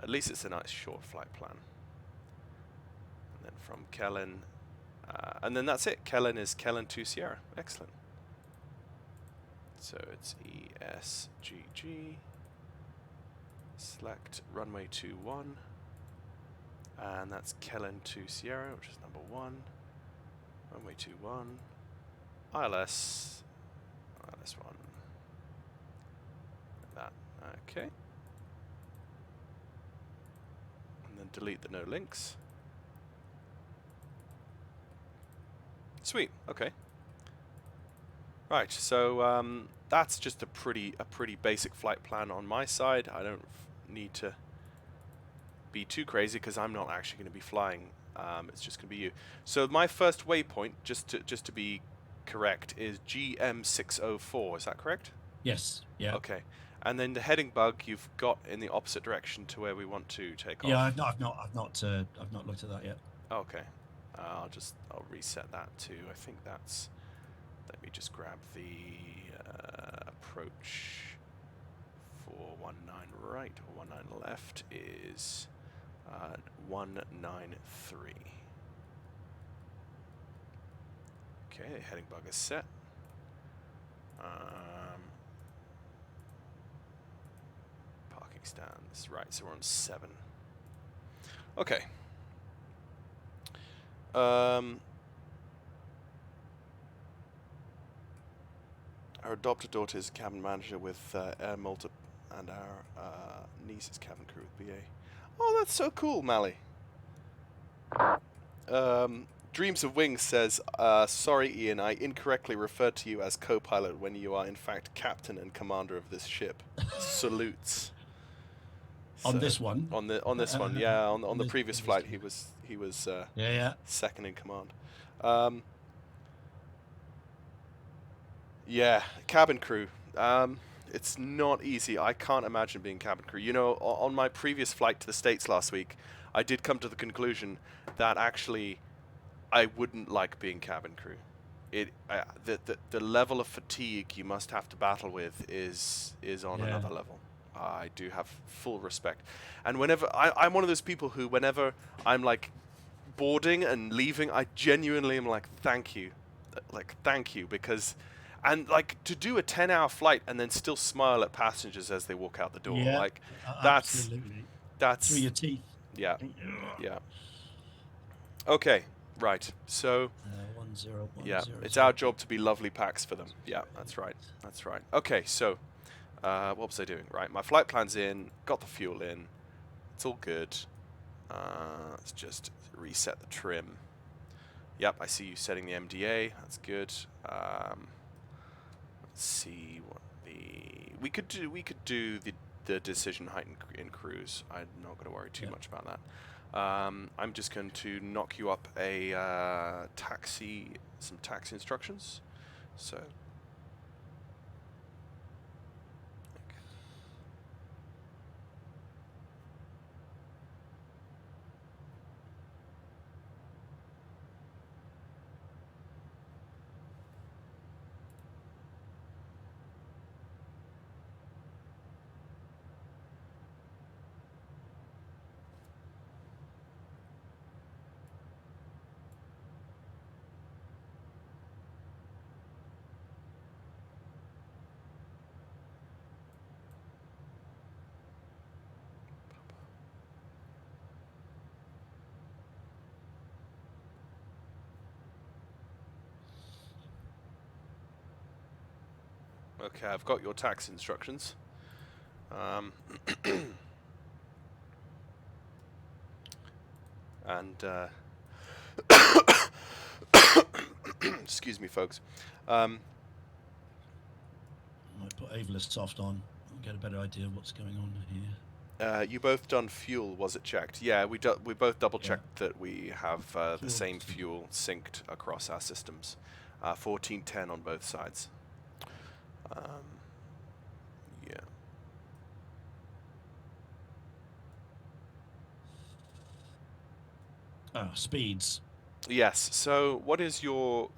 At least it's a nice short flight plan. And then from Kellen, and then that's it. Kellen is Kellen to Sierra. Excellent. So it's ESGG. Select runway 21. And that's Kellen to Sierra, which is number 1. Runway 21. ILS 1. That. Okay. And then delete the no links. Sweet. Okay. Right. So that's just a pretty basic flight plan on my side. I don't need to be too crazy because I'm not actually going to be flying. It's just going to be you. So my first waypoint, just to be correct, is GM604. Is that correct? Yes. Yeah. Okay. And then the heading bug you've got in the opposite direction to where we want to take off. Yeah, I've not looked at that yet. Okay. I'll reset that to, I think that's, let me just grab the approach for 19 right or 19 left is 193. Okay, heading bug is set. Parking stands, right, so we're on 7. Okay. Our adopted daughter is a cabin manager with Air Malta, and our niece is cabin crew with BA. Oh, that's so cool, Mally. Dreams of Wings says, sorry, Ian, I incorrectly referred to you as co-pilot when you are in fact captain and commander of this ship. Salutes. On So, this one. On this one, yeah. On the previous flight, he was second in command. Yeah, cabin crew. It's not easy. I can't imagine being cabin crew. You know, on my previous flight to the States last week, I did come to the conclusion that actually I wouldn't like being cabin crew. The level of fatigue you must have to battle with is on another level. I do have full respect. And whenever I'm one of those people who, whenever I'm like boarding and leaving, I genuinely am like, thank you, because. And like to do a 10-hour flight and then still smile at passengers as they walk out the door, like that's through your teeth. Yeah. Okay, right. So 1010. it's our job to be lovely packs for them. Yeah, that's right. Okay, so what was I doing? Right, my flight plan's in. Got the fuel in. It's all good. Let's just reset the trim. Yep, I see you setting the MDA. That's good. Let's see what we could do the decision height in cruise. I'm not going to worry too much about that. I'm just going to knock you up some taxi instructions. So. Okay, I've got your tax instructions. And Excuse me, folks. I might put Avalist soft on and get a better idea of what's going on here. You both done fuel, was it checked? Yeah, we both double checked that we have the same fuel synced across our systems. 1410 on both sides. Yeah. Speeds. Yes, so what is your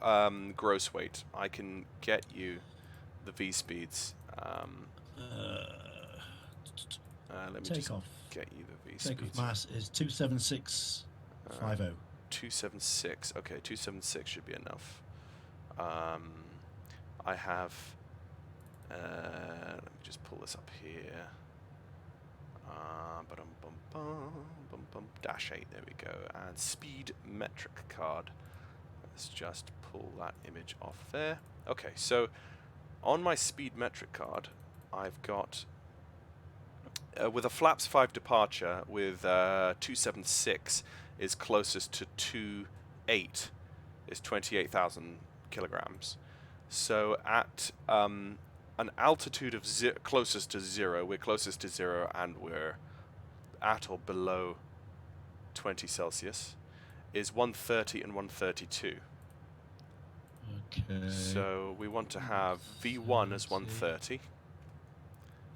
gross weight? I can get you the V speeds. Let me just get you the V speeds. Takeoff mass is 27650. 276. Okay, 276 should be enough. I have. Let me just pull this up here. Dash-8. There we go. And speed metric card. Let's just pull that image off there. Okay, so on my speed metric card, I've got with a flaps 5 departure with 276 is closest to 28 is 28,000 kilograms. So at an altitude of closest to 0, we're closest to 0 and we're at or below 20 Celsius is 130 and 132. Okay. So we want to have V1 as 130.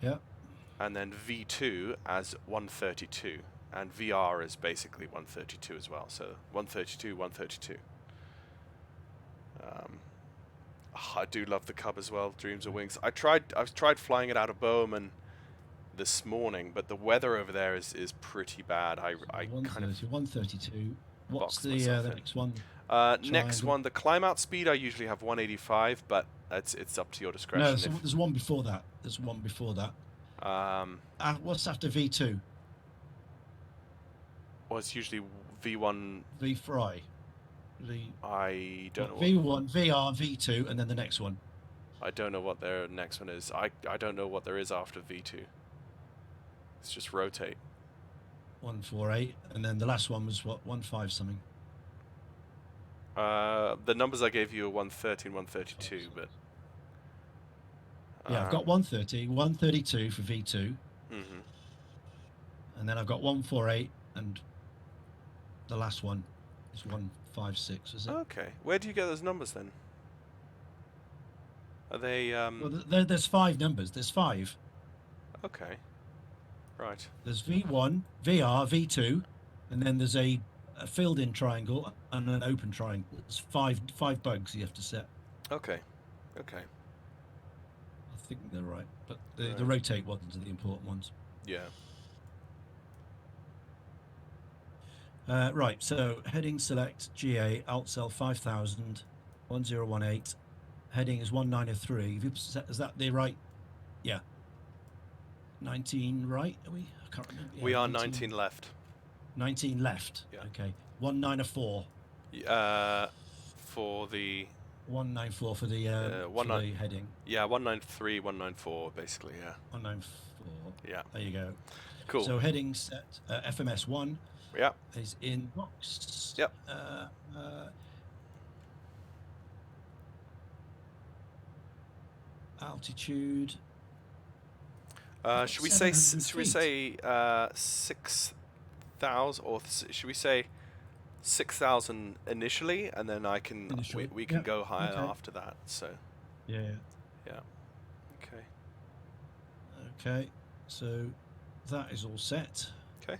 Yep. And then V2 as 132. And VR is basically 132 as well. So 132, 132. I do love the Cub as well, Dreams of Wings. I've tried flying it out of Bowman this morning, but the weather over there is pretty bad. I kind of 132. What's the next one? Next one, the climb out speed, I usually have 185, but it's up to your discretion. No, there's one before that. There's one before that. What's after V2? Well, it's usually V1. V Fry. I don't know. V1, VR, V2, and then the next one. I don't know what their next one is. I don't know what there is after V2. It's just rotate. 148, and then the last one was what, 15 something. The numbers I gave you are 130 and 132, but yeah, I've got 130, 132 for V2, and then I've got 148, and the last one is 156. Is it? Okay, where do you get those numbers then? Are they? Well, there's 5 numbers. There's 5. Okay. Right. There's V1, VR, V2, and then there's a filled-in triangle and an open triangle. There's five bugs you have to set. Okay. Okay. I think they're right, but the rotate ones are the important ones. Yeah. Right, so heading select GA, alt cell 5000, 1018. Heading is 1903. Is that the right? Yeah. 19 right, are we? I can't remember. Yeah, we are 19 left. 19 left. Yeah. Okay. 194. For the 194 for the heading. Yeah, 193, 194 basically, yeah. 194. Yeah. There you go. Cool. So heading set FMS 1. Yeah. Is in box. Yep. Altitude. Should we say 6,000 or should we say 6,000 initially, and then I can we can go higher after that. So. Yeah. Yeah. Okay. Okay. So that is all set. Okay.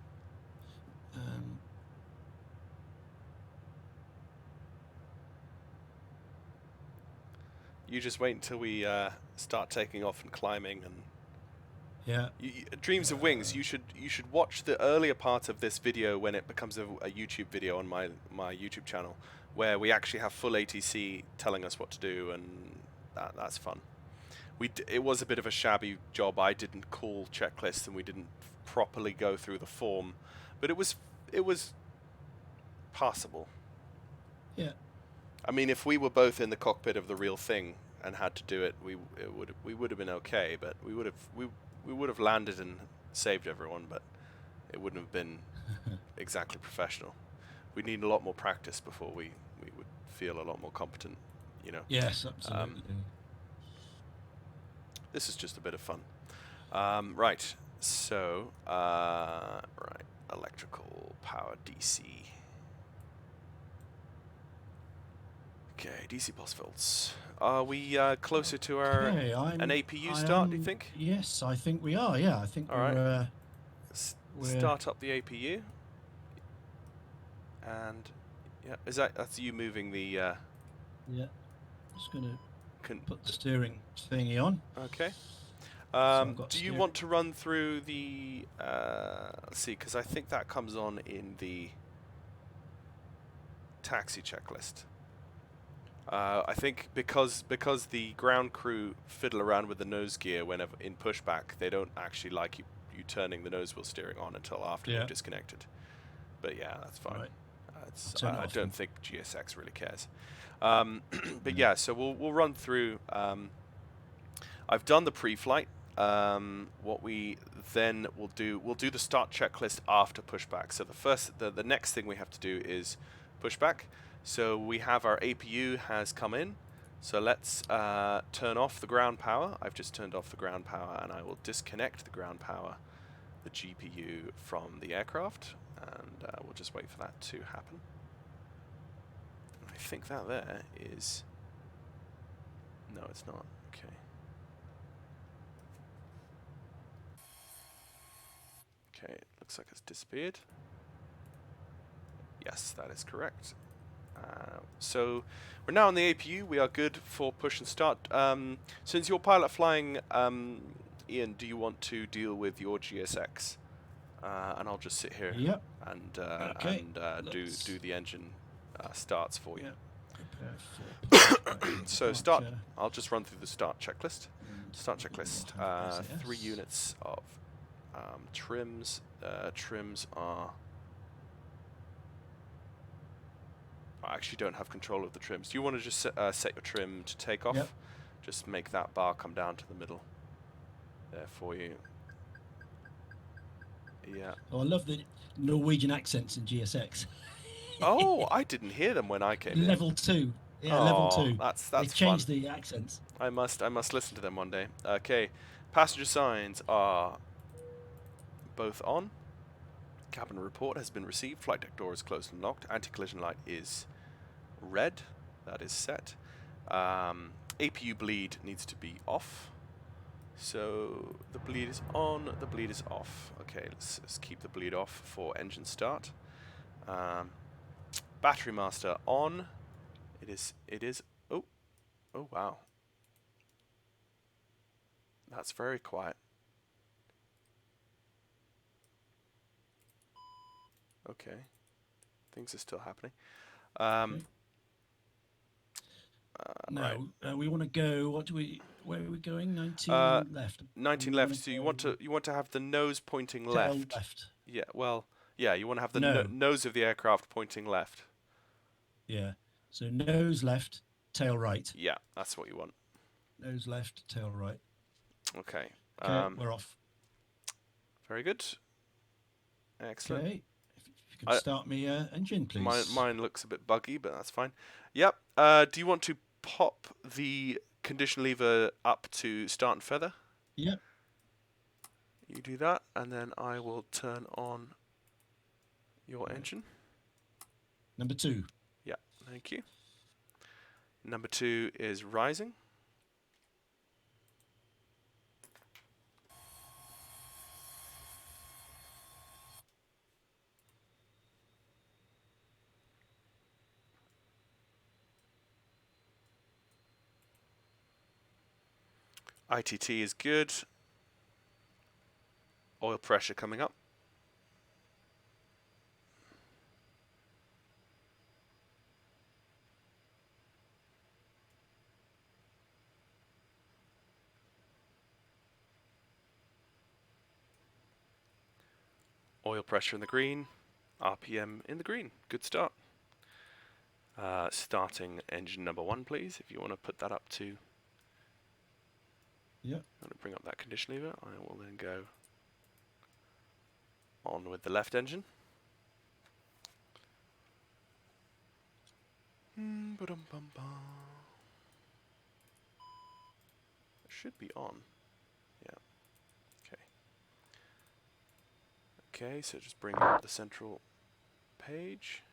You just wait until we start taking off and climbing and. Yeah. Dreams of Wings. You should watch the earlier part of this video when it becomes a YouTube video on my YouTube channel, where we actually have full ATC telling us what to do, and that's fun. It was a bit of a shabby job. I didn't call checklists and we didn't properly go through the form, but it was passable. Yeah. I mean, if we were both in the cockpit of the real thing and had to do it, we would have been okay, but we would have landed and saved everyone, but it wouldn't have been exactly professional. We need a lot more practice before we would feel a lot more competent you know. Yes, absolutely. This is just a bit of fun. Right. So, right, electrical power DC. Okay, DC pulse volts. Are we closer to our an APU start? Do you think? Yes, I think we are. Yeah, I think All right. we're Start up the APU. And yeah, that's you moving the? Yeah, just gonna put the steering thingy on. Okay. So do you want to run through the? Let's see, because I think that comes on in the taxi checklist. I think because the ground crew fiddle around with the nose gear whenever in pushback, they don't actually like you turning the nose wheel steering on until after you've disconnected. But yeah, that's fine. Right. I don't think GSX really cares. But yeah, so we'll run through. I've done the pre-flight. What we then will do, we'll do the start checklist after pushback. So the next thing we have to do is pushback. So we have our APU has come in. So let's turn off the ground power. I've just turned off the ground power, and I will disconnect the ground power, the GPU, from the aircraft, and we'll just wait for that to happen. I think that there is... No, it's not. Okay. Okay, looks like it's disappeared. Yes, that is correct. So we're now on the APU. We are good for push and start. Since you're pilot flying, Ian, do you want to deal with your GSX? And I'll just sit here and do the engine starts for you. So start. I'll just run through the start checklist. Start checklist. 3 units of trims. Trims are... I actually don't have control of the trims. Do you want to just set your trim to take off? Yep. Just make that bar come down to the middle there for you. Yeah. Oh, I love the Norwegian accents in GSX. Oh, I didn't hear them when I came in. Level 2. Yeah, level 2. That's they changed the accents. I must listen to them one day. Okay. Passenger signs are both on. Cabin report has been received. Flight deck door is closed and locked. Anti-collision light is red. That is set. APU bleed needs to be off. So the bleed is on. The bleed is off. Okay, let's keep the bleed off for engine start. Battery master on. It is. Oh wow. That's very quiet. Okay, things are still happening. No, right. We want to go. Where are we going? 19 left. 19 left. So you want to have the nose pointing left. Left. Yeah. Well, yeah. You want to have the nose of the aircraft pointing left. Yeah. So nose left, tail right. Yeah, that's what you want. Nose left, tail right. Okay. We're off. Very good. Excellent. Okay. If you can start me engine, please. Mine looks a bit buggy, but that's fine. Yep. Do you want to pop the condition lever up to start and feather? Yep. You do that, and then I will turn on your engine. Number 2. Yeah, thank you. Number 2 is rising. ITT is good. Oil pressure coming up. Oil pressure in the green. RPM in the green. Good start. Starting engine number 1, please, if you want to put that up to... Yeah. I'm going to bring up that condition lever. I will then go on with the left engine. should be on. Yeah. Okay. Okay, so just bring up the central page.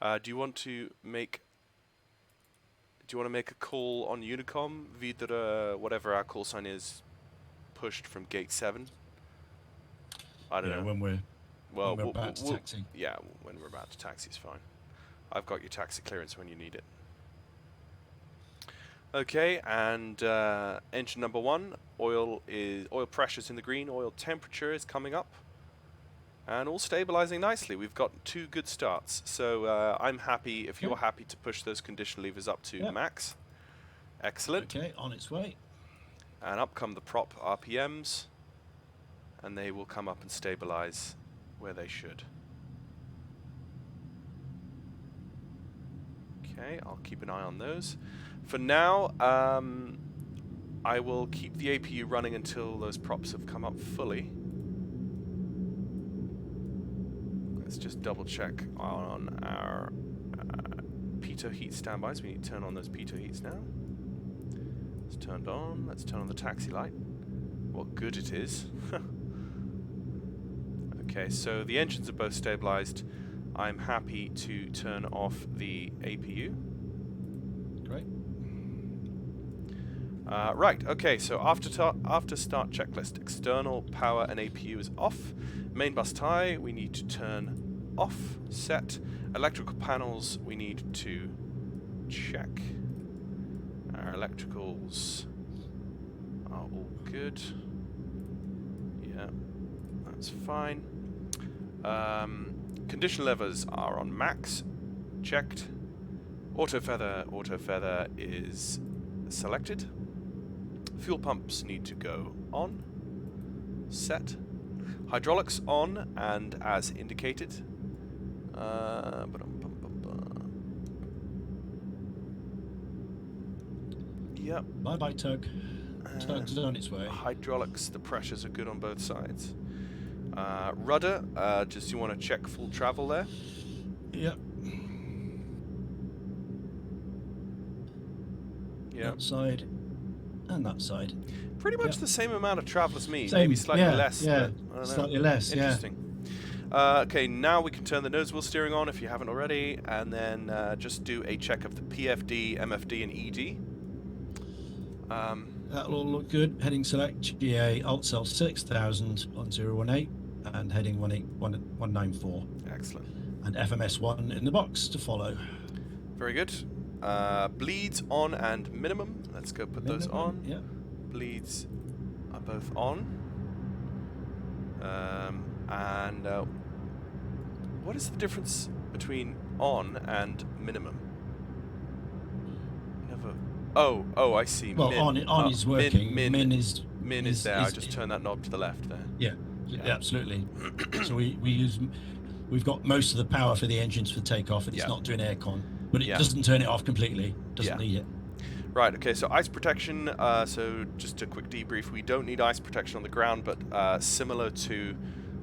Do you want to make a call on Unicom? Videre, whatever our call sign is, pushed from gate 7. I don't know. When we're about to taxi. Yeah, when we're about to taxi is fine. I've got your taxi clearance when you need it. Okay, and engine number 1, oil pressure's in the green, oil temperature is coming up, and all stabilizing nicely. We've got 2 good starts, so I'm happy if you're happy to push those condition levers up to max. Excellent. Okay, on its way. And up come the prop RPMs, and they will come up and stabilize where they should. Okay, I'll keep an eye on those. For now, I will keep the APU running until those props have come up fully. Let's just double check on our pitot heat standbys. We need to turn on those pitot heats now. It's turned on. Let's turn on the taxi light. What good it is. Okay, so the engines are both stabilized. I'm happy to turn off the APU. Great. Right, okay, so after start checklist, external power and APU is off. Main bus tie, we need to turn off, set. Electrical panels, we need to check. Our electricals are all good. Yeah, that's fine. Condition levers are on max, checked. Auto feather is selected. Fuel pumps need to go on, set. Hydraulics on and as indicated. Yep. Bye-bye, tug. Tug's on its way. Hydraulics, the pressures are good on both sides. Rudder, just you want to check full travel there? Yep. Yep. That side and that side. Pretty much the same amount of travel as me, Same, maybe slightly less. Yeah, but I don't know. slightly less. Interesting. Okay, now we can turn the nose wheel steering on if you haven't already, and then just do a check of the PFD, MFD, and ED. That'll all look good. Heading select GA Alt Cell 6000 on 018 and heading 194. Excellent. And FMS1 in the box to follow. Very good. Bleeds on and minimum. Let's go put those on. Yeah. Bleeds are both on. And what is the difference between on and minimum? Never. Oh, I see. Well, on is working. Min is there. I just turn that knob to the left there. Yeah, absolutely. So we've got most of the power for the engines for takeoff, and it's not doing aircon, but it doesn't turn it off completely. Doesn't need it. Right, okay, so ice protection, so just a quick debrief, we don't need ice protection on the ground, but similar to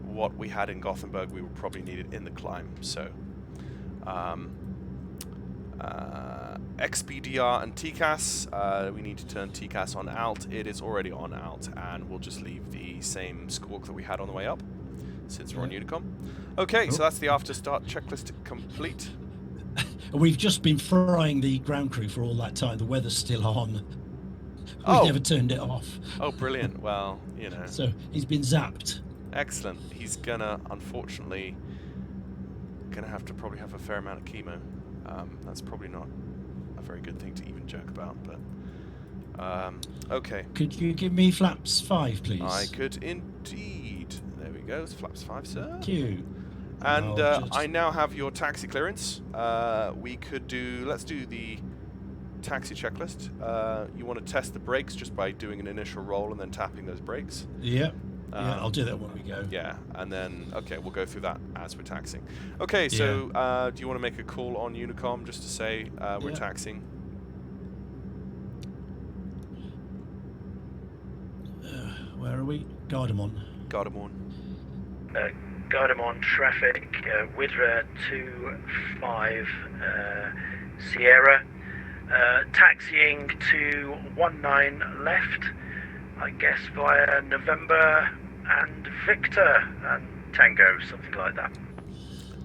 what we had in Gothenburg, we will probably need it in the climb, so XPDR and TCAS, we need to turn TCAS on alt. It is already on alt, and we'll just leave the same squawk that we had on the way up, since we're on Unicom. Okay, so that's the after start checklist complete. We've just been frying the ground crew for all that time. The weather's still on. We've never turned it off. Oh, brilliant. Well, you know. So he's been zapped. Excellent. He's unfortunately, have to probably have a fair amount of chemo. That's probably not a very good thing to even joke about, but okay. Could you give me flaps 5, please? I could indeed. There we go. It's flaps 5, sir. Thank you. And I now have your taxi clearance. Let's do the taxi checklist. You want to test the brakes just by doing an initial roll and then tapping those brakes? Yeah. I'll do that when we go. Yeah, and then, okay, we'll go through that as we're taxiing. Okay, so do you want to make a call on Unicom just to say we're taxiing? Where are we? Gardemont. Gardemont traffic, Wideroe 25 Sierra, taxiing to 19 left, I guess via November and Victor and Tango, something like that.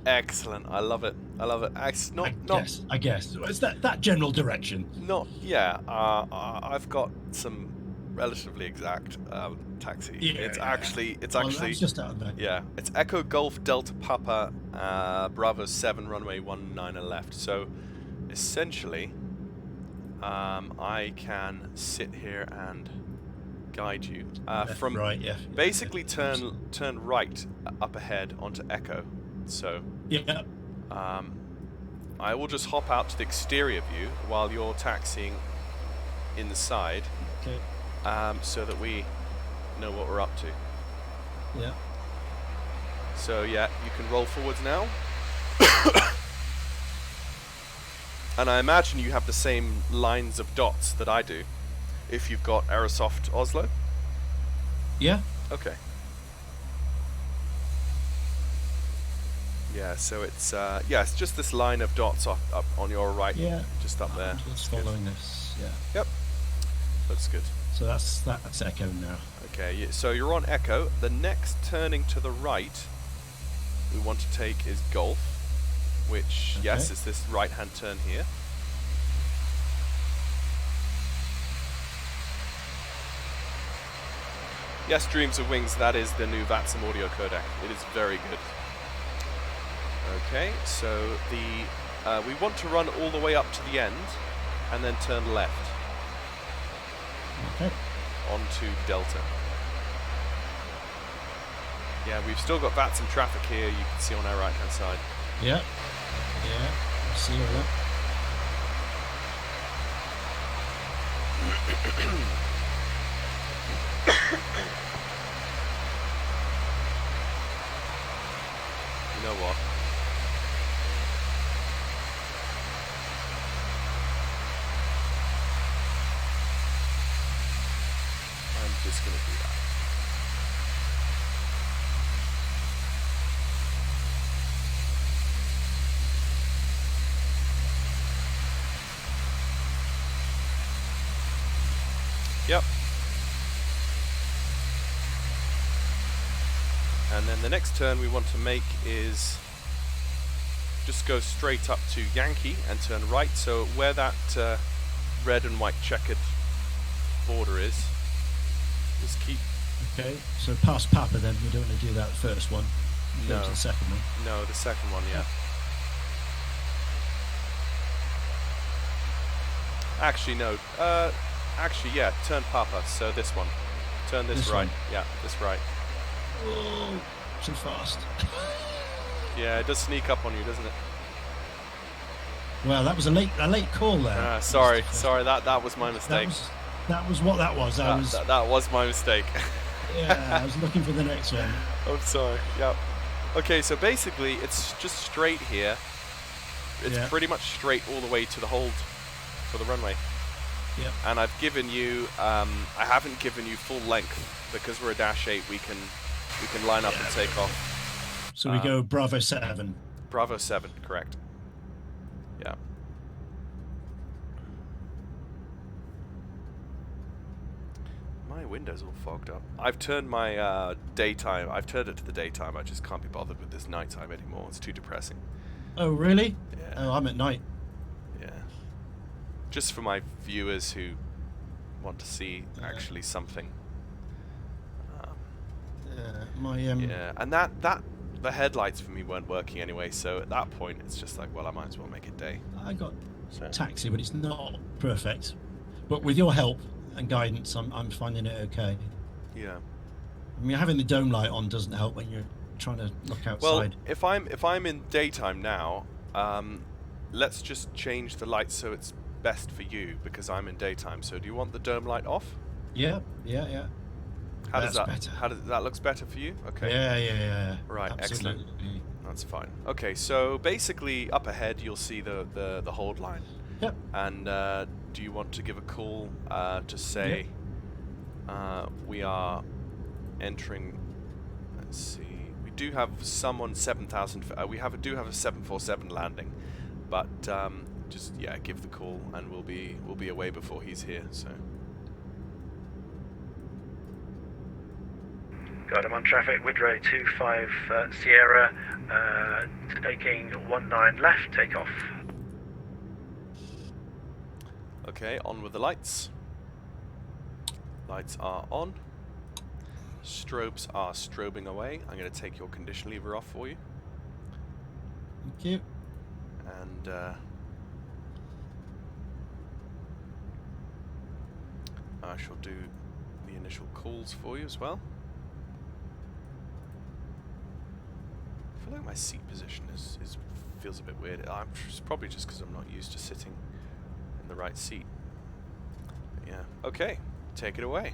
Excellent. I love it. I love it. I guess. It's that general direction. Yeah. I've got some relatively exact taxi. Yeah, it's actually that's just out of there. Yeah, it's Echo Golf Delta Papa Bravo 7 runway 19 left. So essentially I can sit here and guide you from right, yeah. basically turn right up ahead onto Echo. So yeah, I will just hop out to the exterior view while you're taxiing in the side. Okay. So that we know what we're up to. Yeah. So yeah, you can roll forwards now. And I imagine you have the same lines of dots that I do, if you've got Aerosoft Oslo. Yeah. Okay. Yeah, so it's it's just this line of dots up on your right. Yeah. Just up there. Just following this. Yeah. Yep. Looks good. So that's Echo now. Okay, so you're on Echo. The next turning to the right we want to take is Golf, which, yes, is this right-hand turn here. Yes, Dreams of Wings, that is the new VATSIM audio codec. It is very good. Okay, so we want to run all the way up to the end and then turn left. Okay. Onto Delta. Yeah, we've still got VATSIM traffic here, you can see on our right-hand side. Yeah. Yeah, I see all that. You know what? I'm just going to do that. Yep. And then the next turn we want to make is just go straight up to Yankee and turn right. So where that red and white checkered border is, just keep... Okay, so past Papa then, we don't want to do that first one. Go to the second one. No, the second one, yeah. Actually, no. Actually, yeah, turn Papa, so this one. Turn this right. Yeah, this right. Oh, too fast. Yeah, it does sneak up on you, doesn't it? Well, that was a late call there. Sorry, that was my mistake. That was what that was. That was my mistake. Yeah, I was looking for the next one. I'm sorry. Yep. Okay, so basically it's just straight here. It's pretty much straight all the way to the hold for the runway. Yeah. And I've given you, I haven't given you full length because we're a Dash-8. We can line up and take off. So we go Bravo 7. Bravo 7, correct. Yeah. My window's all fogged up. I've turned my daytime. I've turned it to the daytime. I just can't be bothered with this nighttime anymore. It's too depressing. Oh really? Yeah. Oh, I'm at night. Yeah. Just for my viewers who want to see actually something. Yeah, and that the headlights for me weren't working anyway. So at that point, it's just like, well, I might as well make it day. I got taxi, but it's not perfect. But with your help and guidance, I'm finding it okay. Yeah. I mean, having the dome light on doesn't help when you're trying to look outside. Well, if I'm in daytime now, let's just change the light so it's best for you because I'm in daytime. So do you want the dome light off? Yeah. How does that? Better. How does that looks better for you? Okay. Yeah. Right. Absolutely. Excellent. That's fine. Okay. So basically, up ahead you'll see the hold line. Yep. And do you want to give a call to say we are entering? Let's see. We do have some on 7,000. We do have a 747 landing, but just give the call, and we'll be away before he's here. So. Got him on traffic. Wideroe 25 Sierra, taking 19 left. Take off. Okay, on with the lights. Lights are on. Strobes are strobing away. I'm going to take your condition lever off for you. Thank you. And I shall do the initial calls for you as well. I feel like my seat position feels a bit weird. It's probably just because I'm not used to sitting in the right seat. But yeah. Okay, take it away.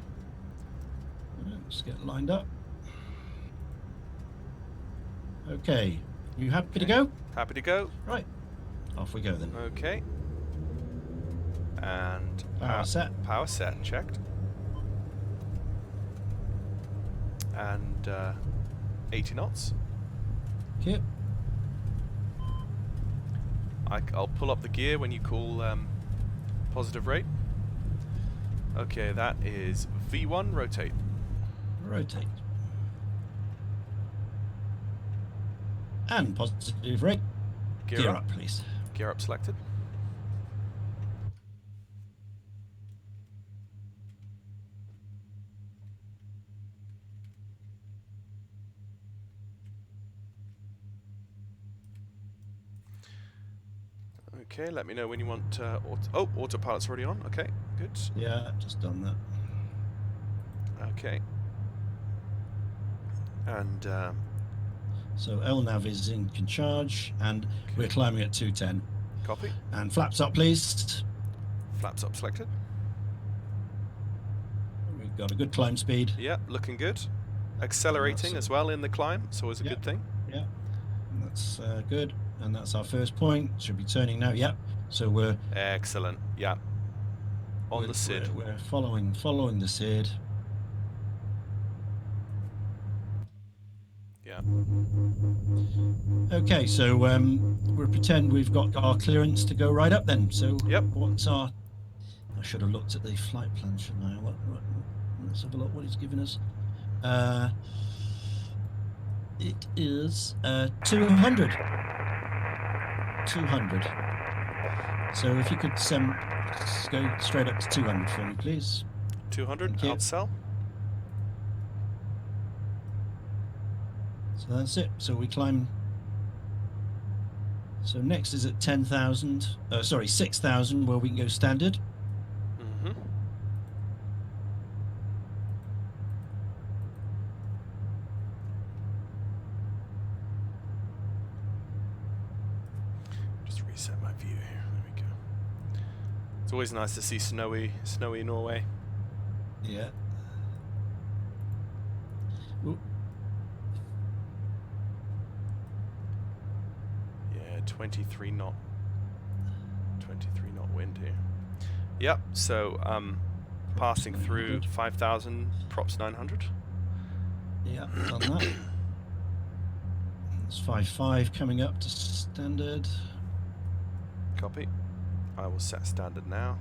Let's get lined up. Okay, you happy to go? Happy to go. Right, off we go then. Okay. And Power set. Power set checked. And 80 knots. Okay. I'll pull up the gear when you call positive rate. Okay, that is V1, rotate. Rotate. And positive rate. Gear up, please. Gear up selected. Okay, let me know when you want autopilot's already on. Okay, good. Yeah, just done that. Okay. And so LNAV is in charge, and we're climbing at 210. Copy. And flaps up, please. Flaps up selected. We've got a good climb speed. Yeah, looking good. Accelerating as well in the climb, it's always a good thing. Yeah, that's good. And that's our first point. Should be turning now. Yep. So we're excellent. Yeah. On the SID. We're following the SID. Yeah. Okay, so we'll pretend we've got our clearance to go right up then. So what's our? I should have looked at the flight plan, shouldn't I? Let's have a look what it's given us. It is 200. 200. So if you could go straight up to 200 for me, please. 200, outsell. So that's it. So we climb. So next is at 10,000. Sorry, 6,000, where we can go standard. Mm-hmm. Just reset my view here. There we go. It's always nice to see snowy Norway. Yeah. Ooh. Yeah, 23 knot wind here. Yep, so passing through 5,000, props 900. Yeah, done that. It's 5.5 coming up to standard. Copy. I will set standard now.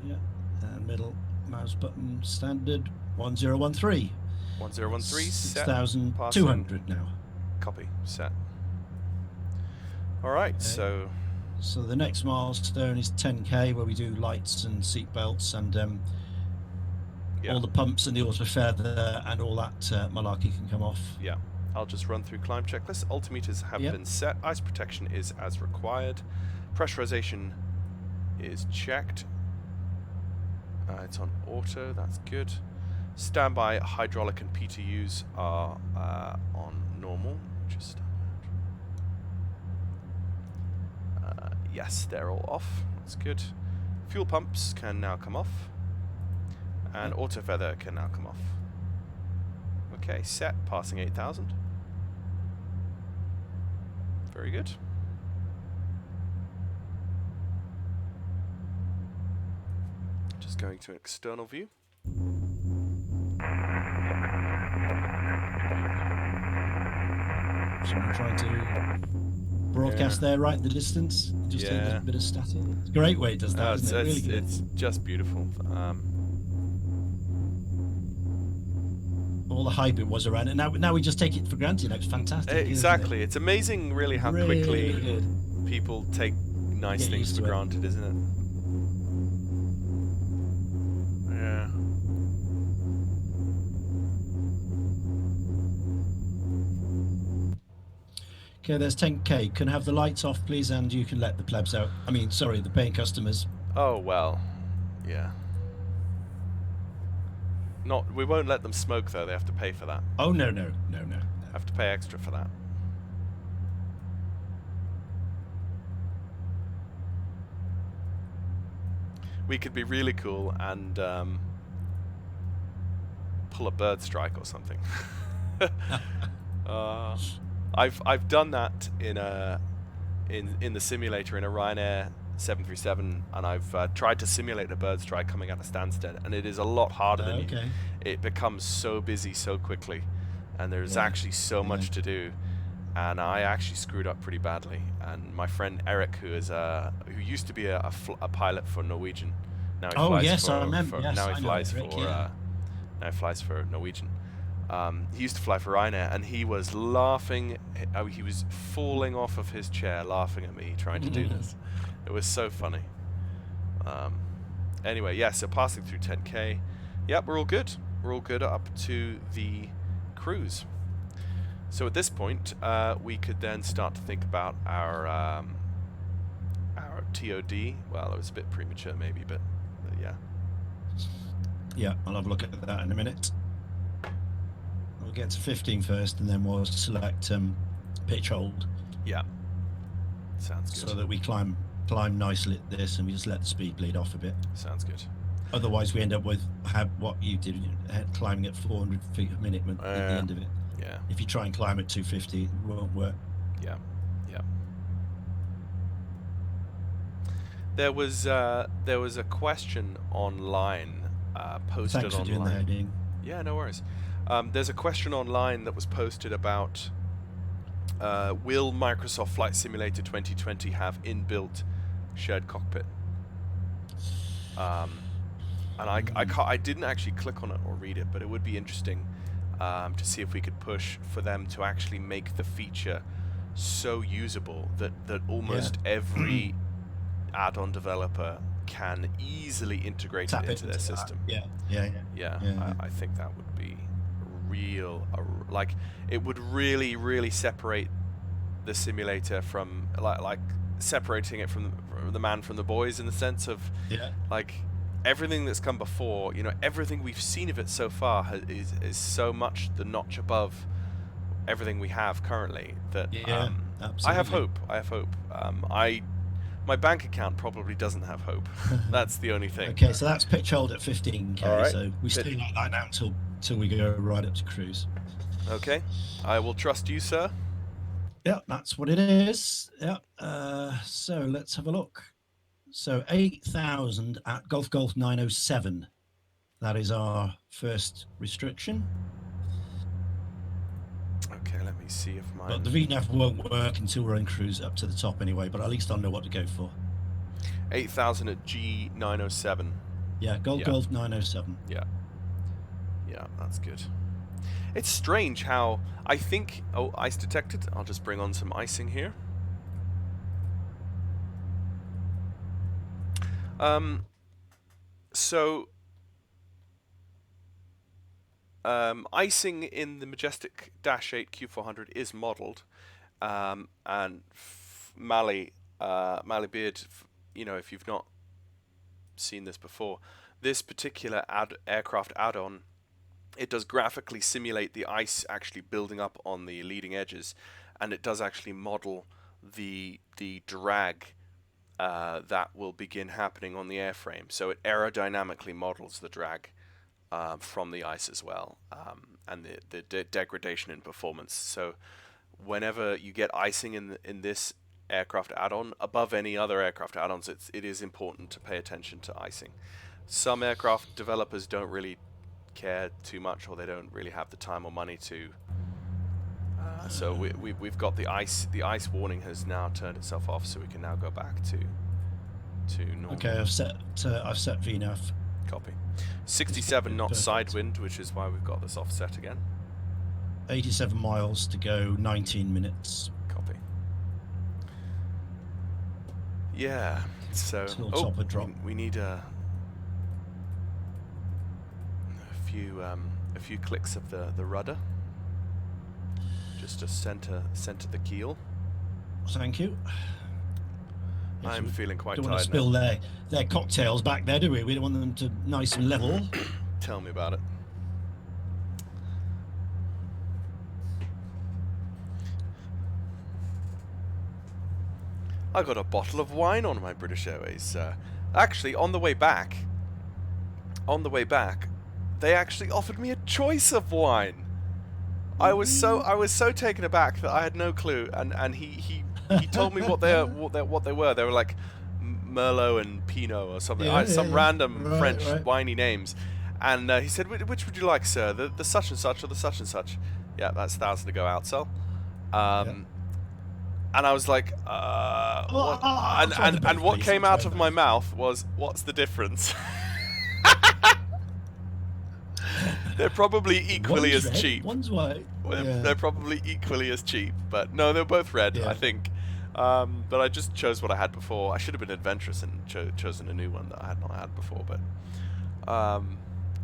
Yeah, and middle mouse button standard 1013. 1013 set. 6,200 now. Copy. Set. All right. So the next milestone is 10K, where we do lights and seat belts and all the pumps and the auto feather and all that malarkey can come off. Yeah. I'll just run through climb checklist. Altimeters have been set. Ice protection is as required. Pressurization is checked. It's on auto. That's good. Standby hydraulic and PTUs are on normal. Just yes, they're all off. That's good. Fuel pumps can now come off, and auto feather can now come off. Okay, set. Passing 8,000. Very good. Just going to an external view. So I'm trying to broadcast there, right in the distance. Just a bit of static. It's a great way it does that, isn't it? Really good. It's just beautiful. All the hype it was around it. Now we just take it for granted. It's fantastic. Exactly. Isn't it? It's amazing, really, how quickly people take nice things for granted, isn't it? Yeah. Okay, there's 10k. Can I have the lights off, please, and you can let the plebs out. I mean, sorry, the paying customers. Oh well, yeah. We won't let them smoke though. They have to pay for that. Oh no. Have to pay extra for that. We could be really cool and pull a bird strike or something. I've done that in the simulator in a Ryanair 737, and I've tried to simulate a bird strike coming out of Stansted, and it is a lot harder than it becomes so busy so quickly, and there's actually so much to do, and I actually screwed up pretty badly. And my friend Eric, who used to be a pilot for Norwegian, now he flies I remember. now he flies for Norwegian. He used to fly for Ryanair, and he was laughing. He was falling off of his chair laughing at me trying to do this. It was so funny. Anyway, yeah, so passing through 10k. Yep, we're all good. We're all good up to the cruise. So at this point, we could then start to think about our TOD. Well, it was a bit premature maybe, but yeah. Yeah, I'll have a look at that in a minute. We'll get to 15 first, and then we'll select pitch hold. Yeah, sounds good. So that we climb nicely at this, and we just let the speed bleed off a bit. Sounds good. Otherwise, we end up with what you did, climbing at 400 feet a minute at the end of it. Yeah. If you try and climb at 250, it won't work. Yeah. There was a question online posted Thanks for online. doing the heading. Yeah, no worries. There's a question online that was posted about will Microsoft Flight Simulator 2020 have inbuilt shared cockpit? And I didn't actually click on it or read it, but it would be interesting to see if we could push for them to actually make the feature so usable that almost every add-on like can easily integrate it into their system. I think that would be it would really separate the simulator from like separating it from the man from the boys, in the sense of like everything that's come before. Everything we've seen of it so far is so much the notch above everything we have currently that I have hope. My bank account probably doesn't have hope. That's the only thing. Okay, so that's pitch hold at 15k. All right. So we stay like that now until we go right up to cruise. Okay, I will trust you, sir. Yeah, that's what it is. Yeah. So let's have a look. So 8,000 at Golf 907. That is our first restriction. Okay, let me see if my... But the VNAV won't work until we're in cruise up to the top anyway, but at least I'll know what to go for. 8,000 at G907. Yeah, Golf 907. Yeah, that's good. It's strange how I think... Oh, ice detected. I'll just bring on some icing here. Icing in the Majestic Dash-8 Q400 is modelled, and Mally Beard, if you've not seen this before, this particular aircraft add-on, it does graphically simulate the ice actually building up on the leading edges, and it does actually model the drag that will begin happening on the airframe. So it aerodynamically models the drag from the ice as well, and the degradation in performance. So whenever you get icing in this aircraft add-on, above any other aircraft add-ons, it is important to pay attention to icing. Some aircraft developers don't really care too much, or they don't really have the time or money to So we've got the ice warning has now turned itself off, so we can now go back to normal. Okay, I've set VNAV. Copy. 67 knots side wind, which is why we've got this offset again. 87 miles to go, 19 minutes. Copy. Yeah. So top of drop. We need a few clicks of the rudder, just to center the keel. Thank you. Yes, I'm feeling quite tired. Don't tired want to spill their cocktails back there, do we? We don't want them to nice and level. Tell me about it. I got a bottle of wine on my British Airways. Actually, on the way back, they actually offered me a choice of wine. I was so taken aback that I had no clue, and he told me what they were. They were like Merlot and Pinot or something, some random French winey names. And he said, "Which would you like, sir? The such and such or the such and such?" Yeah, that's 1,000 to go out, sell. And I was like, what? And what came out of my mouth was, "What's the difference?" They're probably equally as cheap. One's white. They're probably equally as cheap, but no, they're both red, I think. But I just chose what I had before. I should have been adventurous and chosen a new one that I had not had before. But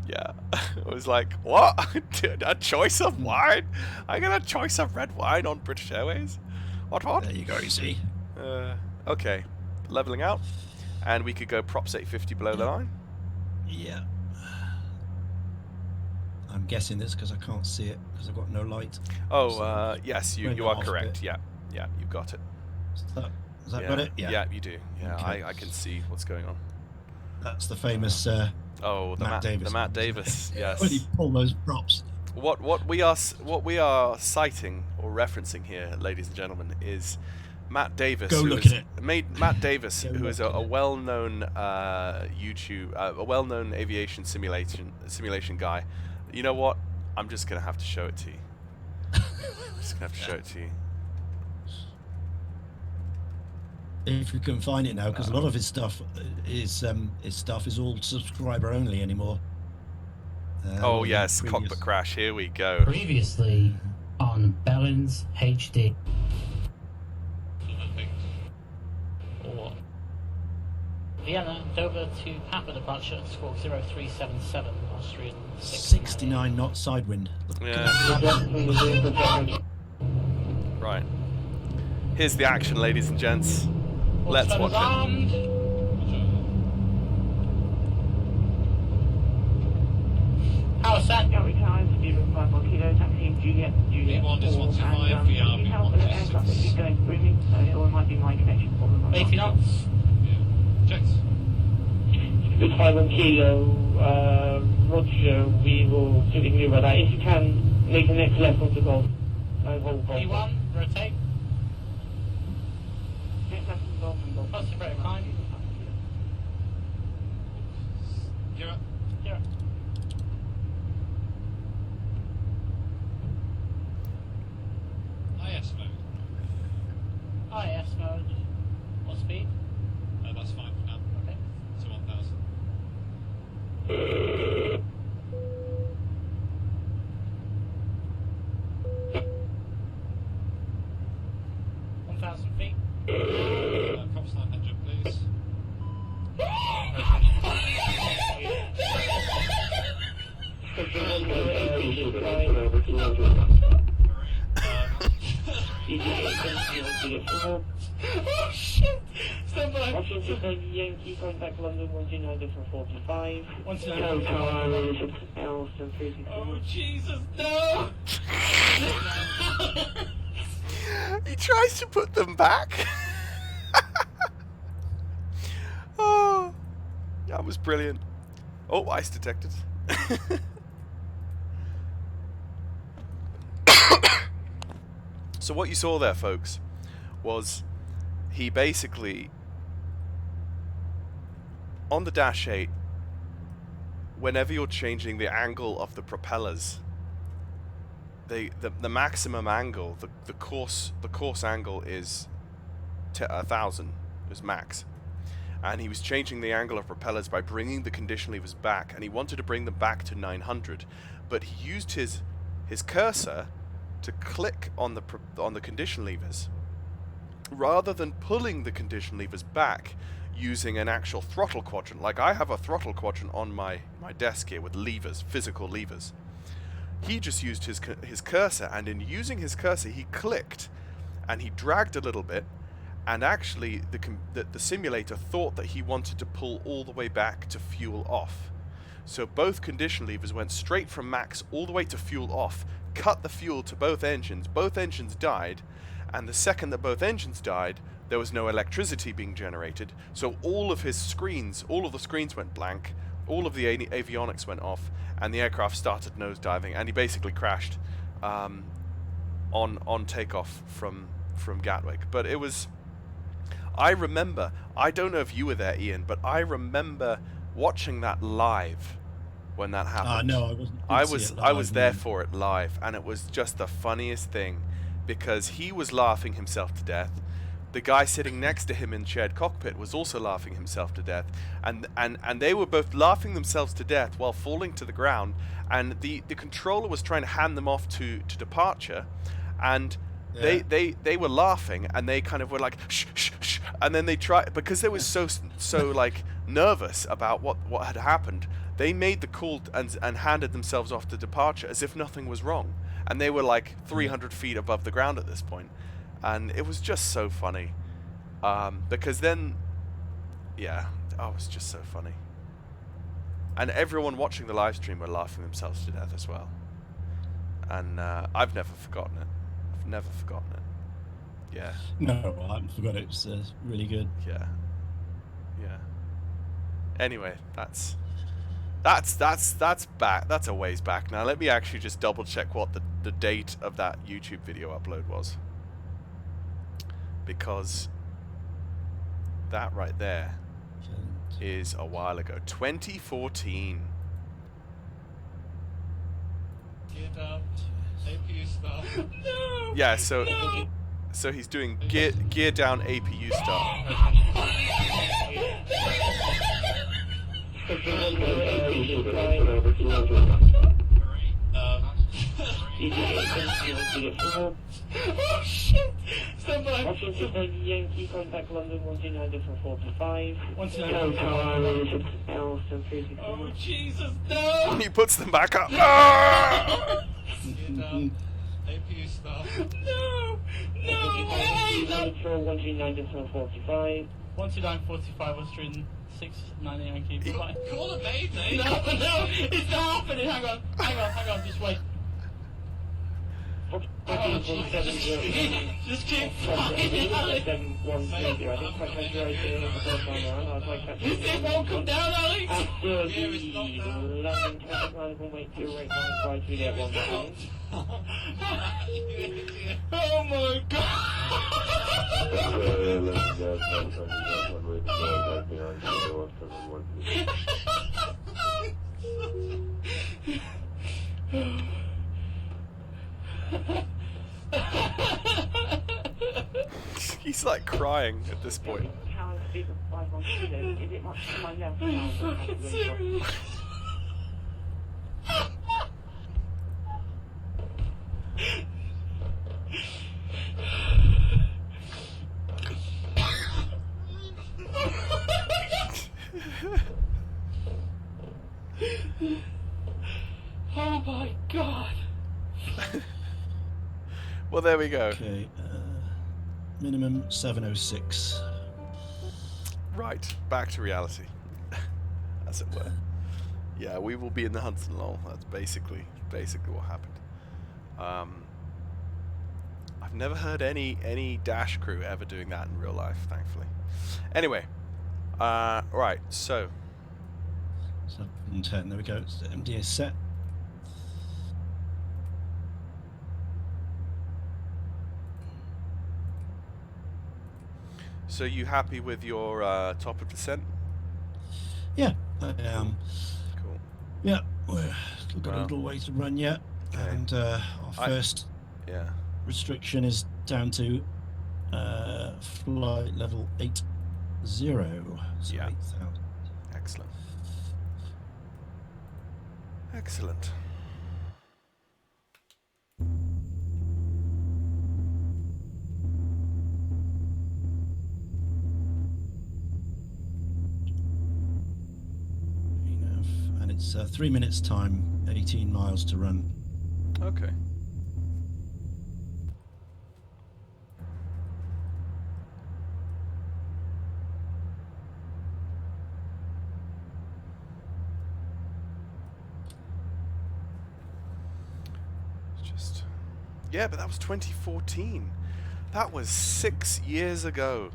yeah, I was like, what? A choice of wine? I got a choice of red wine on British Airways? What? There you go. You see. Okay, leveling out, and we could go props 850 below the line. Yeah. I'm guessing this because I can't see it because I've got no light. Oh, yes, you are correct. Yeah, you've got it. Has that got it? Yeah, you do. Yeah, okay. I can see what's going on. That's the famous Matt Davis. The Matt Davis, yes. When he pulled those props. What we are citing or referencing here, ladies and gentlemen, is Matt Davis. Matt Davis, who is a well-known a well-known aviation simulation guy. You know what? I'm just gonna have to show it to you. If you can find it now, because a lot of his stuff is all subscriber only anymore. Oh yes, Cockpit crash. Here we go. Previously on Bellins HD. Vienna, Dover to Papa departure, squawk 0377, Austrian 69 knot side wind. Yeah. Right. Here's the action, ladies and gents. Let's watch it. Power set. V1 is 125, VR, V1 is 80 knots. Checks. Good 5 kilo, Roger, we will sitting you about that. If you can, make the next left onto golf. V1, rotate. Next left onto golf and golf. Positive rate of climb. Gear up. Gear up. IS mode. IS mode. What speed? That's fine for now. Okay. To 1,000. 1,000 feet. Props 900, please. Oh shit! Stand by! Washington Yankee, contact London 129 for 45. 129. Oh Jesus, no! He tries to put them back. Oh, that was brilliant. Oh, ice detected. So what you saw there, folks, was he basically, on the Dash-8, whenever you're changing the angle of the propellers, the maximum angle, the course angle is 1,000 is max, and he was changing the angle of propellers by bringing the condition levers back, and he wanted to bring them back to 900, but he used his cursor to click on the condition levers rather than pulling the condition levers back using an actual throttle quadrant. Like I have a throttle quadrant on my desk here with levers, physical levers. He just used his cursor, and in using his cursor he clicked and he dragged a little bit, and actually the simulator thought that he wanted to pull all the way back to fuel off. So both condition levers went straight from max all the way to fuel off, cut the fuel to both engines died, and the second that both engines died, there was no electricity being generated, so all of the screens went blank, all of the avionics went off, and the aircraft started nosediving, and he basically crashed on takeoff from Gatwick. But it was, I remember, I don't know if you were there, Ian, but I remember watching that live when that happened. No, I wasn't. I was there for it live, and it was just the funniest thing, because he was laughing himself to death. The guy sitting next to him in shared cockpit was also laughing himself to death, and they were both laughing themselves to death while falling to the ground, and the controller was trying to hand them off to departure, and Yeah. they were laughing, and they kind of were like shh shh shh, and then they tried, because they were so like nervous about what had happened, they made the call and handed themselves off to departure as if nothing was wrong, and they were like 300 feet above the ground at this point. And it was just so funny, because then, yeah, it was just so funny. And everyone watching the live stream were laughing themselves to death as well. And I've never forgotten it. I've never forgotten it. Yeah. No, I haven't forgot it. It was really good. Yeah. Yeah. Anyway, that's back. That's a ways back now. Let me actually just double check what the date of that YouTube video upload was. Because that right there is a while ago. 2014. Gear down. APU start. No! Yeah, so No! so he's doing gear down APU start. Oh shit! Stand by! Yankee, contact London 129.45. 129.45. Oh Jesus, no! He puts them back up. Gear down. APU start. No! No way! 129.45. 129.45 was written 690 Yankee. Call a mayday. No, it's not happening. Hang on, just wait. Oh, just keep fucking Ali. This thing won't come down, Ali. After the landing traffic line, 182.85 Oh my god. He's like crying at this point. Are you fucking serious? Oh my god. Well, there we go. Okay, minimum 706. Right, back to reality, as it were. Yeah, we will be in the Hudson Lull. That's basically what happened. I've never heard any Dash crew ever doing that in real life, thankfully. Anyway, right, so 710, there we go. It's the MDA set. So you happy with your top of descent? Yeah, I am. Cool. Yeah, we've still got a little way to run yet. And our first restriction is down to flight level 80. So yeah. 8,000. Excellent. Excellent. Enough. And it's 3 minutes time, 18 miles to run. Okay. Yeah, but that was 2014. That was 6 years ago.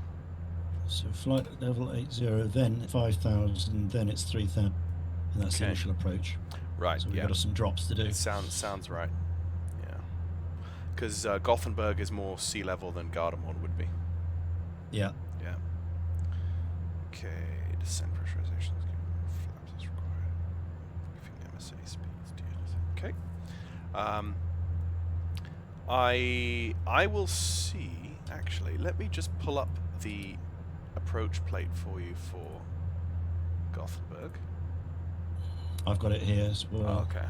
So flight level 80, then 5,000, then it's 3,000. And that's the initial approach. Right, so we've got some drops to do. It sounds right. Yeah. Because Gothenburg is more sea level than Gardermoen would be. Yeah. Yeah. Okay, descent pressurization. Flaps is required. Briefing MSA speeds. Okay. I will see, actually, let me just pull up the approach plate for you for Gothenburg. I've got it here as well. Oh, okay.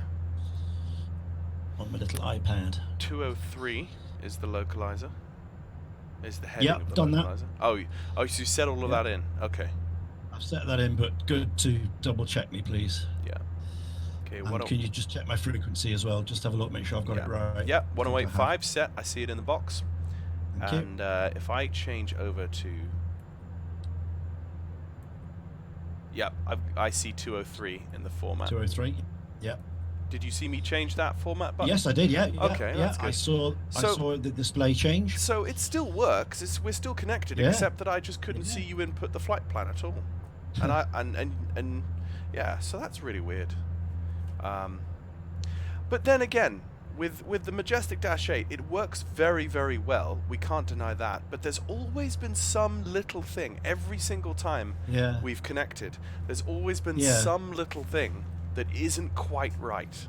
On my little iPad. 203 is the localizer. Is the heading of the done localizer. That. Oh, so you set all of that in. Okay. I've set that in, but good to double check me, please. Yeah. Okay, and can you just check my frequency as well? Just have a look, make sure I've got it right. Yeah, 1085 set. I see it in the box. Thank and you. If I change over to... Yep, I see 203 in the format. 203, yeah. Did you see me change that format button? Yes, I did, yeah. Okay, that's good. I saw the display change. So it still works. We're still connected, except that I just couldn't see you input the flight plan at all. And yeah, so that's really weird. But then again, with the Majestic Dash-8, it works very, very well. We can't deny that. But there's always been some little thing. Every single time we've connected, there's always been some little thing that isn't quite right.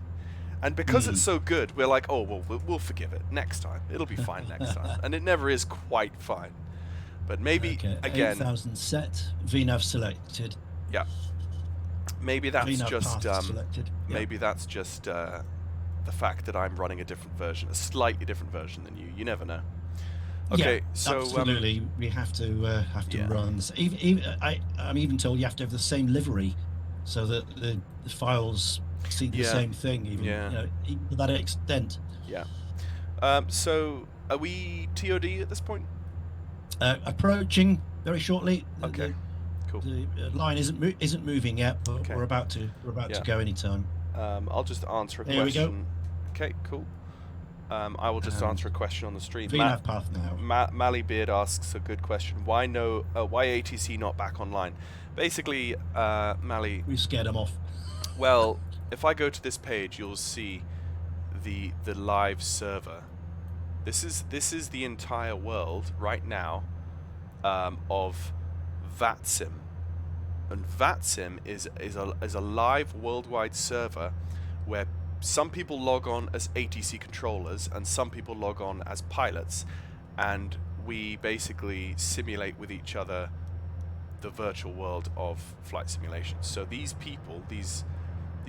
And because it's so good, we're like, oh, well, we'll forgive it. Next time. It'll be fine next time. And it never is quite fine. But maybe, again... 8,000 set, VNAV selected. Yeah. Maybe that's VNAV just selected. Maybe that's just the fact that I'm running a different version, a slightly different version than you. You never know. Okay, so absolutely, we have to run. I'm even told you have to have the same livery, so that the files see the same thing. Even even to that extent. Yeah. So are we TOD at this point? Approaching very shortly. Okay. Cool. The line isn't moving yet, but we're about to go anytime. I'll just answer a question. There we go. Okay, cool. I will just answer a question on the stream. VNAV path now. Mally Beard asks a good question. Why ATC not back online? Basically, Mally, we scared them off. Well, if I go to this page, you'll see the live server. This is the entire world right now of VATSIM. And VATSIM is a live worldwide server where some people log on as ATC controllers and some people log on as pilots, and we basically simulate with each other the virtual world of flight simulation. So these people, these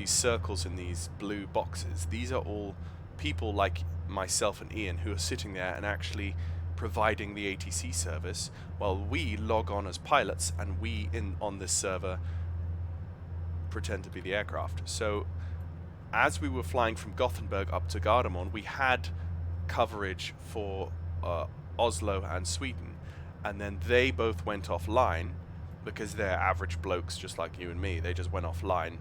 circles in these blue boxes, these are all people like myself and Ian who are sitting there and actually providing the ATC service, while we log on as pilots and we on this server pretend to be the aircraft. So as we were flying from Gothenburg up to Gardermoen, we had coverage for Oslo and Sweden, and then they both went offline because they're average blokes just like you and me. They just went offline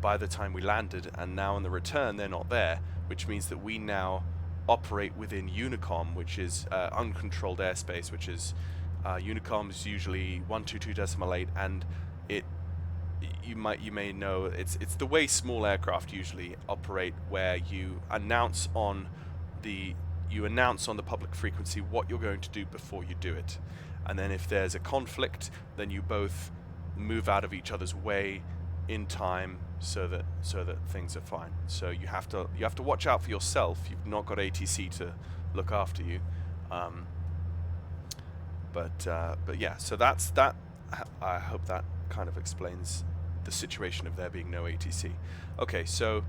by the time we landed, and now on the return they're not there, which means that we now operate within Unicom, which is uncontrolled airspace, which is Unicom is usually 122.8, and you may know it's the way small aircraft usually operate, where you announce on the public frequency what you're going to do before you do it, and then if there's a conflict, then you both move out of each other's way in time so that things are fine. So you have to watch out for yourself. You've not got ATC to look after you. But yeah, so that's that. I hope that kind of explains the situation of there being no ATC. Okay, so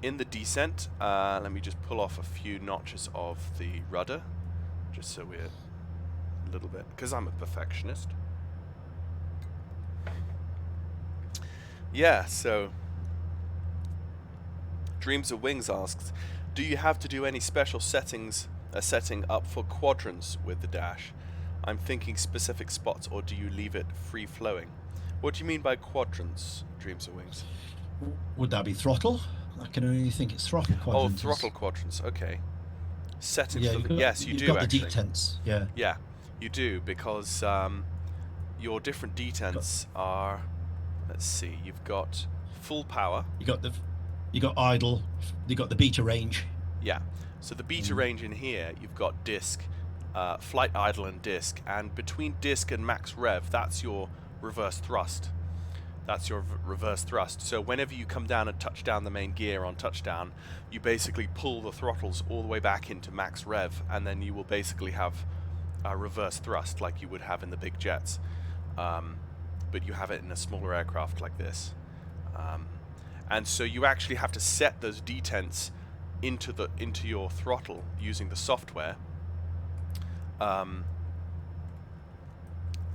in the descent, let me just pull off a few notches of the rudder, just so we're a little bit, because I'm a perfectionist. Yeah, so Dreams of Wings asks, do you have to do any special setting up for quadrants with the Dash? I'm thinking specific spots, or do you leave it free flowing? What do you mean by quadrants, Dreams of Wings? Would that be throttle? I can only think it's throttle quadrants. Oh, throttle quadrants, okay. Settings Yeah, for the, yes, you do got actually. the detents, yeah. Yeah, you do, because your different detents are, let's see, you've got full power. You got idle, you got the beta range. Yeah, so the beta range in here, you've got disk, flight idle and disk, and between disk and max rev, that's your reverse thrust. That's your reverse thrust. So whenever you come down and touch down the main gear on touchdown, you basically pull the throttles all the way back into max rev, and then you will basically have a reverse thrust like you would have in the big jets. But you have it in a smaller aircraft like this. And so you actually have to set those detents into your throttle using the software.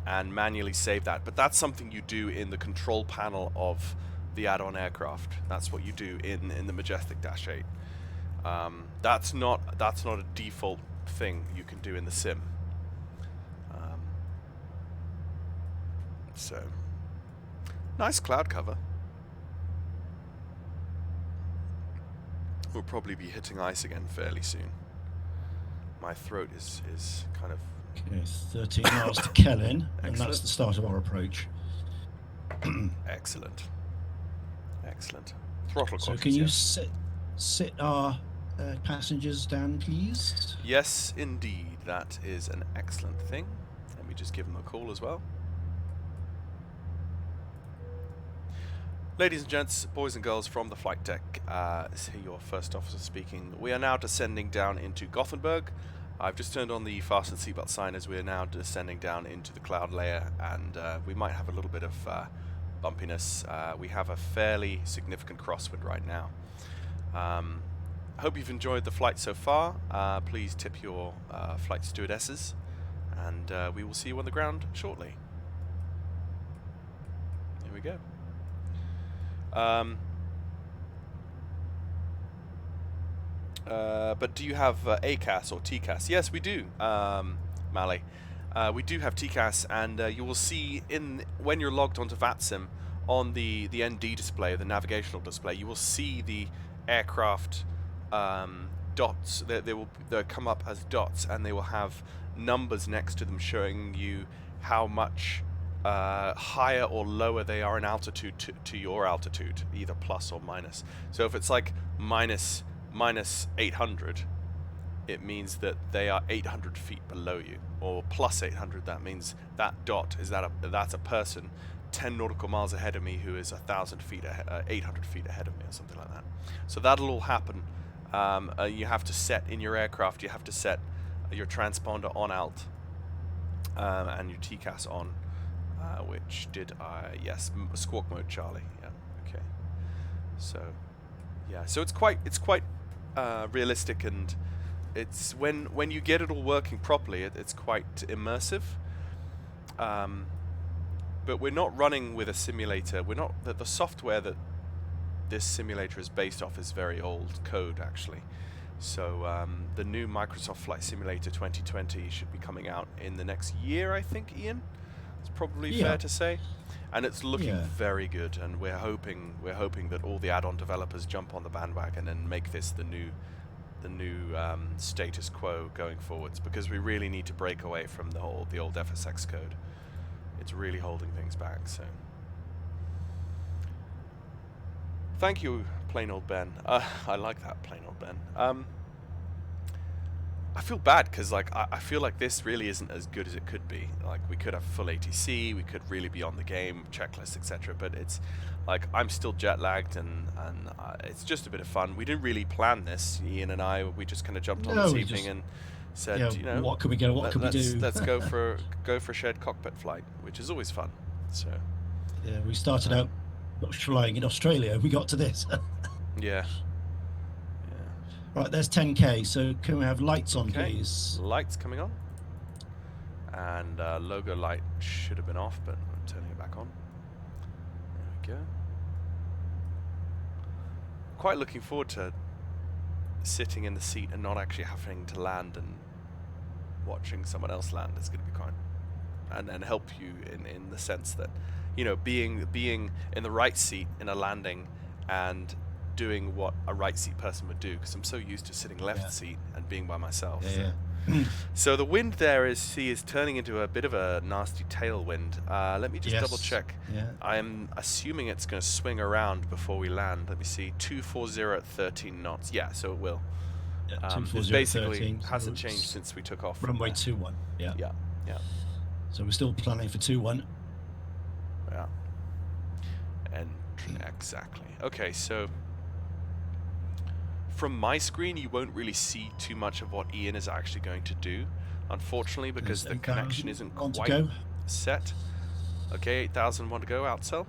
And manually save that, but that's something you do in the control panel of the add-on aircraft. That's what you do in the Majestic Dash-8. That's not a default thing you can do in the sim. So nice cloud cover. We'll probably be hitting ice again fairly soon. My throat is kind of. Okay, 13 miles to Kellen, and that's the start of our approach. Excellent. Excellent. Throttle So quadrants, can you yeah. sit our passengers down, please? Yes, indeed. That is an excellent thing. Let me just give them a call as well. Ladies and gents, boys and girls from the flight deck, this is your first officer speaking. We are now descending down into Gothenburg. I've just turned on the fasten seatbelt sign as we are now descending down into the cloud layer, and we might have a little bit of bumpiness. We have a fairly significant crosswind right now. I hope you've enjoyed the flight so far. Please tip your flight stewardesses, and we will see you on the ground shortly. Here we go. But do you have ACAS or TCAS? Yes, we do, Mally. We do have TCAS, and you will see when you're logged onto VATSIM on the ND display, the navigational display, you will see the aircraft dots. They'll come up as dots, and they will have numbers next to them showing you how much higher or lower they are in altitude to your altitude, either plus or minus. So if it's like minus 800, it means that they are 800 feet below you, or plus 800. That means that dot is that's a person 10 nautical miles ahead of me who is 1,000 feet, 800 feet ahead of me, or something like that. So that'll all happen. You have to set in your aircraft. You have to set your transponder on alt and your TCAS on. Which did I? Yes, squawk mode, Charlie. Yeah. Okay. So, yeah. So it's quite realistic, and it's when you get it all working properly, it's quite immersive. But we're not running with a simulator. We're not the software that this simulator is based off is very old code actually. So the new Microsoft Flight Simulator 2020 should be coming out in the next year, I think, Ian. It's probably fair to say, and it's looking very good. And we're hoping that all the add-on developers jump on the bandwagon and make this the new status quo going forwards, because we really need to break away from the old FSX code. It's really holding things back. So, thank you, plain old Ben. I like that, plain old Ben. I feel bad because like I feel like this really isn't as good as it could be. Like we could have full ATC, we could really be on the game, checklist, etc. But it's like I'm still jet lagged, and it's just a bit of fun. We didn't really plan this. Ian and I, we just kind of jumped on this evening and said, yeah, you know, what can we go? What can we do? Let's go for a shared cockpit flight, which is always fun. So yeah, we started out flying in Australia. We got to this. yeah. Right, there's 10K. So can we have lights on, please? Lights coming on. And logo light should have been off, but I'm turning it back on. There we go. Quite looking forward to sitting in the seat and not actually having to land and watching someone else land. Is going to be quite, and help you in the sense that, you know, being in the right seat in a landing and doing what a right seat person would do, because I'm so used to sitting left seat and being by myself. So the wind there is turning into a bit of a nasty tailwind. Let me just double check. I'm assuming it's going to swing around before we land. Let me see. 240 at 13 knots. Yeah, so it will. It basically hasn't changed since we took off. Runway 21. Yeah. So we're still planning for 21. Yeah. And exactly. Okay, so from my screen, you won't really see too much of what Ian is actually going to do, unfortunately, because the connection isn't quite set. Okay, 8,000 want to go, outcell.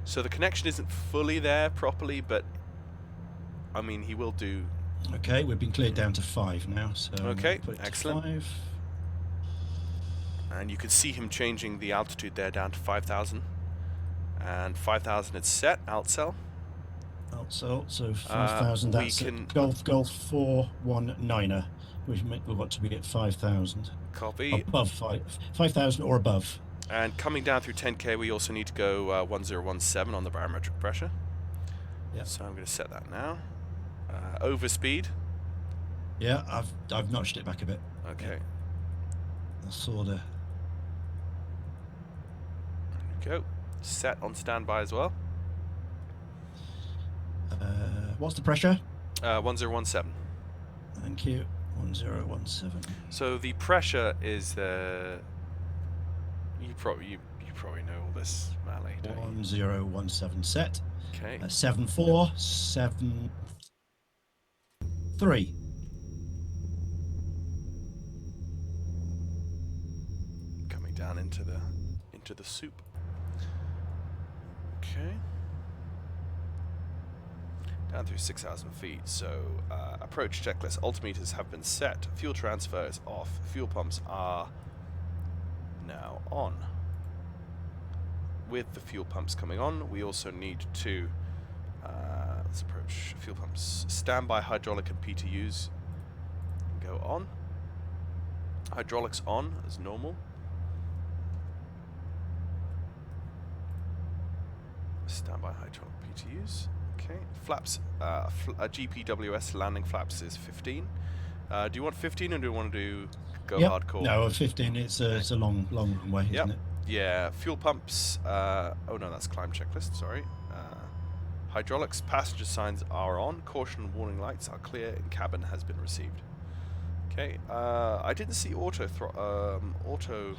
So the connection isn't fully there properly, but I mean, he will do. Okay, we've been cleared down to 5 now. So okay, put it excellent. To 5. And you can see him changing the altitude there down to 5,000. And 5,000 is set, outcell. So 5,000, that's Golf 419er, which we've got to be at 5,000. Copy. Above 5,000 or above. And coming down through 10K, we also need to go 1017 on the barometric pressure. Yeah. So I'm going to set that now. Over speed. Yeah, I've notched it back a bit. Okay. Yeah. I saw the. There we go. Set on standby as well. What's the pressure? 1017. Thank you. 1017. So the pressure is the. You probably know all this, Mally. 1017 set. Okay. 7473. Coming down into the soup. Okay. Down through 6,000 feet. So approach checklist. Altimeters have been set. Fuel transfer is off. Fuel pumps are now on. With the fuel pumps coming on, we also need to let's approach fuel pumps. Standby hydraulic and PTUs go on. Hydraulics on as normal. Standby hydraulic PTUs. Okay. Flaps. GPWS landing flaps is 15. Do you want 15 or do you want to go hardcore? No, 15. It's a long runway, isn't it? Yeah. Fuel pumps. Oh no, that's climb checklist. Sorry. Hydraulics. Passenger signs are on. Caution warning lights are clear. And cabin has been received. Okay. I didn't see auto.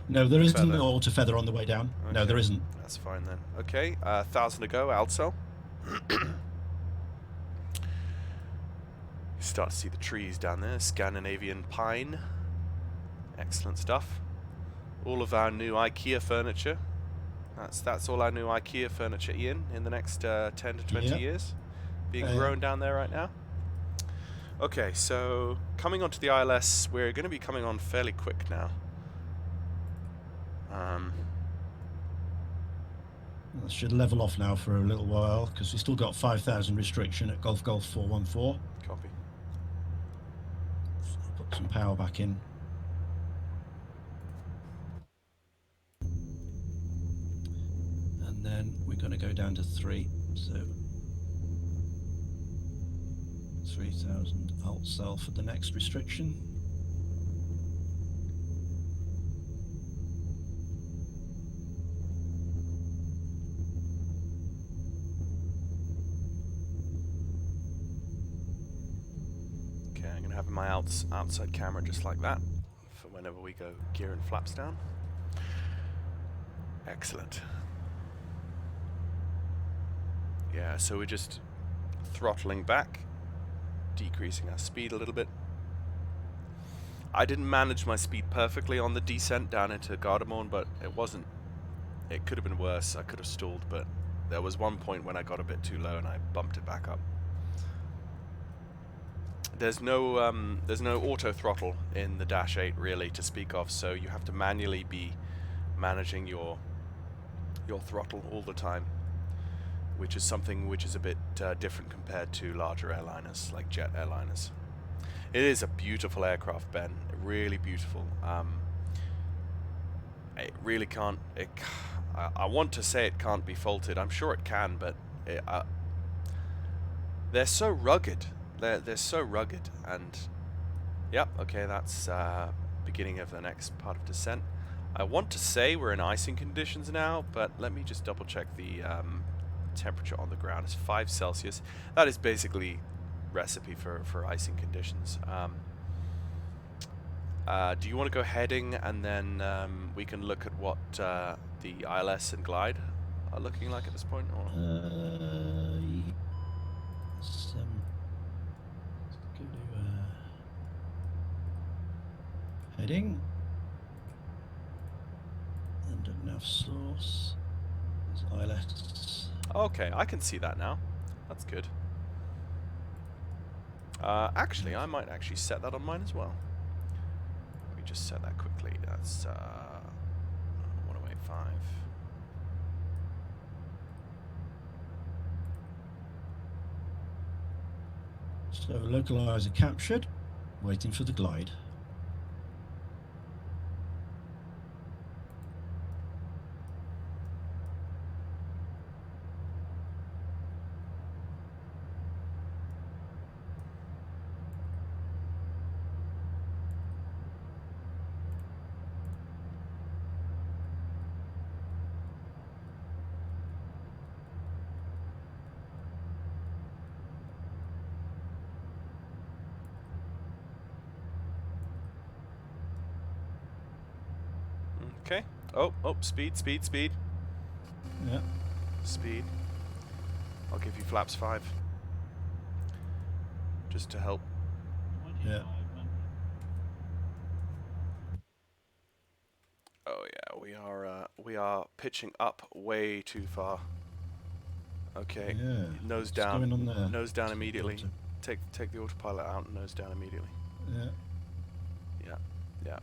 No, there isn't an auto feather on the way down. Okay. No, there isn't. That's fine then. Okay. 1,000 to go. Outcell. Start to see the trees down there. Scandinavian pine. Excellent stuff. All of our new IKEA furniture. That's all our new IKEA furniture, Ian, in the next 10 to 20 years. Being grown down there right now. Okay, so coming onto the ILS, we're going to be coming on fairly quick now. Should level off now for a little while because we still got 5,000 restriction at Golf 414. Copy. So I'll put some power back in. And then we're going to go down to 3. So 3,000 alt cell for the next restriction. having my outside camera just like that for whenever we go gear and flaps down. Excellent. Yeah, so we're just throttling back, decreasing our speed a little bit. I didn't manage my speed perfectly on the descent down into Gardermoen, but it wasn't. It could have been worse. I could have stalled, but there was one point when I got a bit too low and I bumped it back up. There's no auto throttle in the Dash-8 really to speak of, so you have to manually be managing your throttle all the time, which is something which is a bit different compared to larger airliners like jet airliners. It is a beautiful aircraft, Ben. Really beautiful. It really can't. I want to say it can't be faulted. I'm sure it can, but they're so rugged. They're so rugged, and yep. Okay, that's beginning of the next part of descent. I want to say we're in icing conditions now, but let me just double check the temperature on the ground. It's 5 Celsius. That is basically recipe for icing conditions. Do you want to go heading, and then we can look at what the ILS and glide are looking like at this point? Or? Let's go to heading. And a nav source. There's ILS. Okay, I can see that now. That's good. Actually, I might actually set that on mine as well. Let me just set that quickly. That's 1085. So localizer captured, waiting for the glide. Okay. Oh, speed. Yeah. Speed. I'll give you flaps 5. Just to help. Yeah. Oh yeah, we are pitching up way too far. Okay. Yeah. Nose What's down. going on there? Nose down immediately. Take the autopilot out and nose down immediately. Yeah. Yeah.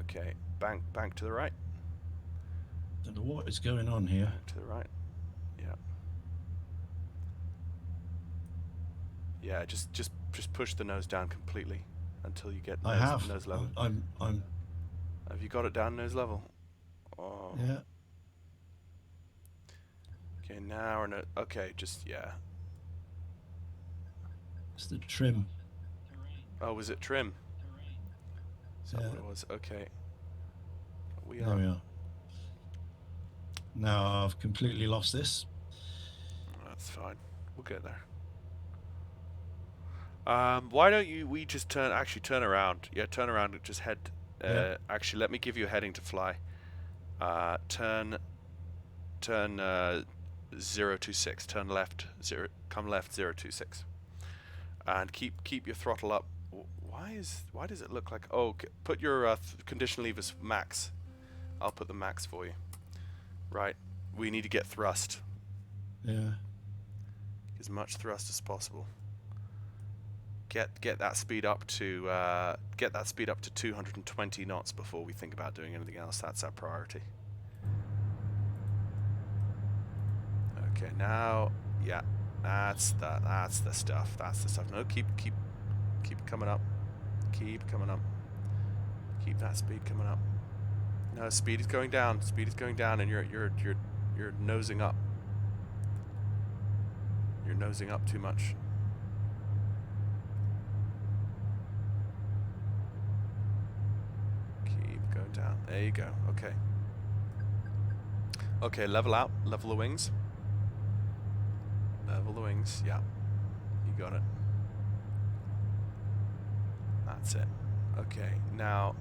Okay, bank to the right. Don't know what is going on here. Bank to the right. Yeah. Yeah, just push the nose down completely until you get nose level. I'm Have you got it down nose level? Oh. Yeah. Okay, now we're no. Okay, just yeah. It's the trim. Oh, was it trim? Is that Yeah. what it was? Okay. There we are. Now I've completely lost this. That's fine. We'll get there. Why don't we just turn around? Yeah, turn around and just head. Yeah. Actually, let me give you a heading to fly. Turn 026. Turn left 0. Come left 026. And keep your throttle up. Why does it look like? Oh, put your condition levers max. I'll put the max for you. Right. We need to get thrust. Yeah. As much thrust as possible. Get that speed up to 220 knots before we think about doing anything else. That's our priority. Okay, now, yeah, that's the stuff. That's the stuff. No, keep coming up. Keep coming up. Keep that speed coming up. No, speed is going down. Speed is going down, and you're nosing up. You're nosing up too much. Keep going down. There you go. Okay. Okay, level out. Level the wings. Level the wings. Yeah. You got it. That's it. Okay, now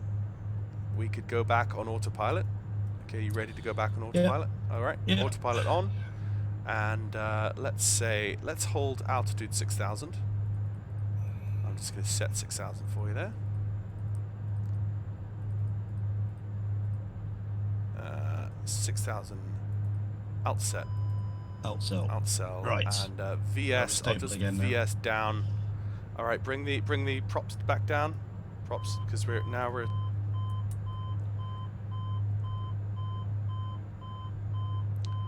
we could go back on autopilot. Okay, you ready to go back on autopilot? All right, autopilot on. And let's hold altitude 6,000. I'm just going to set 6,000 for you there. 6,000 outset. Outcell. Right. And VS. I'll just VS down. All right. Bring the props back down. Props, because we're.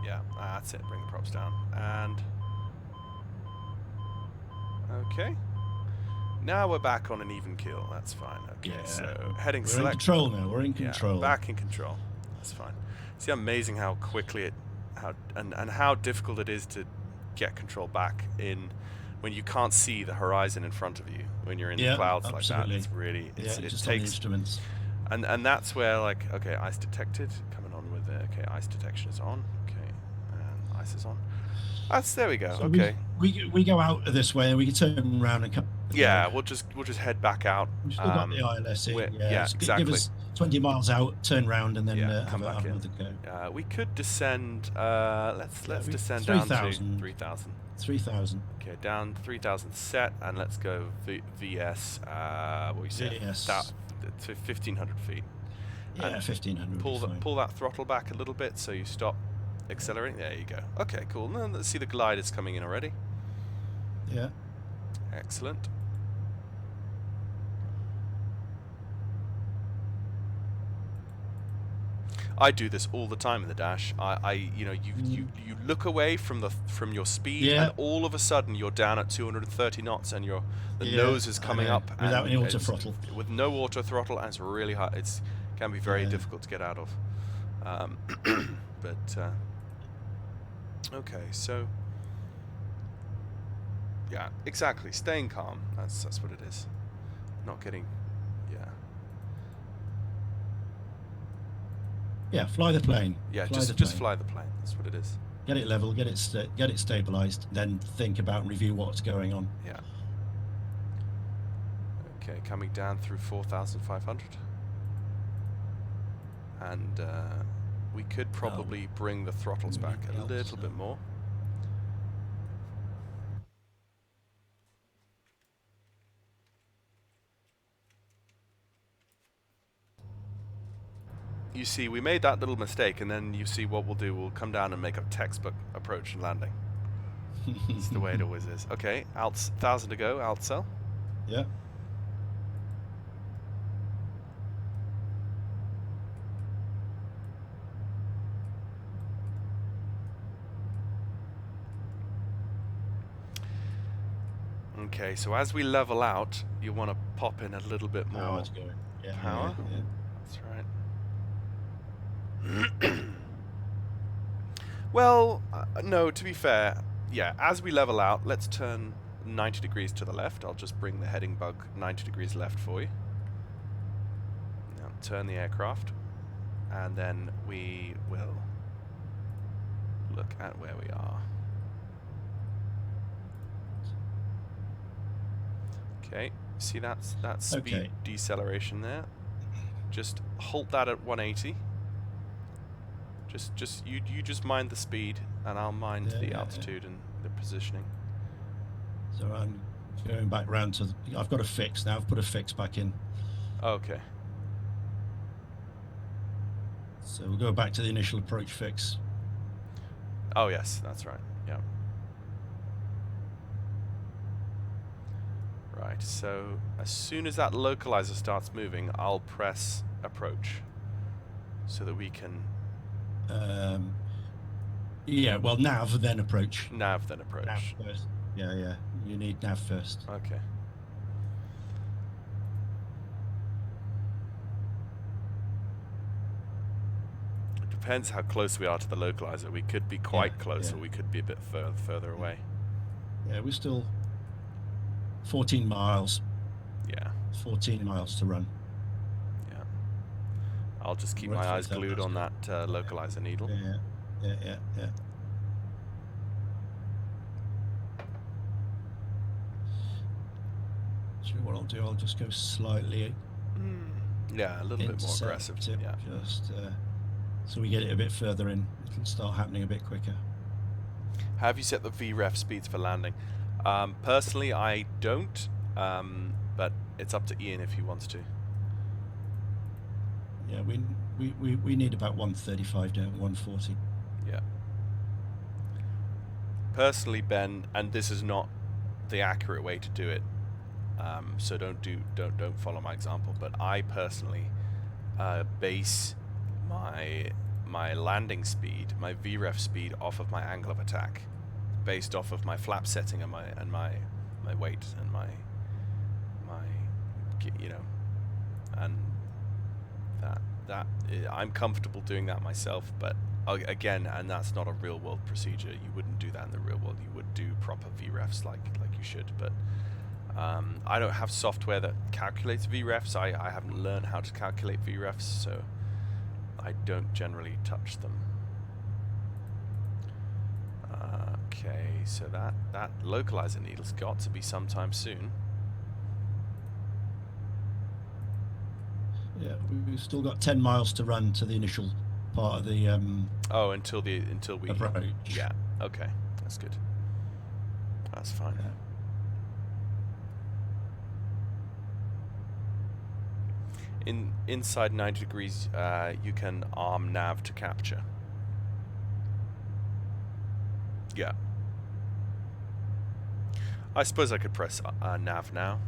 Yeah. That's it. Bring the props down. And. Okay. Now we're back on an even keel. That's fine. Okay. Yeah. So heading We're select. in control now. We're in control. Yeah, back in control. That's fine. See, amazing how quickly how difficult it is to get control back in when you can't see the horizon in front of you when you're in the clouds like that. It's really it just takes on the instruments. And that's where, like, okay, ice detected, coming on with okay, ice detection is on, okay, and ice is on. There we go. So okay, we go out this way and we can turn around and come. Yeah, we'll just head back out. We've still got the ILS in. Yeah, exactly. Give us 20 miles out, turn round, and then come back in. another go. We could descend. Let's descend down to 3,000. 3,000. Okay, down 3,000 set, and let's go VS. What we said? VS. To 1,500 feet. Yeah, 1,500. Pull that throttle back a little bit so you stop accelerating. There you go. Okay, cool. Now let's see the gliders coming in already. Yeah. Excellent. I do this all the time in the Dash. You look away from your speed, and all of a sudden you're down at 230 knots, and the nose is coming up without any auto throttle. With no auto throttle, and it's really hard. It can be very difficult to get out of. Okay, so yeah, exactly. Staying calm. That's what it is. Not getting. Yeah, fly the plane. Yeah, just fly the plane. That's what it is. Get it level, get it stabilized, then think about and review what's going on. Yeah. Okay, coming down through 4,500, and we could probably bring the throttles back a little bit more. You see, we made that little mistake, and then you see what we'll do. We'll come down and make a textbook approach and landing. It's the way it always is. Okay, 1,000 to go, outcell. Yeah. Okay, so as we level out, you want to pop in a little bit more power. To go. Yeah, power. Yeah. That's right. Well, no, to be fair, yeah, as we level out, let's turn 90 degrees to the left. I'll just bring the heading bug 90 degrees left for you. Now turn the aircraft, and then we will look at where we are. Okay, see that speed deceleration there? Just hold that at 180. You just mind the speed, and I'll mind the altitude and the positioning. So I'm going back round to. I've got a fix now. I've put a fix back in. Okay. So we'll go back to the initial approach fix. Oh yes, that's right. Yeah. Right. So as soon as that localizer starts moving, I'll press approach, so that we can. Yeah, well, nav, then approach. Nav, then approach. Nav first. Yeah. You need nav first. Okay. It depends how close we are to the localizer. We could be quite close, or we could be a bit further away. Yeah, we're still 14 miles. Yeah. 14 miles to run. I'll just keep my eyes glued on that localizer needle. Yeah. what I'll do. I'll just go slightly. Yeah, a little bit more aggressive. Yeah. Just so we get it a bit further in. It'll start happening a bit quicker. Have you set the VREF speeds for landing? Personally, I don't, but it's up to Ian if he wants to. Yeah, we need about 135 down, 140. Yeah. Personally, Ben, and this is not the accurate way to do it, so don't follow my example. But I personally base my landing speed, my VREF speed, off of my angle of attack, based off of my flap setting and my weight and my and that I'm comfortable doing that myself. But again, and that's not a real world procedure. You wouldn't do that in the real world. You would do proper VREFs like you should. But I don't have software that calculates VREFs. I haven't learned how to calculate VREFs, so I don't generally touch them. Okay, so that localizer needle's got to be sometime soon. Yeah, we've still got 10 miles to run to the initial part of the until we approach. Yeah, okay, that's good. That's fine. Inside 90 degrees, you can arm nav to capture. Yeah. I suppose I could press nav now.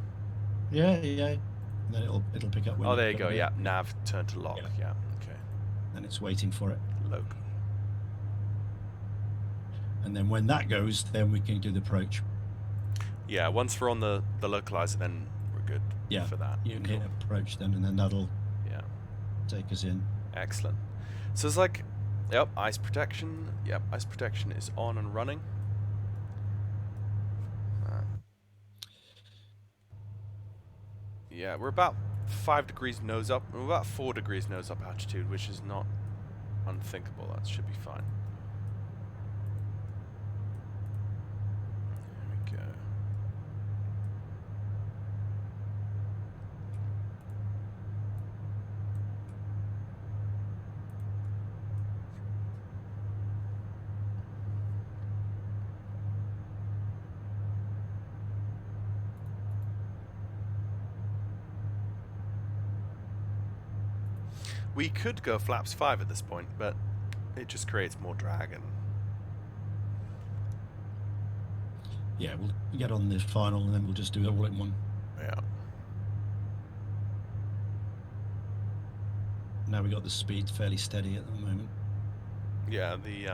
Yeah. And then it'll pick up. When oh, there you go. Yeah, nav turn to lock. Yeah. Okay. And it's waiting for it. Loc. And then when that goes, then we can do the approach. Yeah. Once we're on the localizer, then we're good. Yeah. For that. You can hit approach then, and then that'll take us in. Excellent. So it's like, yep, ice protection. Yep, ice protection is on and running. Yeah, we're about 5 degrees nose up. We're about 4 degrees nose up altitude, which is not unthinkable. That should be fine. There we go. We could go flaps 5 at this point, but it just creates more drag. And yeah, we'll get on this final and then we'll just do it all in one. Yeah. Now we got the speed fairly steady at the moment. Yeah, the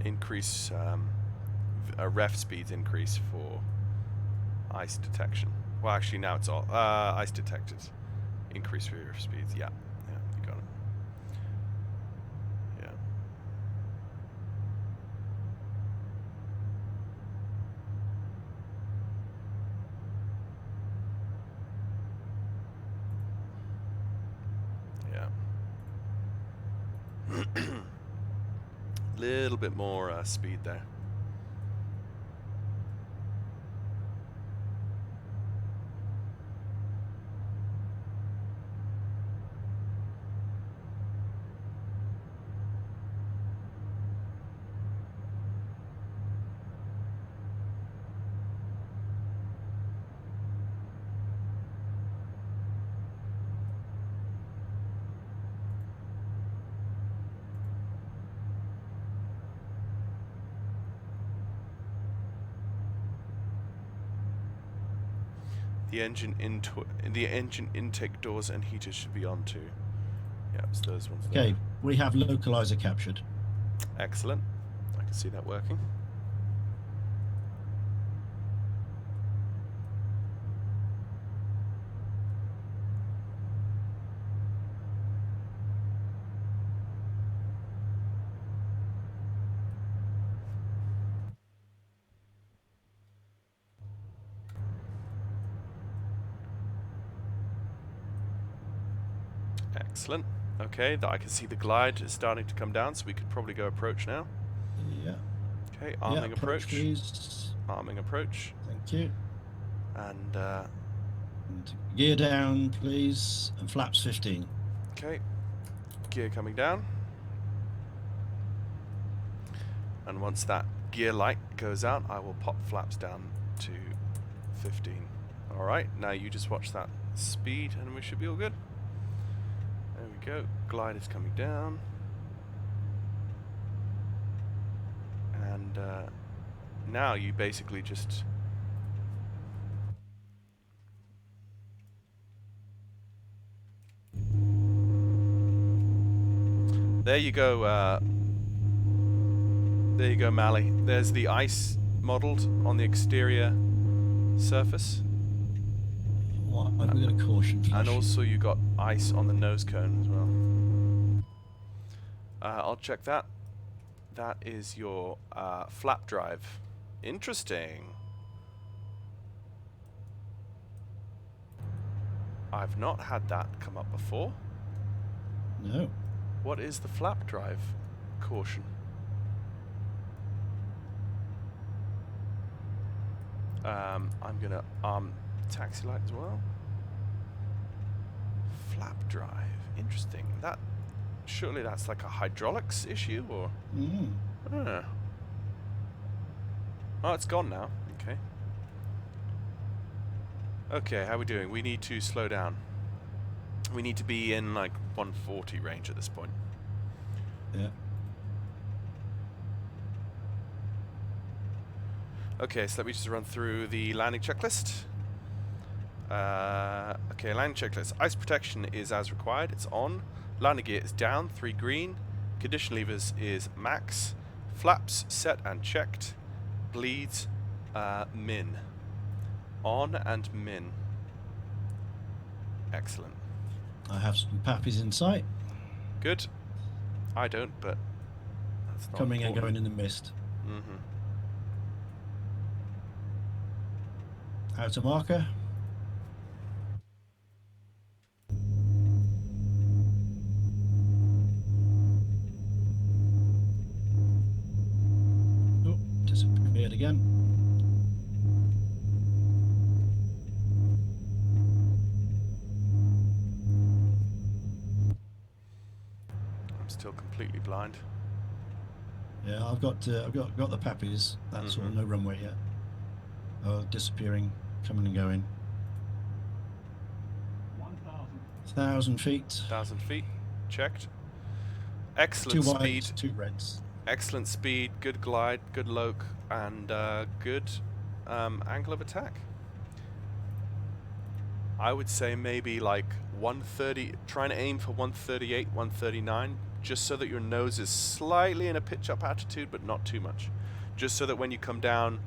increase ref speeds increase for ice detection. Well, actually, now it's all ice detected. Increase for your speeds. Yeah, you got it. Yeah. Little bit more speed there. The engine intake doors and heaters should be on too. Yeah, it's those ones there. Okay, we have localizer captured. Excellent. I can see that working. Excellent. Okay, I can see the glide is starting to come down, so we could probably go approach now. Yeah. Okay, arming Yeah, approach. please. Arming approach. Thank you. And And gear down, please, and flaps 15. okay, gear coming down. And once that gear light goes out, I will pop flaps down to 15. Alright, now you just watch that speed and we should be all good. There we go, glide is coming down. And now you basically just... There you go, Mally. There's the ice modelled on the exterior surface. What? I've got a caution flash. And also you got ice on the nose cone as well. I'll check that. That is your flap drive. Interesting. I've not had that come up before. No. What is the flap drive caution? I'm gonna arm taxi light as well. Flap drive, interesting. That surely that's like a hydraulics issue, or? Oh, it's gone now. Okay. Okay, how are we doing? We need to slow down. We need to be in like 140 range at this point. Yeah. Okay, so let me just run through the landing checklist. Okay, landing checklist. Ice protection is as required. It's on. Landing gear is down. 3 green. Condition levers is max. Flaps set and checked. Bleeds min. On and min. Excellent. I have some pappies in sight. Good. I don't, but that's not coming important. and going in the mist. Mm-hmm. Outer marker. Oh, disappeared again. I'm still completely blind. Yeah, I've got the pappies. That's all. No runway yet. Oh, disappearing, coming and going. 1,000 feet. 1,000 feet. Checked. Excellent 2 speed. whites, 2 reds. Excellent speed. Good glide. Good loc. And good angle of attack. I would say maybe like 130. Trying to aim for 138, 139. Just so that your nose is slightly in a pitch up attitude, but not too much. Just so that when you come down,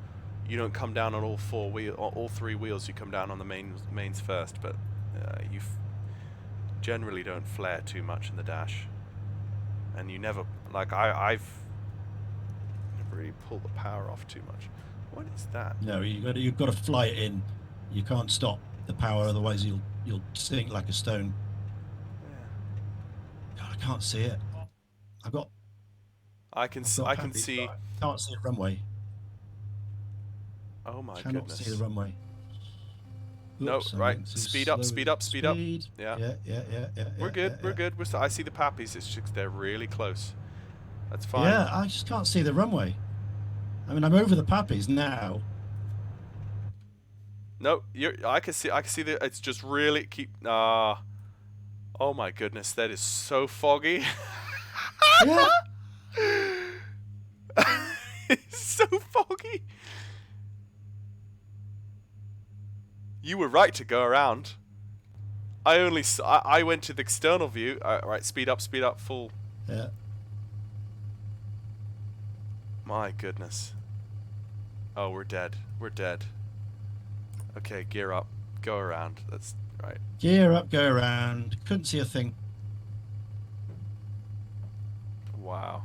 you don't come down on all 3 wheels. You come down on the mains first, but you generally don't flare too much in the dash. And you never, like I've never really pulled the power off too much. What is that? No, you've got to fly it in. You can't stop the power, otherwise you'll sink like a stone. Yeah. God, I can't see it. I can see. Can't see the runway. Oh my Cannot goodness. see the runway. No, Oops, right. Speed up, speed up, speed up. Yeah. Yeah. We're good. We're good. I see the pappies. It's just they're really close. That's fine. Yeah, I just can't see the runway. I mean, I'm over the pappies now. No, I can see the. It's just really keep. Oh my goodness, that is so foggy. Yeah. It's so foggy. You were right to go around. I went to the external view. Right, speed up, full. Yeah. My goodness. Oh, we're dead. We're dead. Okay, gear up. Go around. That's right. Gear up, go around. Couldn't see a thing. Wow.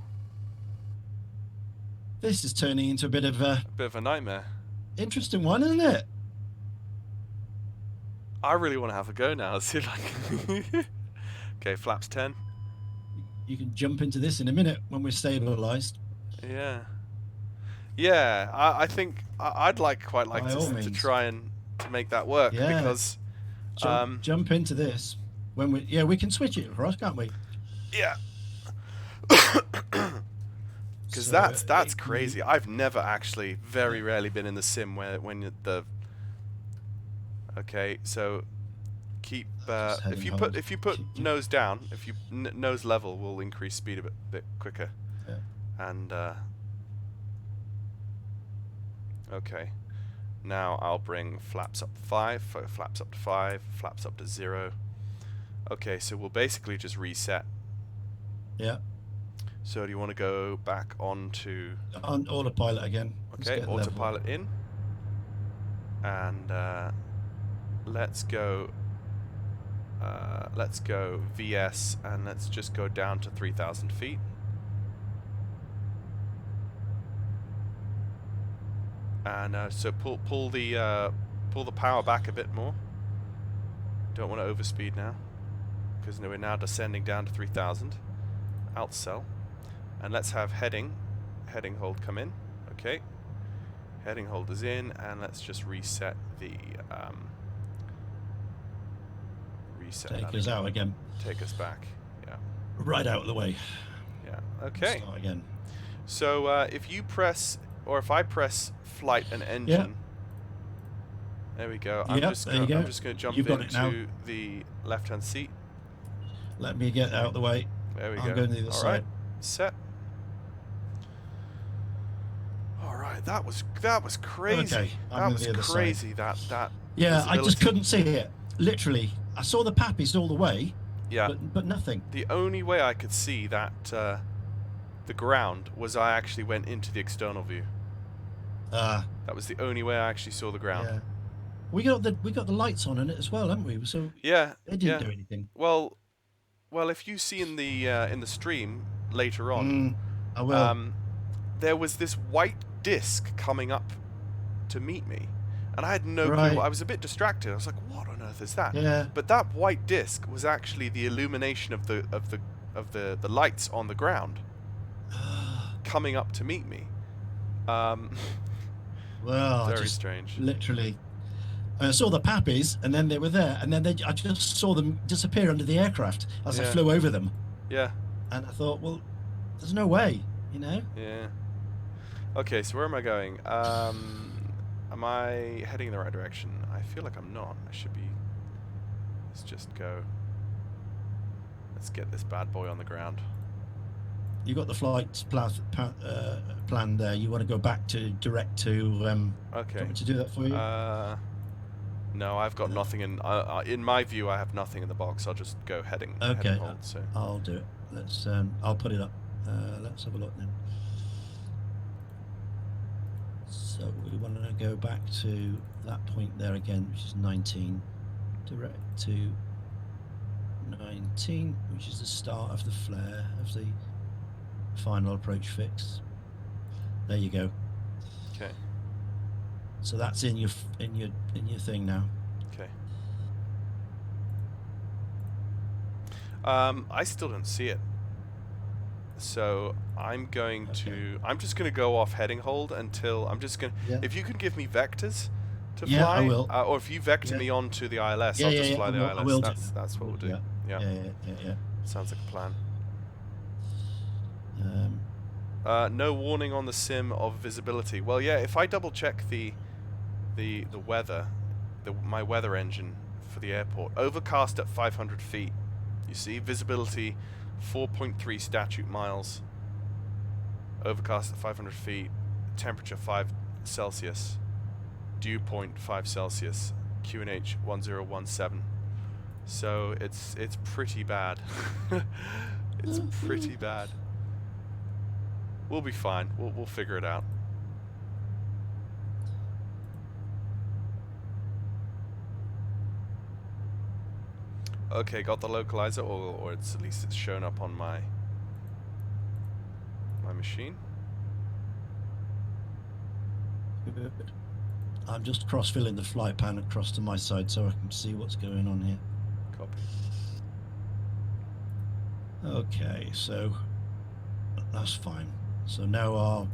This is turning into a bit of a nightmare. Interesting one, isn't it? I really want to have a go now. See if I can. Okay, flaps 10. You can jump into this in a minute when we're stabilized. Yeah. Yeah, I think I'd quite like By all to means. try and to make that work Yeah. because Jump into this when we can switch it across, can't we? yeah. Because So that's crazy. I've never actually, very rarely been in the sim when the. Okay, so keep if you put nose down, if you nose level will increase speed a bit quicker. Yeah. And okay, now I'll bring flaps up to 5, flaps up to 5, flaps up to 0. Okay, so we'll basically just reset. Yeah. So do you want to go back on autopilot again? Okay, autopilot in, and let's go VS, and let's just go down to 3,000 feet. And so pull the power back a bit more. Don't want to overspeed now, because we're now descending down to 3,000. Alt cell, and let's have heading hold come in. Okay, heading hold is in, and let's just reset the Take us out again. Take us back. Yeah. Right out of the way. Yeah. Okay. Start again. So if you press, or if I press flight and engine. Yeah. There we go. I'm just going to jump into the left-hand seat. Let me get out of the way. There we go. I'm going to the other side. Right. Set. All right. That was crazy. Okay. That was crazy. That. Yeah, visibility. I just couldn't see it. Literally, I saw the pappies all the way. Yeah. But nothing. The only way I could see that the ground was I actually went into the external view. That was the only way I actually saw the ground. Yeah. We got the lights on in it as well, haven't we? So yeah, it didn't do anything. Well, if you see in the stream later on, I will. There was this white disc coming up to meet me, and I had no clue. I was a bit distracted. I was like, "What on earth is that?" Yeah. But that white disc was actually the illumination of the lights on the ground coming up to meet me. Well, very strange. Literally, I saw the pappies, and then they were there, and then I just saw them disappear under the aircraft as I flew over them. Yeah. And I thought, well, there's no way, you know. Yeah. Okay, so where am I going? Am I heading in the right direction? I feel like I'm not. I should be. Let's just go. Let's get this bad boy on the ground. You got the flight plan there. You want to go back to direct to? Okay. Do you want me to do that for you? No, I've got nothing in my view. I have nothing in the box. I'll just go heading. Okay. Heading hold, so. I'll do it. Let's. I'll put it up. Let's have a look then. So we want to go back to that point there again, which is 19. Direct to 19, which is the start of the flare of the final approach fix. There you go. Okay. So that's in your thing now. Okay. I still don't see it. So I'm going to. I'm just going to go off heading hold until I'm just going. If you could give me vectors to fly, I will. Or if you vector me onto the ILS, I'll just fly the ILS. I will that's what we'll do. Yeah. Sounds like a plan. No warning on the sim of visibility. Well, yeah. If I double check the weather, my weather engine for the airport, overcast at 500 feet. You see visibility 4.3 statute miles. Overcast at 500 feet. Temperature 5 Celsius. Dew point 5 Celsius. QNH 1017. So it's pretty bad. It's pretty bad. We'll be fine. We'll figure it out. Okay, got the localizer, or it's at least it's shown up on my machine. I'm just cross-filling the flight pan across to my side so I can see what's going on here. Copy. Okay, so that's fine. So now our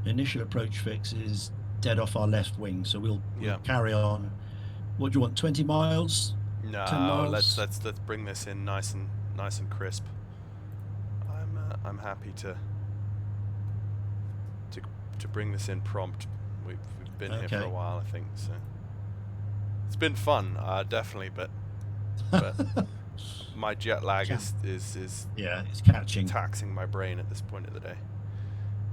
initial approach fix is dead off our left wing, so we'll carry on. What do you want? 20 miles? 10 No, miles? let's bring this in nice and crisp. I'm happy to bring this in prompt. We've been here for a while, I think. So it's been fun, definitely, but my jet lag is it's catching, taxing my brain at this point of the day.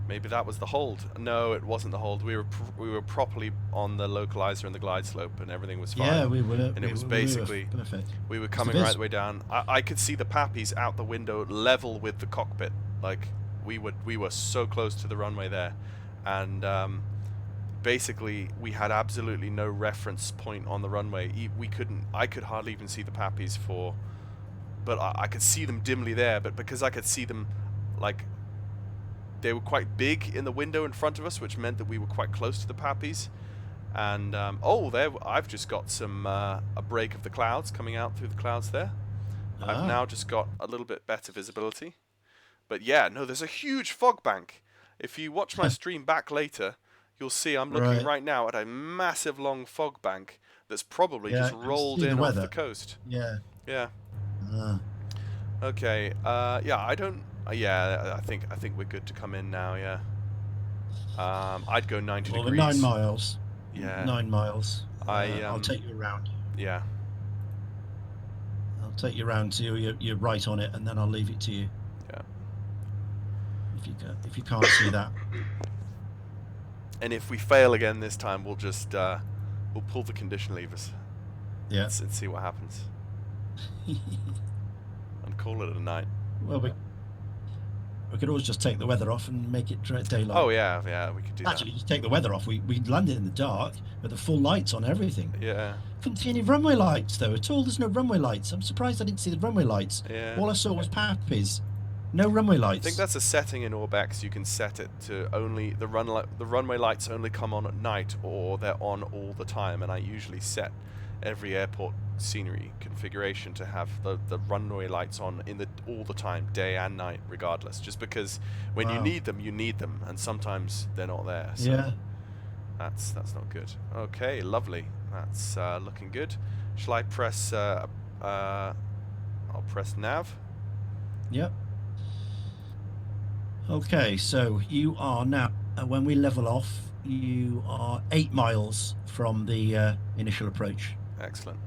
Maybe that was the hold. No, it wasn't the hold. We were properly on the localizer and the glide slope, and everything was fine. Yeah, we were. And it was basically perfect. We were coming right the way down. I could see the pappies out the window, level with the cockpit. Like we were so close to the runway there, and basically we had absolutely no reference point on the runway. I could hardly even see the pappies but I could see them dimly there. But because I could see them, like, they were quite big in the window in front of us, which meant that we were quite close to the pappies. And I've just got some a break of the clouds coming out through the clouds there. I've now just got a little bit better visibility. But yeah, no, there's a huge fog bank. If you watch my stream back later, you'll see I'm looking right now at a massive long fog bank that's probably just rolled in off the coast. Yeah. Yeah. Okay. I don't. I think we're good to come in now. Yeah. I'd go 90 degrees. 9 miles. Yeah. 9 miles. I'll take you around. Yeah. I'll take you around so you're right on it, and then I'll leave it to you. Yeah. If you can't see that. And if we fail again this time, we'll just we'll pull the condition levers. Yeah. And see what happens. And call it a night. Well, we could always just take the weather off and make it daylight. Oh yeah, we could do that. Actually, just take the weather off. We landed in the dark with the full lights on everything. Yeah. Couldn't see any runway lights though at all. There's no runway lights. I'm surprised I didn't see the runway lights. Yeah. All I saw was pappies. No runway lights. I think that's a setting in ORBX. You can set it to only the runway lights only come on at night, or they're on all the time. And I usually set every airport scenery configuration to have the runway lights on all the time, day and night, regardless. Just because when you need them, and sometimes they're not there. So yeah. That's not good. Okay, lovely. That's looking good. Shall I press? I'll press nav. Yep. Okay, so you are now, when we level off, you are 8 miles from the initial approach. Excellent.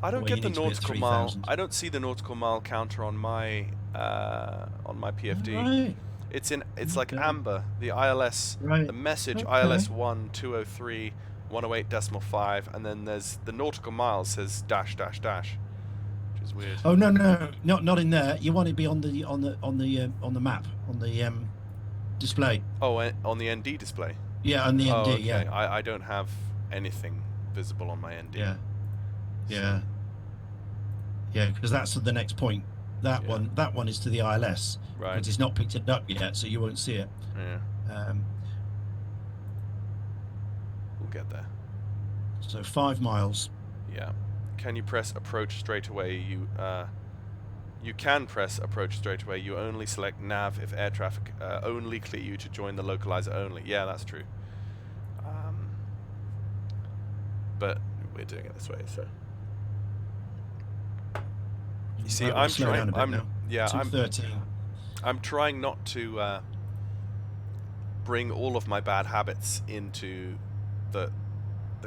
I don't get the nautical mile. I don't see the nautical mile counter on my PFD. Right. It's like amber. The ILS, the message ILS 1203 108.5, and then there's the nautical mile says dash dash dash. Is weird. Oh no, not in there. You want it to be on the map, on the display. Oh, on the ND display. Yeah, on the ND. Okay. Yeah. I don't have anything visible on my ND. Yeah. Yeah. Yeah, because that's the next point. That one is to the ILS. Right. But it's not picked it up yet, so you won't see it. Yeah. We'll get there. So 5 miles. Yeah. Can you press approach straight away? You can press approach straight away. You only select nav if air traffic only clear you to join the localizer only. Yeah, that's true. But we're doing it this way, so. You see, I'm trying. I'm trying not to bring all of my bad habits into the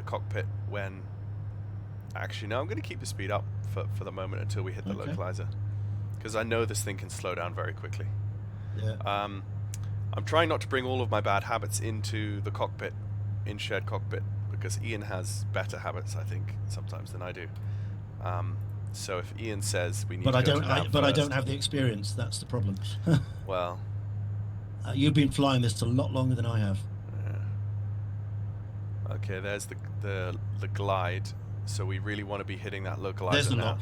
cockpit when. Actually, no, I'm going to keep the speed up for the moment until we hit the localizer, because I know this thing can slow down very quickly. Yeah. I'm trying not to bring all of my bad habits into the cockpit, in shared cockpit, because Ian has better habits, I think, sometimes than I do. So if Ian says we need to go to nav I don't have the experience. That's the problem. Well, you've been flying this a lot longer than I have. Yeah. Okay, there's the glide. So we really want to be hitting that localizer. There's the now. lock.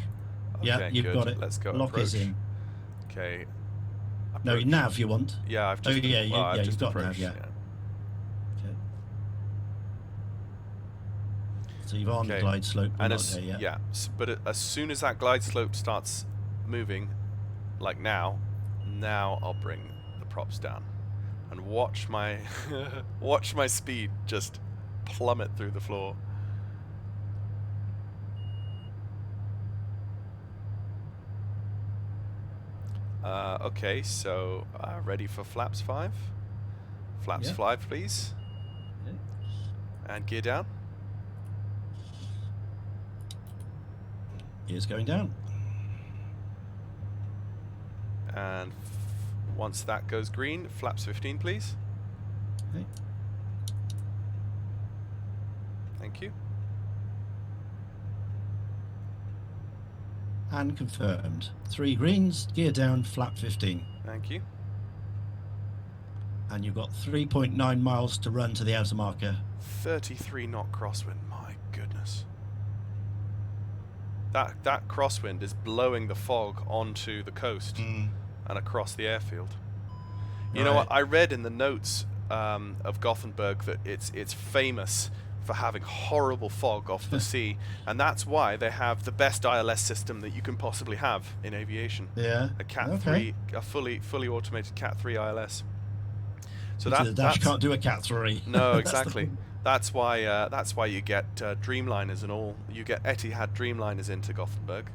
Okay, yeah, you've got it. Let's go. Lock approach. is in. Okay. Approach. No, nav you want? Yeah, I've just. I've just got approached. Nav. Yeah. Okay. So you've on the glide slope. And but as soon as that glide slope starts moving, like now, Now I'll bring the props down and watch my watch my speed just plummet through the floor. Okay, so ready for flaps 5? Flaps 5, please. Okay. And gear down. Gear's going down. And once that goes green, flaps 15, please. Okay. Thank you. And confirmed. 3 greens, gear down, flap 15. Thank you. And you've got 3.9 miles to run to the outer marker. 33 knot crosswind, my goodness. That crosswind is blowing the fog onto the coast and across the airfield. You know what, I read in the notes of Gothenburg that it's famous for having horrible fog off the sea, and that's why they have the best ILS system that you can possibly have in aviation. Yeah. A Cat 3, a fully automated Cat 3 ILS. So the Dash can't do a Cat 3. No, exactly. That's why you get Dreamliners and all. You get Etihad Dreamliners into Gothenburg.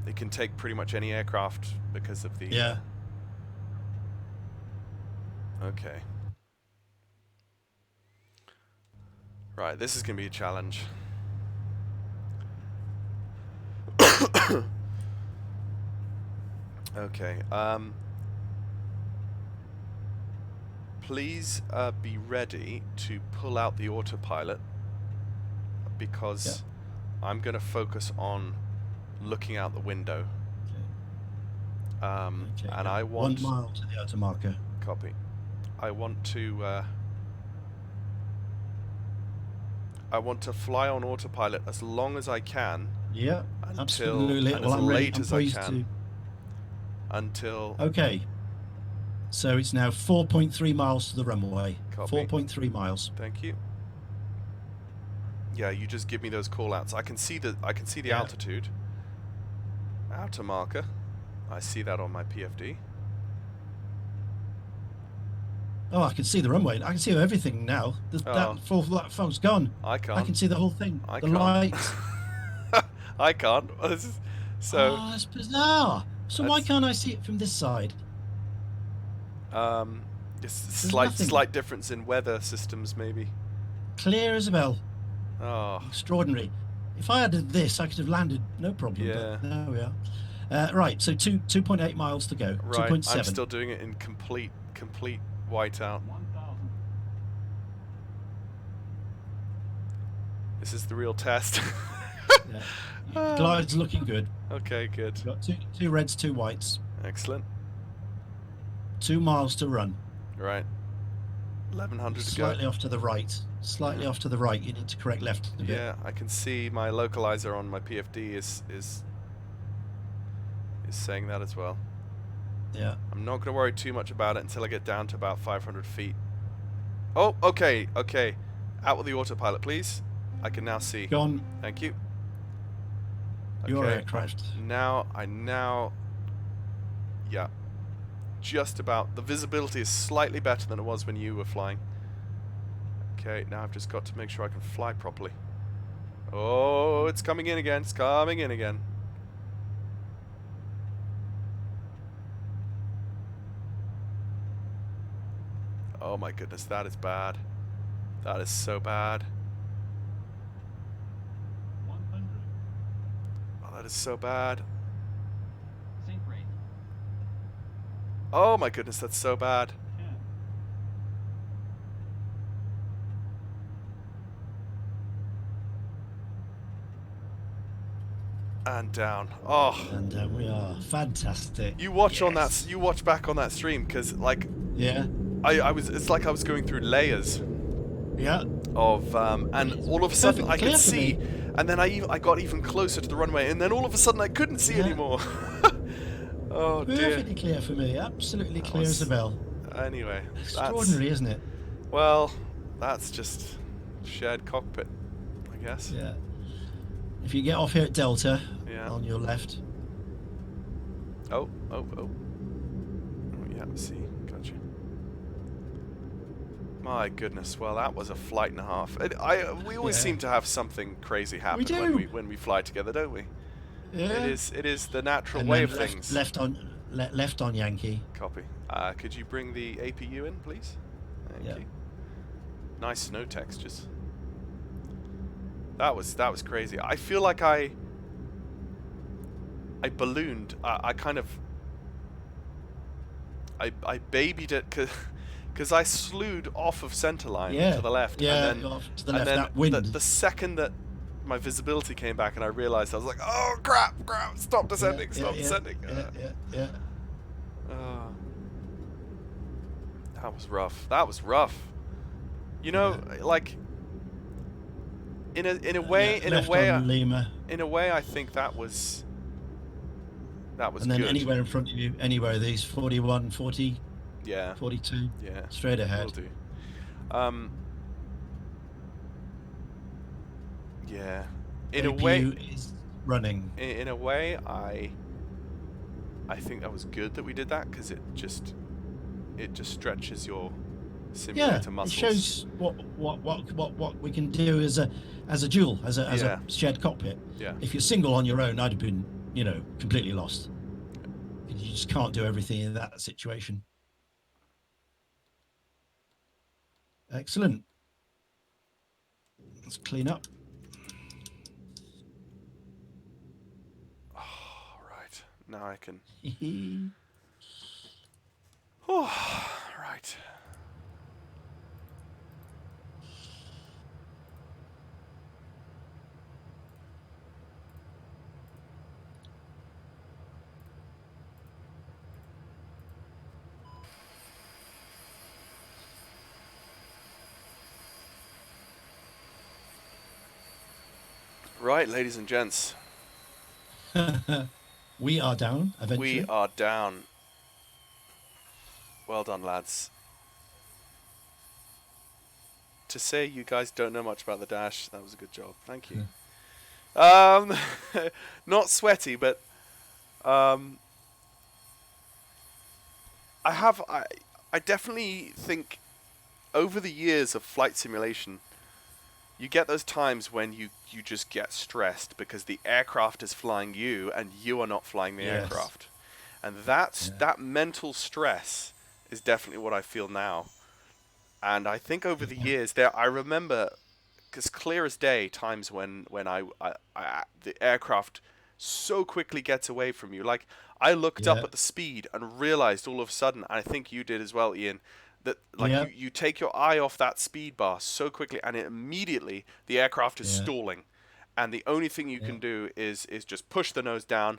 They can take pretty much any aircraft because of the. Yeah. Okay. Right, this is going to be a challenge. Okay. Please be ready to pull out the autopilot because I'm going to focus on looking out the window. Okay. And I want 1 mile to the outer marker. Copy. I want to fly on autopilot as long as I can. Yeah, until absolutely. and Well, as I'm ready. late I'm as I poised can. Until. Okay. So it's now 4.3 miles to the runway. Copy. 4.3 miles. Thank you. Yeah, you just give me those call outs. I can see the altitude. Outer marker. I see that on my PFD. Oh, I can see the runway. I can see everything now. That fog's gone. I can't. I can see the whole thing. I the can't. lights. I can't. So. Oh, that's bizarre. So why can't I see it from this side? Just slight difference in weather systems, maybe. Clear as a bell. Oh. Extraordinary. If I had Mm. I could have landed, no problem. Yeah. But there we are. Right, so 2.8 miles to go. Right. 2.7. I'm still doing it in complete whiteout. This is the real test. Yeah. Glide's looking good. Okay, good. Got two reds, 2 whites. Excellent. 2 miles to run. Right. 1100 to go. Slightly off to the right. Slightly off to the right. You need to correct left a bit. Yeah, I can see my localizer on my PFD is saying that as well. Yeah. I'm not going to worry too much about it until I get down to about 500 feet. Oh, okay, okay. Out with the autopilot, please. I can now see. Gone. Thank you. Your Okay. aircraft. Now, yeah. Just about. The visibility is slightly better than it was when you were flying. Okay, now I've just got to make sure I can fly properly. Oh, it's coming in again. It's coming in again. Oh my goodness, that is bad. That is so bad. 100. Oh, that is so bad. Oh my goodness, that's so bad. And down. Oh. And we are fantastic. You watch on that. You watch back on that stream because, like, yeah, I was. It's like I was going through layers. Yeah. Of and all of a sudden I could see, and then I got even closer to the runway, and then all of a sudden I couldn't see anymore. Oh dear. Perfectly clear for me. Absolutely clear as a bell. Anyway, Extraordinary, isn't it? Well, that's just shared cockpit, I guess. Yeah. If you get off here at Delta, Yeah. on your left. Oh, yeah, see, gotcha. My goodness, well, that was a flight and a half. We always seem to have something crazy happen when we fly together, don't we? Yeah. It is the natural And way then of things. Left on Yankee. Copy. Could you bring the APU in, please? Thank you. Nice snow textures. That was crazy. I feel like I ballooned. I kind of I babied it because I slewed off of centerline to the left. Yeah, and then, off to the left. Then That wind. The second that my visibility came back and I realized, I was like, oh crap, stop descending, stop descending. Yeah. That was rough. That was rough. You know, like in a way, I think that was and then good. anywhere in front of you, anywhere of these 41, 40, 42, straight ahead. Will do. Yeah. In APU a way, is running. In a way, I think that was good that we did that, because it just stretches your simulator muscles. It shows what we can do as a dual, as a shared cockpit. Yeah. If you're single on your own, I'd have been, completely lost. You just can't do everything in that situation. Excellent. Let's clean up. Oh, right. Now I can. Oh, right. Right, ladies and gents. We are down, eventually. We are down. Well done, lads. To say you guys don't know much about the Dash, that was a good job. Thank you. Not sweaty, but I definitely think over the years of flight simulation, you get those times when you just get stressed because the aircraft is flying you and you are not flying the aircraft. And that mental stress is definitely what I feel now. And I think over the years I remember, because clear as day, times when the aircraft so quickly gets away from you. Like, I looked up at the speed and realized all of a sudden, and I think you did as well, Ian, that you take your eye off that speed bar so quickly, and immediately the aircraft is stalling, and the only thing you can do is just push the nose down,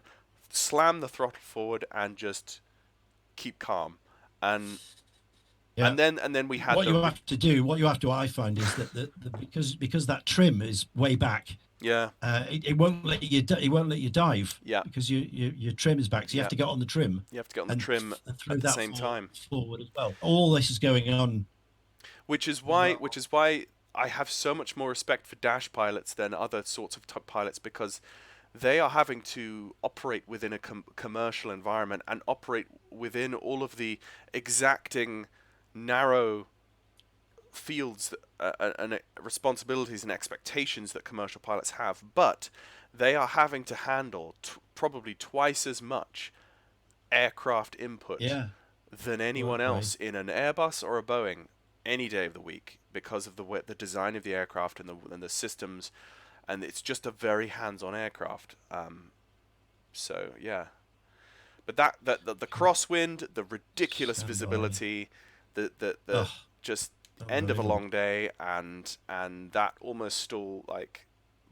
slam the throttle forward, and just keep calm. And then we had what you have to I find is that because that trim is way back. Yeah. It won't let you dive. Yeah. Because your trim is back, so you have to get on the trim. You have to get on the trim at the same time. Forward as well. All this is going on. Which is why I have so much more respect for Dash pilots than other sorts of pilots, because they are having to operate within a commercial environment and operate within all of the exacting, narrow fields and responsibilities and expectations that commercial pilots have, but they are having to handle probably twice as much aircraft input than anyone else in an Airbus or a Boeing any day of the week, because of the design of the aircraft and the systems, and it's just a very hands-on aircraft. So yeah, but the crosswind, the ridiculous visibility, the just end of a long day, and that almost stall,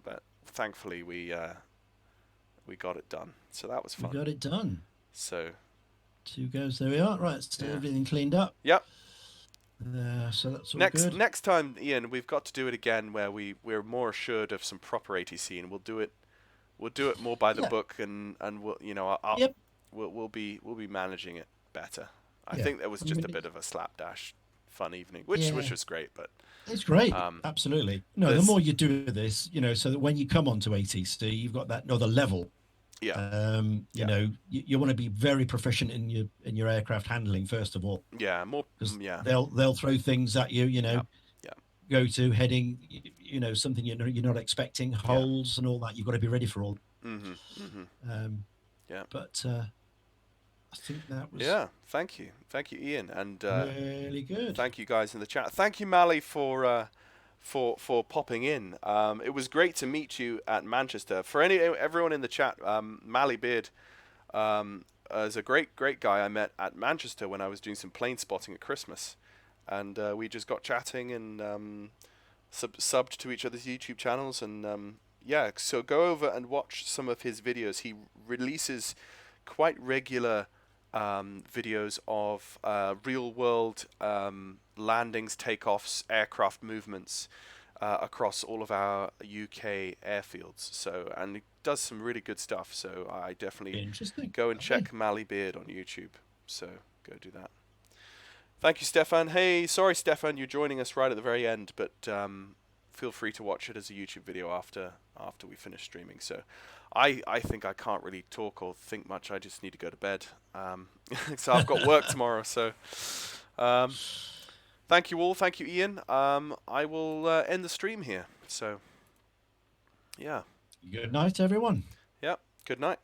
but thankfully we got it done, so that was fun. We got it done. So 2 goes, there we are. Right, so everything cleaned up. Yep. So that's all next good. Next time, Ian, we've got to do it again where we're more assured of some proper ATC, and we'll do it more by the book, and we'll we'll be managing it better. I think there was just a bit of a slapdash fun evening, which was great, but it's great. Absolutely. No, the more you do this, so that when you come onto ATC, you've got that another level Yeah. You know, you want to be very proficient in your aircraft handling first of all. Yeah, more. 'Cause Yeah. they'll throw things at you. You know, Yeah. go to heading. You know, something you're not expecting, holes and all that. You've got to be ready for all. Yeah. But I think that was. Yeah. Thank you, Ian, and really good. Thank you guys in the chat. Thank you, Mally, for popping in. It was great to meet you at Manchester. For everyone in the chat, Mally Beard is a great guy I met at Manchester when I was doing some plane spotting at Christmas, and we just got chatting and subbed to each other's YouTube channels, and yeah. So go over and watch some of his videos. He releases quite regular videos of real world landings, takeoffs, aircraft movements across all of our UK airfields. So, and he does some really good stuff. So I definitely go and check Mally Beard on YouTube. So go do that. Thank you, Stefan. Hey, sorry, Stefan, you're joining us right at the very end, but feel free to watch it as a YouTube video after we finish streaming. So I think I can't really talk or think much. I just need to go to bed. So I've got work tomorrow. So thank you all. Thank you, Ian. I will end the stream here. So yeah. Good night, everyone. Yep. Good night.